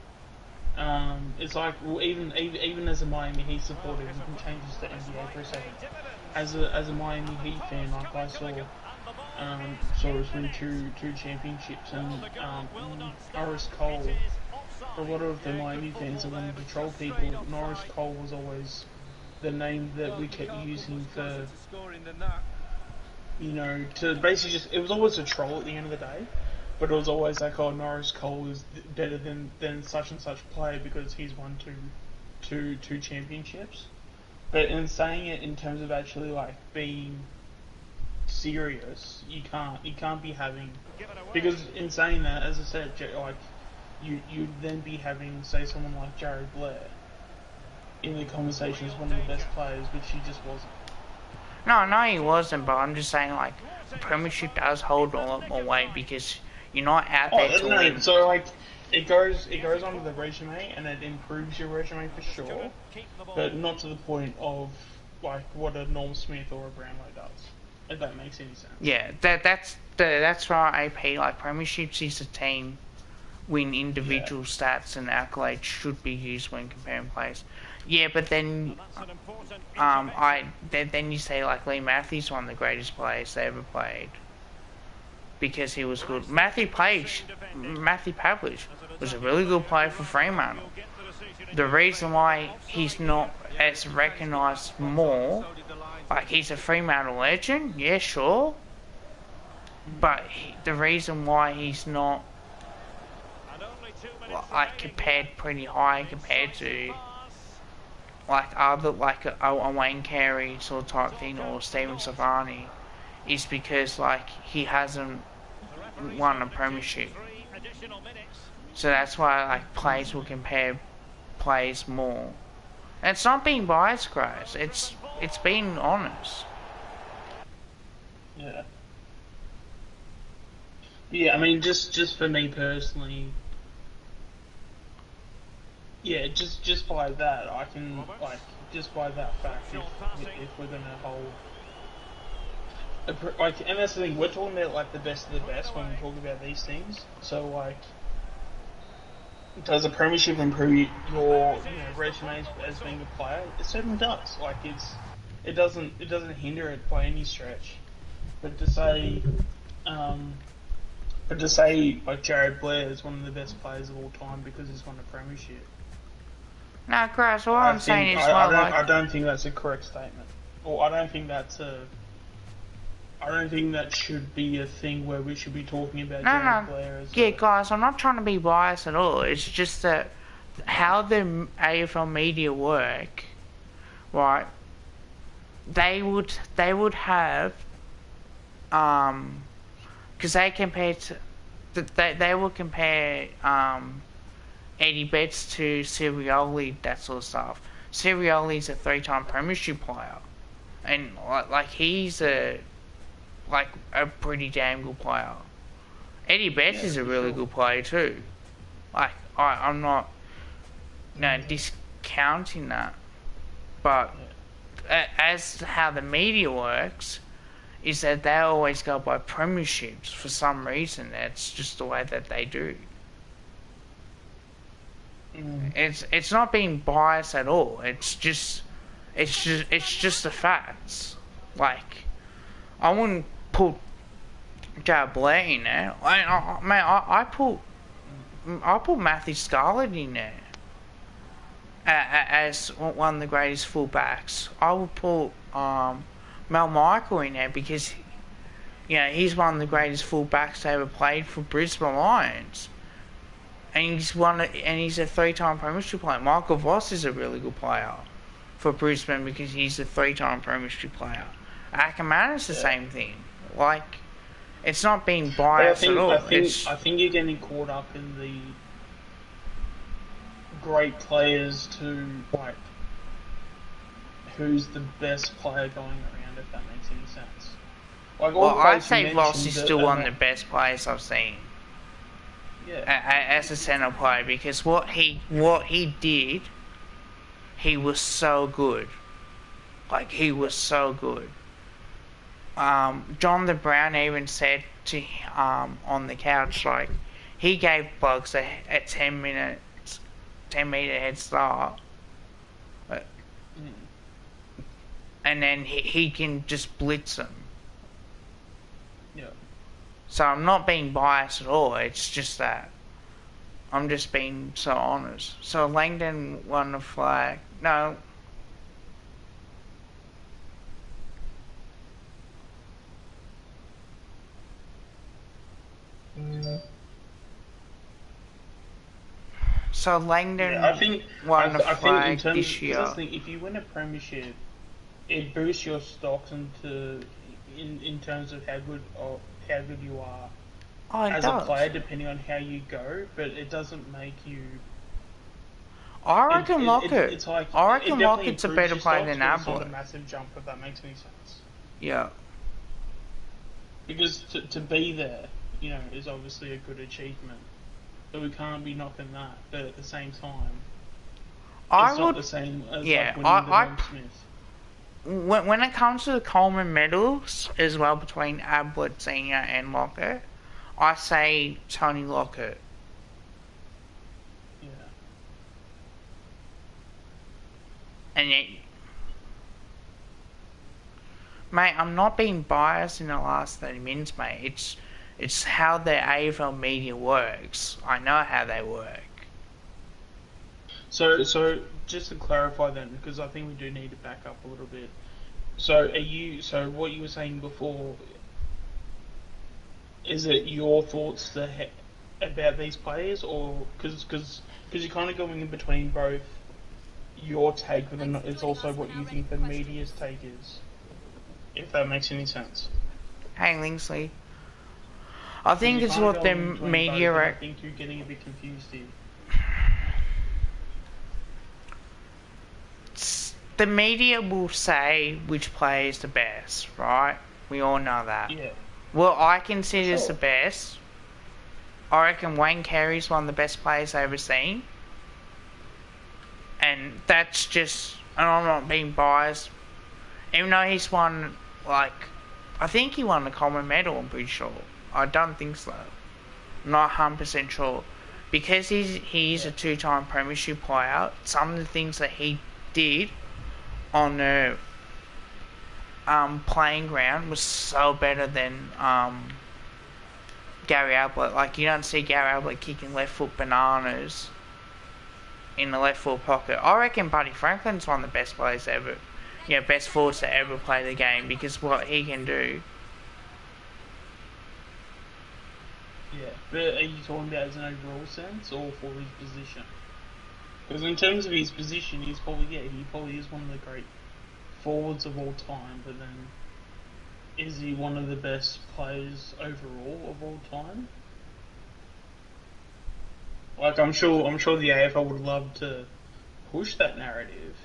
It's like, well, even as a Miami Heat supporter, we can change this to NBA for a second. As a Miami Heat fan, like I saw us win two championships, and Norris Cole. For a lot of the Miami fans that wanted to troll people, Norris Cole was always the name that we kept using for, to basically just, it was always a troll at the end of the day. But it was always like, oh, Norris Cole is better than such and such player because he's won two championships. But in saying it in terms of actually like being serious, you can't be having, because in saying that, as I said, like you'd then be having say someone like Jared Blair in the conversation as one of the best players, which he just wasn't. No, he wasn't. But I'm just saying like the premiership does hold a lot more weight because you're not out there to win. So like, it goes onto the resume and it improves your resume for sure, but not to the point of like what a Norm Smith or a Brownlow does. If that makes any sense. Yeah, that's why AP like premierships is a team when individual stats and accolades should be used when comparing players. Yeah, but then then you say like Lee Matthews, one of the greatest players they ever played. Because he was good. Matthew Pavlich was a really good player for Fremantle. The reason why he's not as recognised more, like he's a Fremantle legend, yeah, sure, but the reason why he's not like compared pretty high compared to like other like a Wayne Carey sort of type thing or Stephen Savani is because like he hasn't won a premiership. So that's why like players will compare players more. And it's not being biased, guys. It's being honest. Yeah. Yeah, I mean, just for me personally, yeah, just by that, I can, like, just by that fact, if we're gonna hold, like, and that's the thing, we're talking about, like, the best of the best when we talk about these things, so, like, does a premiership improve your, resume as being a player? It certainly does, like, it doesn't hinder it by any stretch, but to say, like, Jared Blair is one of the best players of all time because he's won a premiership. No, Chris, all I'm saying is I don't think that's a correct statement. Or I don't think that should be a thing where we should be talking about Jared Blair as guys, I'm not trying to be biased at all. It's just that how the AFL media work, right? They would have because they will compare Eddie Betts to Sirioli, that sort of stuff. Sirioli's a 3-time premiership player, and like he's a pretty damn good player. Eddie Betts is a really good player too. Like I'm not discounting that, but as how the media works is that they always go by premierships for some reason. That's just the way that they do. It's not being biased at all. It's just the facts. Like I wouldn't put Jared Blair in there. I put Matthew Scarlett in there as one of the greatest fullbacks. I would put Mel Michael in there because he's one of the greatest fullbacks they ever played for Brisbane Lions. And he's a 3-time premiership player. Michael Voss is a really good player for Brisbane because he's a 3-time premiership player. Ackerman's the same thing. Like, it's not being biased at all. I think you're getting caught up in the great players to, like, who's the best player going around, if that makes any sense. Like, I'd say Voss is still one of the best players I've seen. Yeah. As a centre player, because what he did, he was so good. Like, he was so good. John the Brown even said to on the couch, like, he gave blokes a 10 metre head start, and then he can just blitz them. Yeah. So I'm not being biased at all. It's just that I'm just being so honest. So Langdon won the flag. No. So Langdon won the flag this year. If you win a premiership, it boosts your stocks in terms of how good you are as a player, depending on how you go. But it doesn't make you. I reckon Lockett. I reckon Lockett's a better player than Ablett. It's not a massive jump, if that makes any sense. Yeah. Because to be there, is obviously a good achievement. So we can't be knocking that. But at the same time, not the same as like winning the Norm Smith. When it comes to the Coleman medals as well between Ablett Senior and Lockett, I say Tony Lockett. Yeah. And yet, mate, I'm not being biased in the last 30 minutes, mate. It's how the AFL media works. I know how they work. So just to clarify then, because I think we do need to back up a little bit. So what you were saying before, is it your thoughts about these players, or because you're kind of going in between both your take, but then it's also what you think the media's take is, if that makes any sense. Hey, Lingsley. I think it's what the media... I think you're getting a bit confused here. The media will say which player is the best, right? We all know that. Yeah. Well, I consider the best. I reckon Wayne Carey's one of the best players I've ever seen. And that's just... And I'm not being biased. Even though he's won, like... I think he won the Coleman medal, I'm pretty sure. I don't think so. Not 100% sure. Because he's a two-time premiership player, some of the things that he did on the playing ground was so better than Gary Ablett. Like, you don't see Gary Ablett kicking left foot bananas in the left foot pocket. I reckon Buddy Franklin's one of the best players ever. Best forwards to ever play the game, because what he can do. Yeah, but are you talking about as an overall sense or for his position? Because in terms of his position, he probably is one of the great forwards of all time. But then, is he one of the best players overall of all time? Like, I'm sure the AFL would love to push that narrative,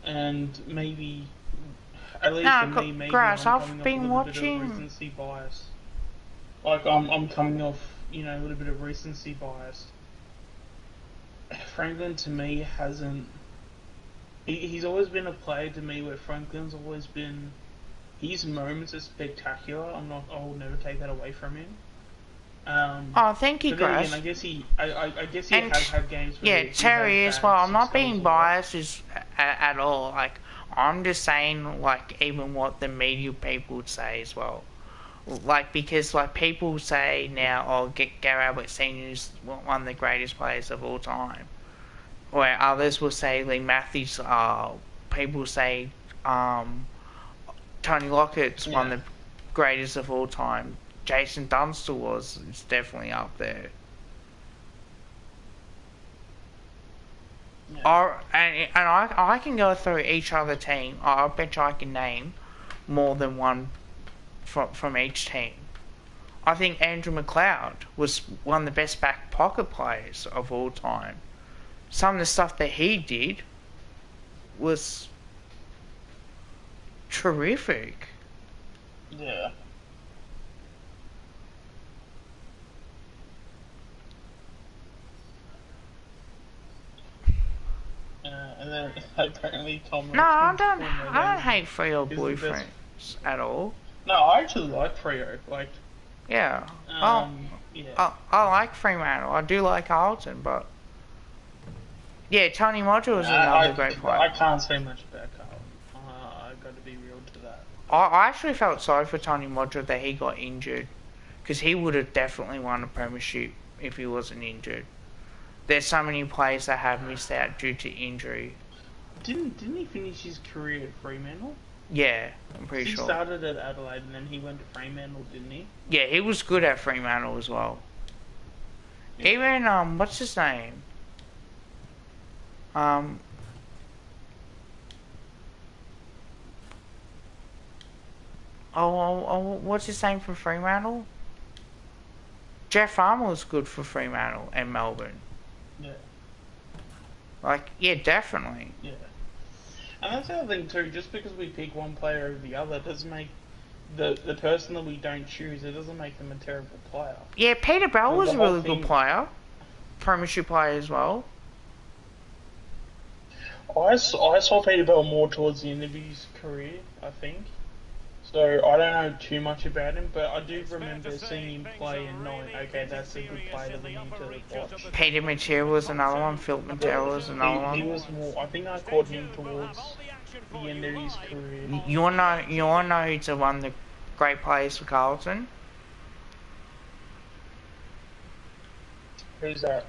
and maybe, at least for me, maybe Grass, I'm I've coming been off with a bit watching. of recency bias. Like, I'm coming off, a little bit of recency bias. Franklin, to me, hasn't... He's always been a player to me where Franklin's always been... His moments are spectacular. I will never take that away from him. Thank you, Grass. I guess he has had games where yeah, Terry as well. I'm not being biased at all. Like, I'm just saying, like, even what the media people would say as well. Like, because, like, people say now, Gary Ablett Senior is one of the greatest players of all time. Where others will say Lee Matthews, people say Tony Lockett's one of the greatest of all time. Jason Dunstall is definitely up there. Yeah. I can go through each other team. I bet you I can name more than one from each team. I think Andrew McLeod was one of the best back pocket players of all time. Some of the stuff that he did was terrific. Yeah. And then apparently Tom... No, I don't hate Freo boyfriends at all. No, I actually like Freo. Like... Yeah. yeah. I like Fremantle. I do like Carlton, but... Yeah, Tony Modger was another great player. I can't say much about Carlton. I've got to be real to that. I actually felt sorry for Tony Modger that he got injured. Because he would have definitely won a premiership if he wasn't injured. There's so many players that have missed out due to injury. Didn't he finish his career at Fremantle? Yeah, I'm pretty sure. He started at Adelaide and then he went to Fremantle, didn't he? Yeah, he was good at Fremantle as well. Yeah. Even, what's his name? What's his name from Fremantle? Jeff Farmer was good for Fremantle and Melbourne. Yeah. Like, yeah, definitely. Yeah. And that's the other thing too, just because we pick one player over the other doesn't make the person that we don't choose, it doesn't make them a terrible player. Yeah, Peter Bell was a really good player. Premiership player as well. I saw Peter Bell more towards the end of his career, I think. So I don't know too much about him, but I do remember seeing him play and knowing, okay, that's a good player that we need to watch. Peter Matera was another one. Philip Matera was another one. He was more. I think I caught him towards the end of his career. You wanna know who's one of the great players for Carlton? Who's that?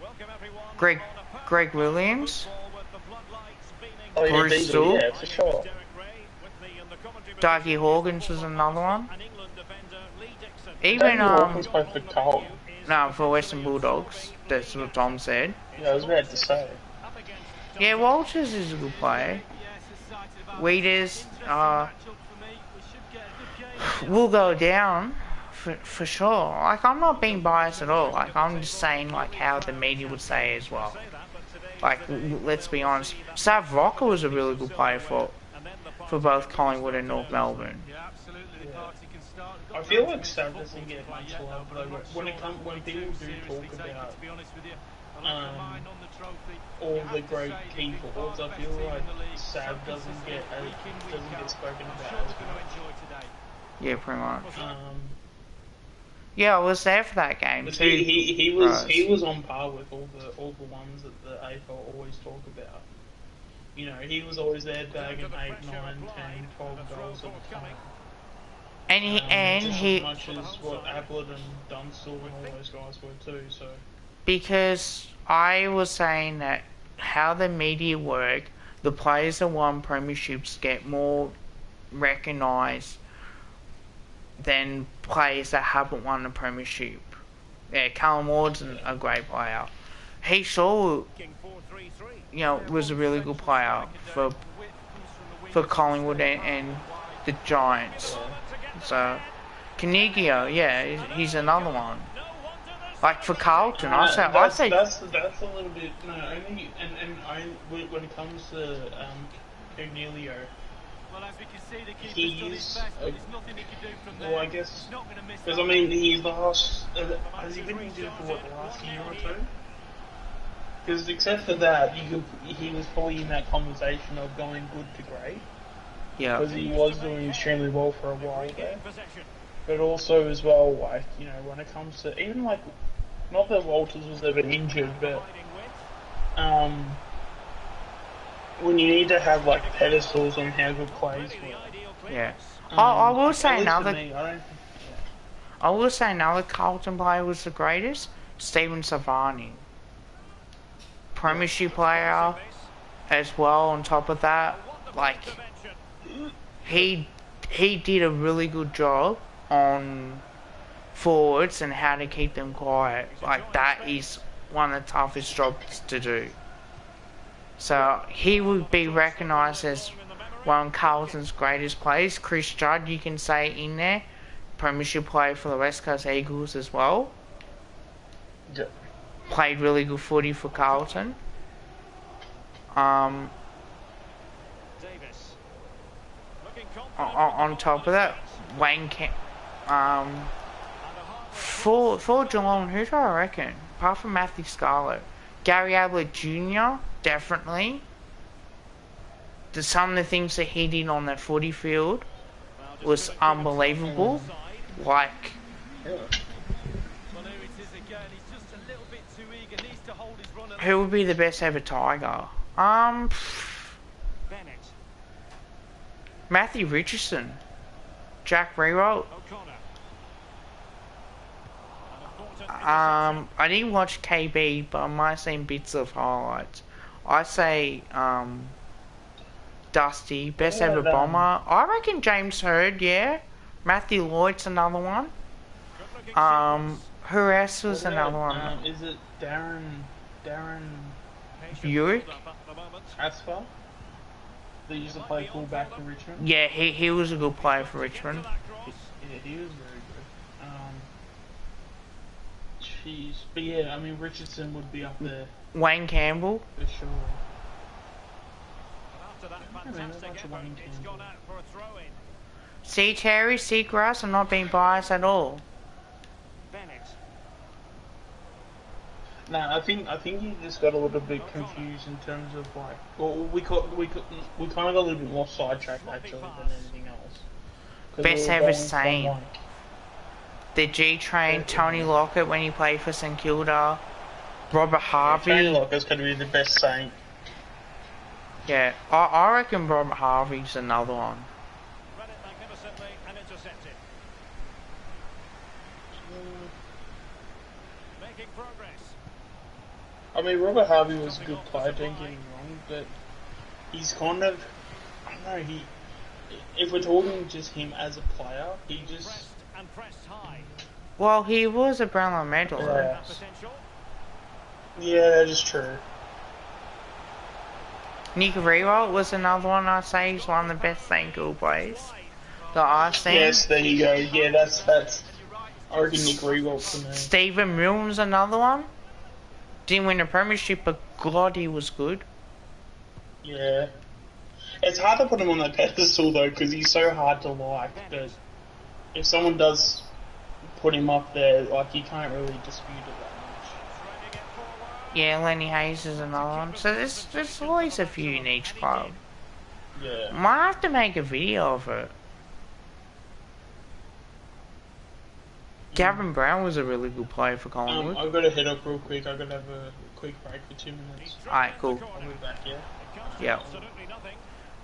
Welcome everyone. Greg On a Greg perfect match of Williams, football with the floodlights beaming Oh yeah, down. Bruce Diesel, Stewart, yeah, My for name is sure. Derek Ray. With me in the commentary Dougie position is the Hawkins was former another Arsenal one. and England defender Lee Dixon. Even Dougie Hawkins Up played for on the Carlton. menu is no, for Western potentially Bulldogs. absorbing That's Lee what Tom Dixon. said. It's Yeah, I was Hull about to City say. up against Yeah, Dundee. Walters is a good player. Yes, excited about this. Weeders, Interesting matchup for me. We should get a good game here. will go down for sure. Like, I'm not being biased at all. Like, I'm just saying like how the media would say as well. Like, let's be honest, Sav Rocker was a really good player for both Collingwood and North Melbourne. Yeah, absolutely. The party can start. I feel like Sav doesn't get much love though. When people do talk about To be honest with you, I like the mind on the trophy. all the great key forwards, I feel like Sav doesn't get spoken about as much. Yeah, pretty much. Um, Yeah, I was there for that game but too. he was on par with all the ones that the AFL always talk about. You know, he was always there bagging 8, 9, 10, 12 goals at a time. And Just he as much as what Ablett and Dunstall and all those guys were too. So because I was saying that how the media work, the players that won premierships get more recognised than players that haven't won a premiership. Yeah, Callum Ward's a great player. He sure, was a really good player for Collingwood and the Giants. So, Caniggia, yeah, he's another one. Like for Carlton, I say that's a little bit only when it comes to Cornelio. Well, as we can see, the keeper's He done his is, best, but there's nothing he can do from there. well, I guess He's not going to miss because that. I mean he's last has he been injured for what the last year or two? Because except for that, he was probably in that conversation of going good to great. yeah. Because he was doing extremely well for a while there. But also as well, like, you know, when it comes to, even like, not that Walters was ever injured, but, when you need to have like pedestals on how good plays were. Yeah. I will say at least for another. me, I don't think, I will say another Carlton player was the greatest. Stephen Savani. Premiership player as well. On top of that, like he did a really good job on forwards and how to keep them quiet. Like that is one of the toughest jobs to do. So he would be recognised as one of Carlton's greatest players. Chris Judd, you can say in there, premiership player for the West Coast Eagles as well. yeah. Played really good footy for Carlton. On top of that, for Geelong, who do I reckon? Apart from Matthew Scarlett, Gary Ablett Jr. definitely. Some of the things that he did on that footy field was unbelievable. Like, Yeah. Well, here it is again. He's just a little bit too eager. Needs to hold his run. who would be the best ever Tiger? Matthew Richardson, Jack Rewalt. I didn't watch KB, but I might have seen bits of highlights. I say Dusty, best ever bomber. I reckon James Hird, yeah. Matthew Lloyd's another one. Who else was another one? Is it Darren Buick? Asphalt? That used to play fullback for Richmond? Yeah, he was a good player for Richmond. Yeah, he was very good. Jeez. But yeah, I mean, Richardson would be up there Wayne Campbell. for sure. See Terry, Seagrass, I'm not being biased at all. No, I think you just got a little bit confused in terms of like, well, we kind of got a little bit more sidetracked actually than anything else. 'Cause Best we were ever going from, Saint. like, The G-Train, Tony Lockett when he played for St Kilda, Robert Harvey. Tony Locker's going to be the best Saint. Yeah, I reckon Robert Harvey's another one. making progress. I mean, Robert Harvey was a good player, don't get me wrong, but he's kind of, I don't know, if we're talking just him as a player, he just... Pressed and pressed high. Well, he was a Brownlow medalist. Yeah. Potential. Yeah, that is true. Nick Rewalt was another one I'd say he's one of the best St. players that I've seen. Yes, there you go. Yeah, that's I reckon Nick Rewalt for me. Stephen Milne's another one. Didn't win a premiership, but God, he was good. Yeah. It's hard to put him on that pedestal though, because he's so hard to like. But if someone does put him up there, like you can't really dispute it that Yeah, Lenny Hayes is another one. So there's always a few in each club. much. Yeah. Might have to make a video of it. Gavin Brown was a really good player for Collingwood. I've got to head up real quick. I've got to have a quick break for 2 minutes. Alright, cool. I'll be back, yeah? Yep.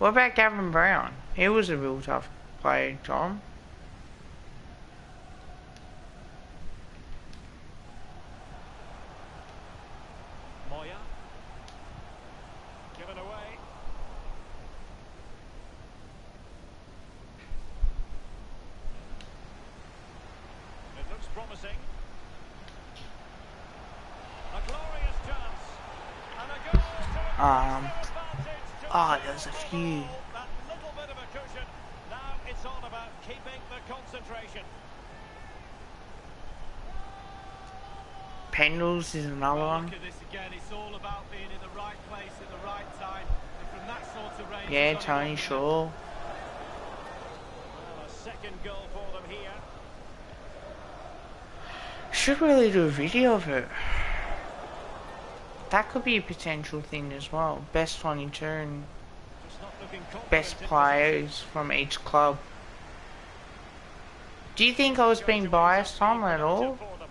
What about Gavin Brown? He was a real tough player, Tom. Moya. Given away. It looks promising. A glorious chance. And a goal to advantage to There's a few. that little bit of a cushion. Now it's all about keeping the concentration. Pendles is another Well, one. look at this again. It's all about being in the right place at the right time. And from that sort of range... Yeah, it's only Tony one- Shaw. Well, a second goal for them here. Should really do a video of it. That could be a potential thing as well. Best 22 and Just not looking confident best in players from each club. Do you think I was being biased on at all? for them.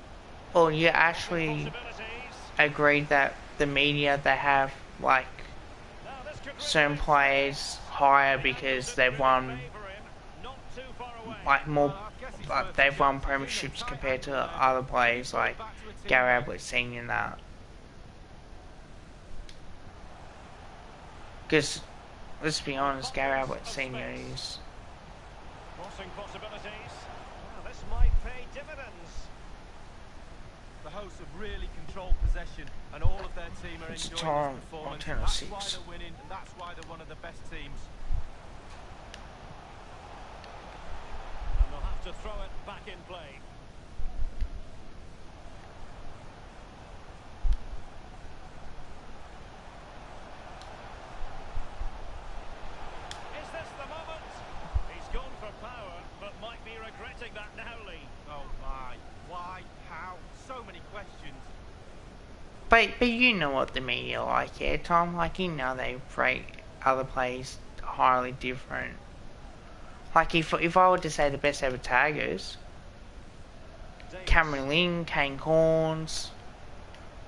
Or you actually Possibilities. agreed that the media, they have like Now this could certain players higher because they've won favour him. Not too far away. like more, like they've won premierships compared to other players like Gary Ablett Senior and that. Because let's be honest, Gary Ablett Senior is Crossing possibilities. Well, this might pay dividends. The hosts have really controlled possession, and all of their team are It's enjoying Tom this on performance. 10 or That's 6. why they're winning, and that's why they're one of the best teams. And they'll have to throw it back in play. Is this the moment? He's gone for power, but might be regretting that now, Lee. Oh my, why, how, so many questions. but you know what the media like, yeah, Tom. Like you know they rate other players highly different. Like if I were to say the best ever taggers, Davis. Cameron Ling, Kane Corns,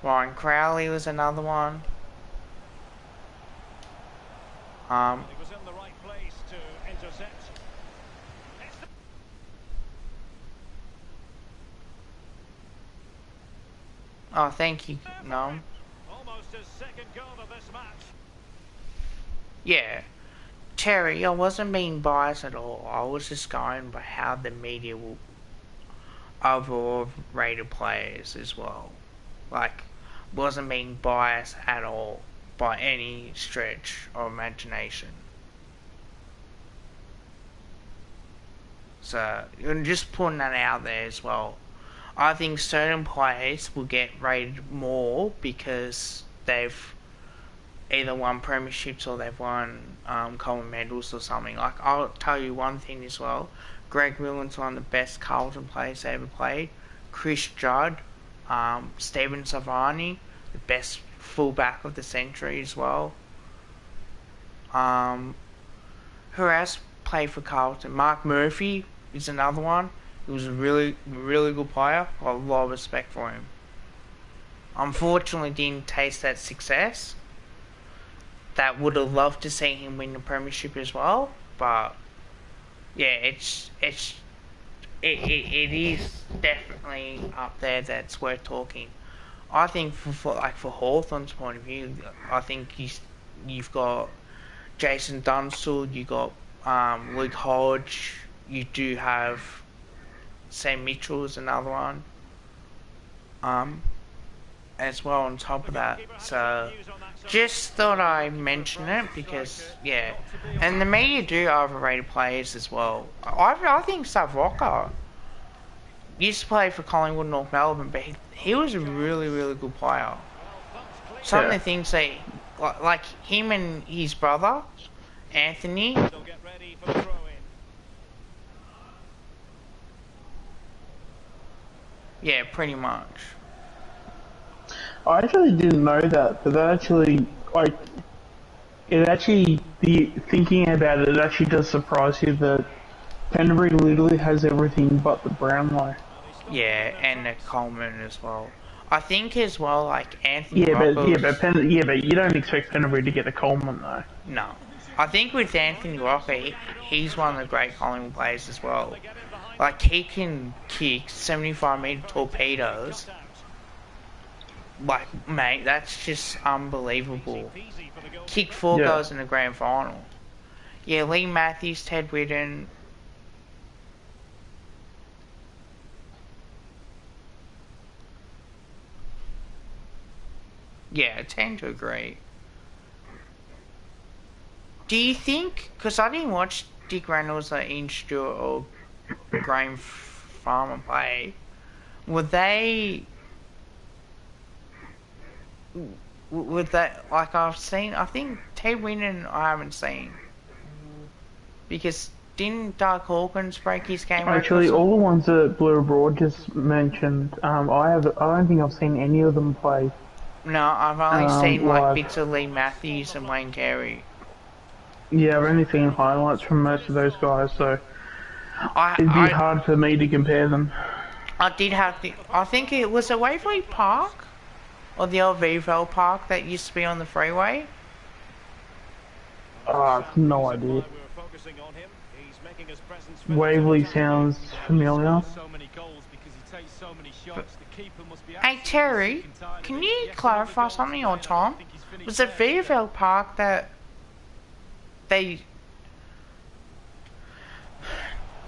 Ryan Crowley was another one. He was in the right place to intercept. It's the Oh, thank you, no. almost his second goal of this match. Yeah, Terry, I wasn't being biased at all. I was just going by how the media will overall rated players as well. Like, wasn't being biased at all by any stretch of imagination. So, you're just putting that out there as well. I think certain players will get rated more because they've either won premierships or they've won common medals or something. Like, I'll tell you one thing as well. Greg Millen's one of the best Carlton players they ever played. Chris Judd, Stephen Savani, the best fullback of the century as well. Who else played for Carlton? Mark Murphy is another one. He was a really, really good player. I have a lot of respect for him. Unfortunately, didn't taste that success. That would have loved to see him win the premiership as well, but yeah, it is definitely up there. That's worth talking. I think for Hawthorn's point of view, I think you've got Jason Dunstall, you got Luke Hodge, you do have Sam Mitchell is another one. As well on top of that. So just thought I'd mention it because yeah. And the media do overrate players as well. I think Savaroka used to play for Collingwood North Melbourne, but he was a really good player. Some of the things like him and his brother, Anthony. Yeah, pretty much. I actually didn't know that, but that actually, like, thinking about it, it actually does surprise you that Canterbury literally has everything but the Brownlow. Yeah, and the Coleman as well. I think as well, like Anthony. But you don't expect Canterbury to get a Coleman though. No, I think with Anthony Rocca, he's one of the great Collingwood players as well. Like he can kick 75-meter torpedoes. Like mate, that's just unbelievable. Kick 4 goals in the grand final. Yeah, Lee Matthews, Ted Whitten. Yeah, I tend to agree. Do you think, because I didn't watch Dick Reynolds or Ian Stewart or Graham Farmer play, would that, like I've seen, I think Ted Whitten I haven't seen. Because didn't Doug Hawkins break his game record? Actually, all the ones that Blue Abroad just mentioned, I don't think I've seen any of them play. No, I've only seen like bits of Lee Matthews and Wayne Carey. Yeah, I've only seen highlights from most of those guys, so it'd be hard for me to compare them. I did have I think it was a Waverley Park or the old Vivo Park that used to be on the freeway. No idea. Waverley sounds familiar. Hey Terry, can you clarify something, or Tom? Was it VFL Park that they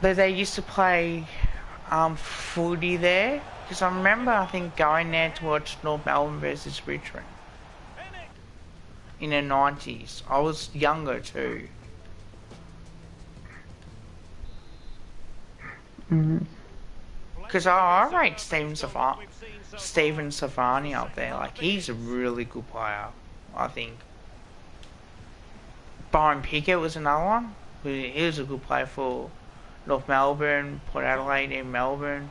used to play footy there? Because I remember I think going there to watch North Melbourne versus Richmond in the 90s. I was younger too. Because I rate Stephen Savani up there. Like, he's a really good player, I think. Byron Pickett was another one. He was a good player for North Melbourne, Port Adelaide, and Melbourne.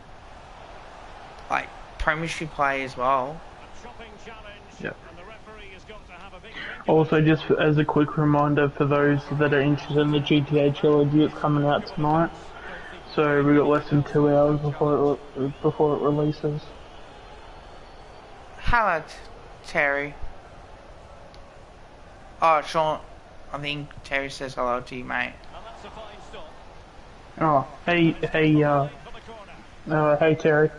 Like, premiership play as well. Yep. Also, just as a quick reminder for those that are interested in the GTA trilogy, it's coming out tonight. So we got less than 2 hours before it releases. Hello, Terry. Oh, Sean, I think Terry says hello to you, mate. Oh, hey, Terry.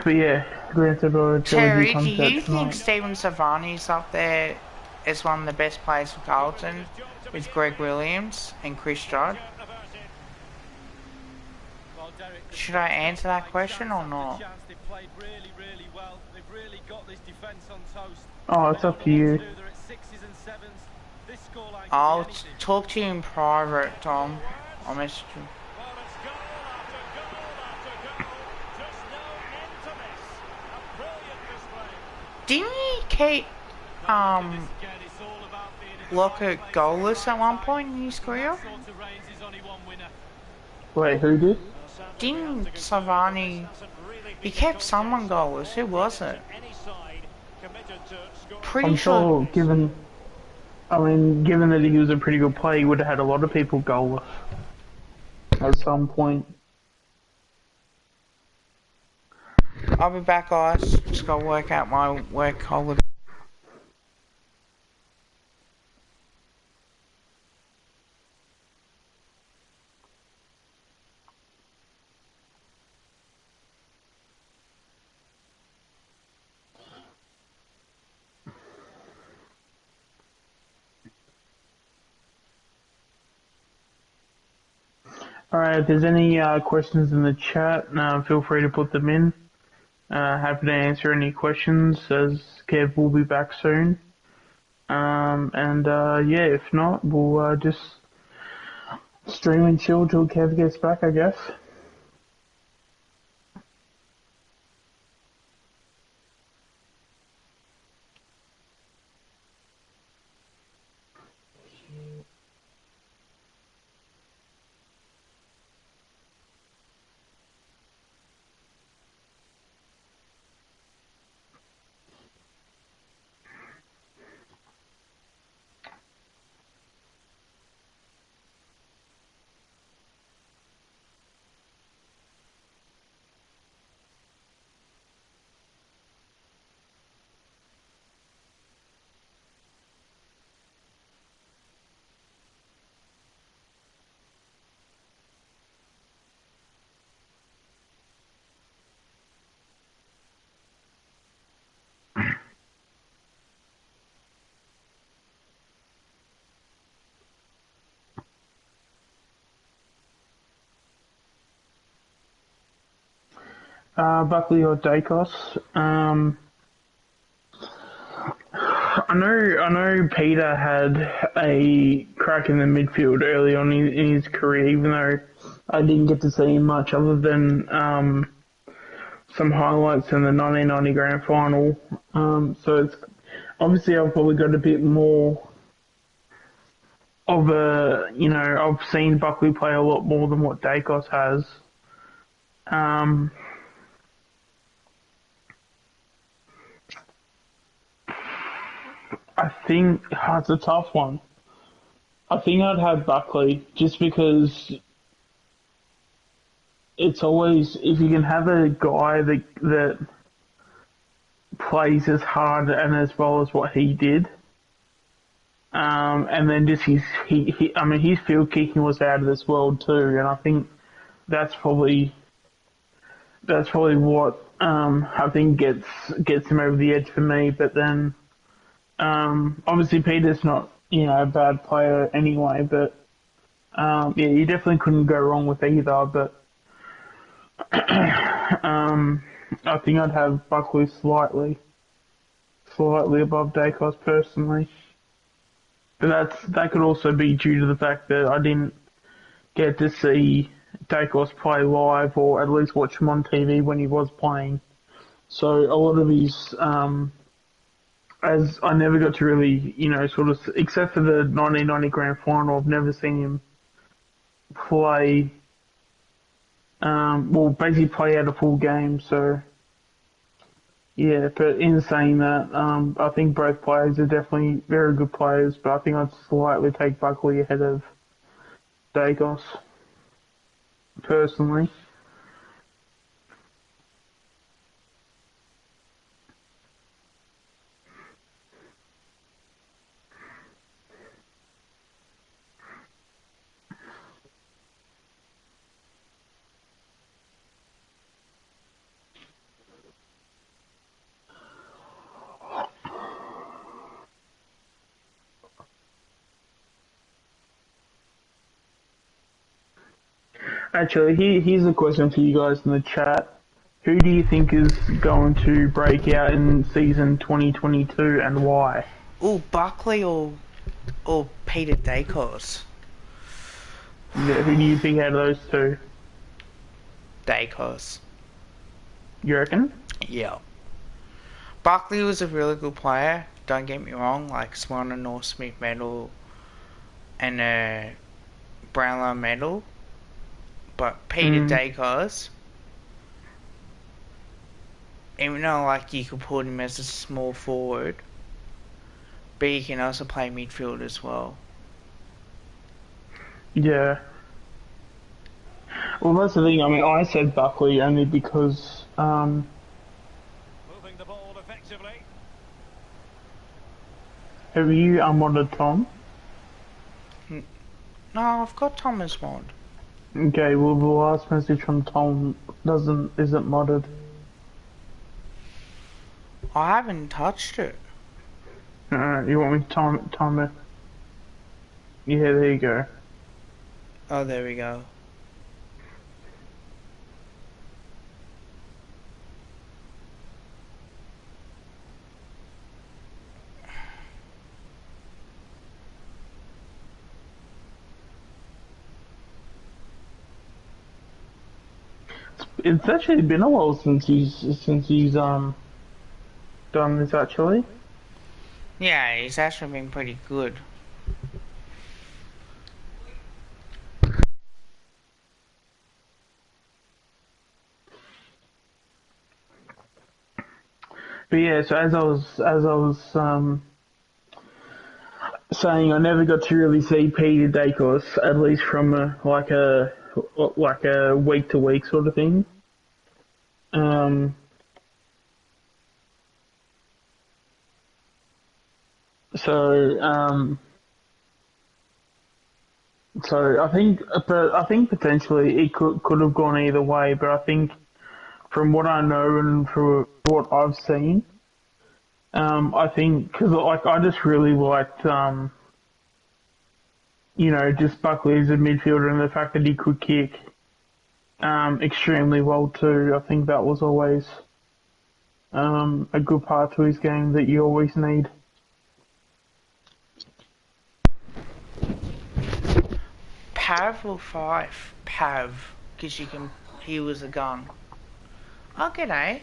But yeah, Grand Theft Auto Terry, do you think Stephen Savani's up there as one of the best players for Carlton with Greg Williams and Chris Judd? Should I answer that question or not? Oh, it's up to you. I'll talk to you in private, Tom. I'll message you. Didn't he keep Lockett goalless at one point in his career? Wait, who did? Didn't Savani... He kept someone goalless. Who was it? I'm sure, given that he was a pretty good player, he would have had a lot of people goalless at some point. I'll be back, guys. Just gotta work out my work holiday. Alright, if there's any questions in the chat, feel free to put them in. Happy to answer any questions, as Kev will be back soon. Yeah, if not, we'll just stream and chill till Kev gets back, I guess. Buckley or Dacos. I know Peter had a crack in the midfield early on in his career, even though I didn't get to see him much other than some highlights in the 1990 Grand Final. So it's obviously I've probably got a bit more of I've seen Buckley play a lot more than what Dacos has. Um, I think it's a tough one. I think I'd have Buckley just because it's always, if you can have a guy that plays as hard and as well as what he did, and then just his field kicking was out of this world too, and I think that's probably what I think gets him over the edge for me. But then obviously Peter's not a bad player anyway, but yeah, you definitely couldn't go wrong with either. But I think I'd have Buckley slightly above Dacos personally. But that could also be due to the fact that I didn't get to see Dacos play live, or at least watch him on TV when he was playing. So a lot of his, as I never got to really, sort of, except for the 1990 Grand Final, I've never seen him play, basically play out a full game. So yeah, but in saying that, I think both players are definitely very good players, but I think I'd slightly take Buckley ahead of Dacos, personally. Actually, here's a question for you guys in the chat. Who do you think is going to break out in season 2022 and why? Oh, Buckley or Peter Dacos? Yeah, who do you think out of those two? Dacos. You reckon? Yeah. Buckley was a really good player, don't get me wrong, like won a North Smith medal and a Brownlow medal. But Peter Dacos, even though like you could put him as a small forward, but he can also play midfield as well. Yeah. Well, that's the thing. I mean, I said Buckley only because Moving the ball effectively. have you unmodded Tom? No, I've got Thomas mod. Okay, well the last message from Tom isn't modded. I haven't touched it. You want me to time it? Yeah, there you go. Oh, there we go. It's actually been a while since he's done this actually. Yeah, he's actually been pretty good. But yeah, so as I was saying, I never got to really see Peter Dacos, at least from a week to week sort of thing. Um, so so I think potentially it could have gone either way, but I think from what I know and from what I've seen, I think because like I just really liked just Buckley as a midfielder and the fact that he could kick extremely well too. I think that was always a good part to his game that you always need. Pav or Five? Pav, because he was a gun. Oh, g'day.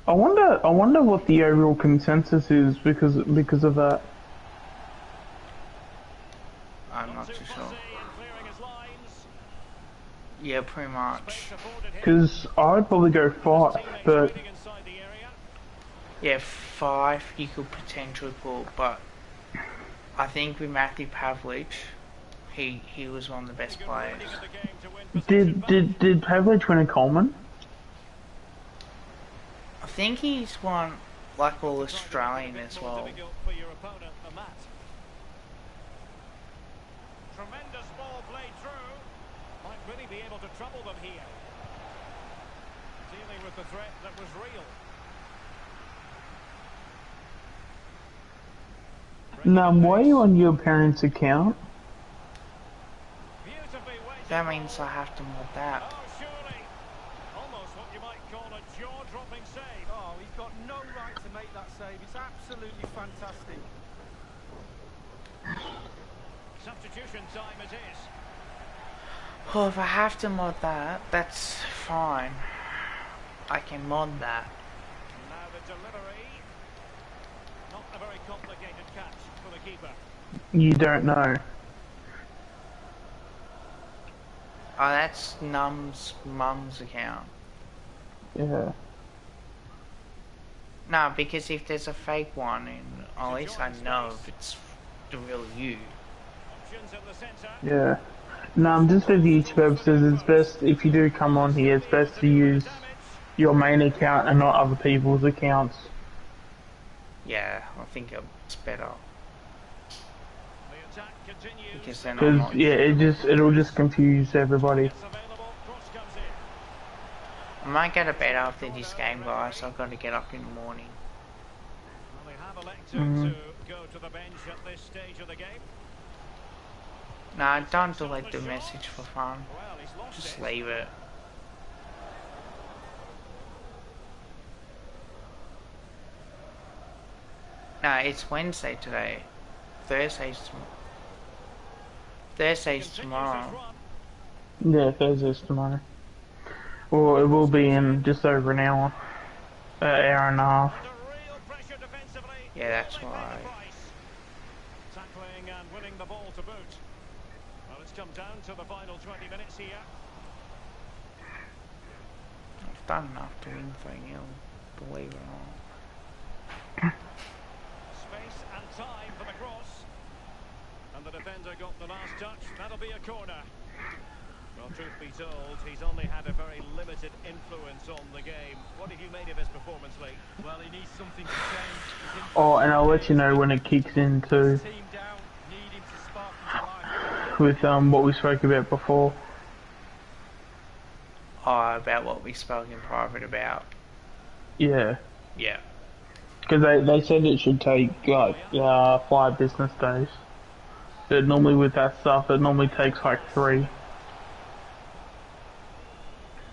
I wonder what the overall consensus is because of that. I'm not too sure. Yeah, pretty much. Because I'd probably go 5, but Yeah, 5 you could potentially put, but I think with Matthew Pavlich, he was one of the best players. did Pavlich win a Coleman? I think he's won like all Australian as well. Tremendous ball played through. Might really be able to trouble them here. Dealing with the threat that was real. Now, why are you on your parents' account? That means I have to mod that. Oh, surely. Almost what you might call a jaw-dropping save. Oh, he's got no right to make that save. It's absolutely fantastic. Substitution time it is. Oh, if I have to mod that, that's fine. I can mod that. Now the delivery. Not a very complicated catch for the keeper. You don't know. Oh, that's Num's mum's account. Yeah. No, because if there's a fake one, and at least I know if it's the real you. Options in the centre. Yeah. No, just for YouTube purposes, it's best if you do come on here, it's best to use your main account and not other people's accounts. Yeah, I think it's better. The attack continues. Because then I'm Because not... yeah, it'll just confuse everybody. It's available. Cross comes in. I might get a bed after this game, guys, so I've got to get up in the morning. Well, they have elected to go to the bench at this stage of the game. Nah, don't delete the message for fun. Well, he's lost Just it. leave it. Nah, it's Wednesday today. Thursday's tomorrow. Yeah, Thursday's tomorrow. Well, it will be in just over an hour. Hour and a half. Under real pressure defensively. Yeah, that's Will they pay right. the price? Tackling and winning the ball to boot. Well, it's come down to the final 20 minutes here. I've done enough to win 3-0, believe it or not. Space and time for the cross. And the defender got the last touch. That'll be a corner. Well, truth be told, he's only had a very limited influence on the game. What have you made of his performance, Lee? Well, he needs something to change. He's in Oh, and I'll let you know when it kicks in too, team down, need him to spark into life. with what we spoke about before. Oh, about what we spoke in private about. Yeah. Yeah. Because they said it should take like 5 business days. But normally with that stuff, it normally takes like 3.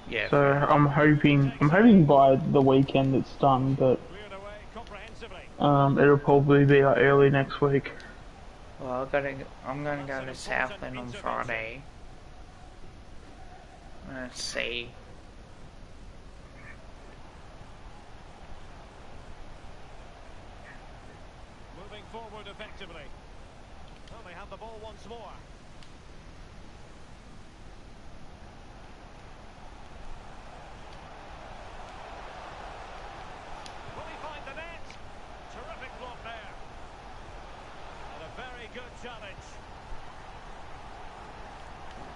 Yeah. So I'm hoping by the weekend it's done, but Cleared away comprehensively. it'll probably be like early next week. Well, I'm gonna go to Southland on Friday. Let's see. Moving forward effectively. Well, they have the ball once more. Will he find the net? Terrific block there. And a very good challenge.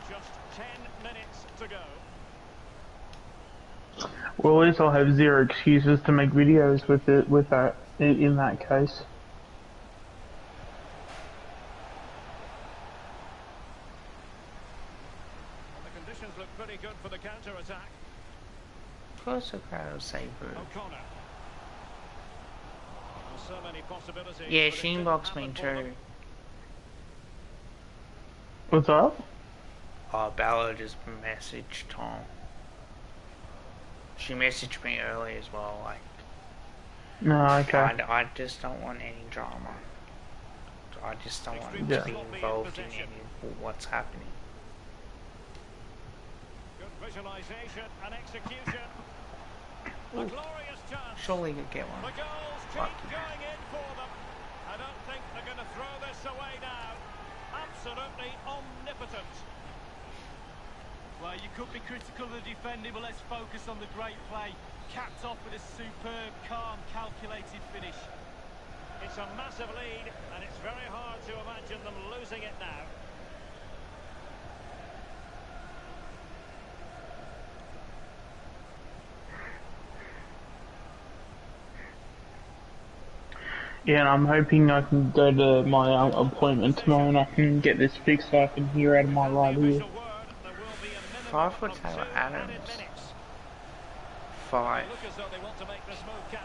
Just 10 minutes to go. Well, at least I'll have zero excuses to make videos with it, with that, in that case. And the conditions look pretty good for the counter-attack. Of course the crowd will say boo. O'Connor. So many possibilities. Yeah, but it she didn't inboxed me happen for them. too. What's up? Oh, Bella just messaged Tom. She messaged me early as well, like, No, okay. I just don't want any drama. I just don't want Yeah. to be involved in any of what's happening. Good visualization and execution. A glorious chance. Surely you'll get The one. goals keep Lucky. going in for them. I don't think they're going to throw this away now. Absolutely omnipotent. Well, you could be critical of the defending, but let's focus on the great play. Capped off with a superb, calm, calculated finish. It's a massive lead, and it's very hard to imagine them losing it now. Yeah, and I'm hoping I can go to my appointment tomorrow and I can get this fixed so I can hear out of my right ear. Official word, there will be a minimum 5 for of Taylor 2 Adams. added minutes. 5. They look as though they want to make this move count.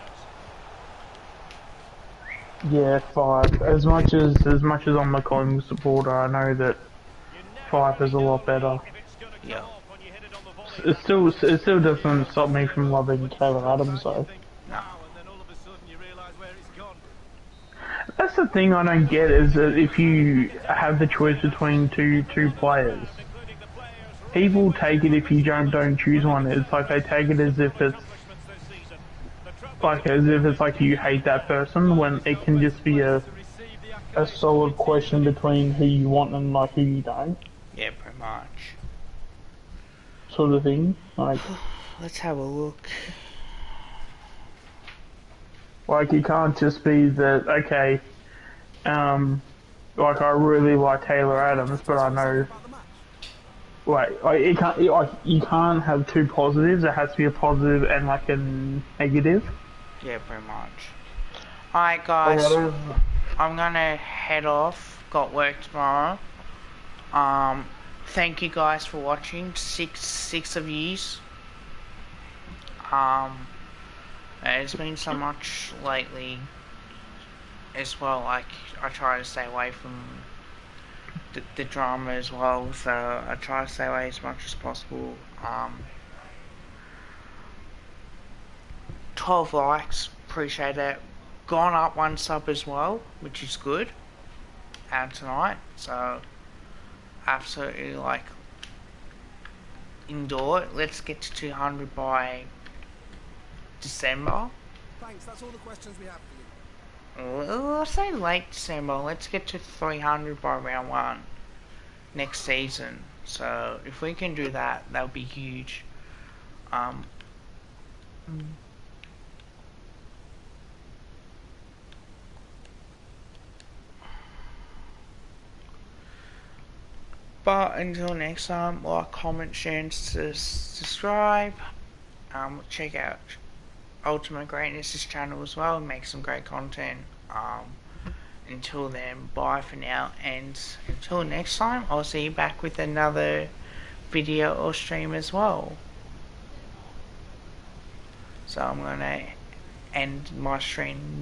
Yeah, 5. As much as I'm a Collingwood supporter, I know that You never 5 is a really lot know better. if it's going to come Yeah. off when you hit it on the volley. It still doesn't stop me from loving Taylor Adams though. Wow, and then all of a sudden you realise where it's gone. That's the thing I don't get is that if you have the choice between two players, Including the players people take it if you don't choose one. It's like they take it as if it's accomplishments this season. The trophy like you hate that person when it can just be a solid question between who you want and like who you don't, Yeah, pretty much. sort of thing. Let's have a look. Like it can't just be that okay, like I really like Taylor Adams, but I know you can't have two positives. It has to be a positive and like a negative. Yeah, pretty much. Alright guys, I'm gonna head off. Got work tomorrow. Thank you guys for watching. Six of yous. There's been so much lately as well, like I try to stay away from the drama as well, so I try to stay away as much as possible. 12 likes, appreciate that. Gone up 1 sub as well, which is good. Out tonight, so absolutely like endure it. Let's get to 200 by December. Thanks, that's all the questions we have for you. Well, I'll say late December. Let's get to 300 by round 1 next season. So if we can do that, that would be huge. But until next time, like, comment, share, and subscribe. Check out Ultimate Greatness' channel as well, and make some great content. Until then, bye for now, and until next time, I'll see you back with another video or stream as well. So I'm gonna end my stream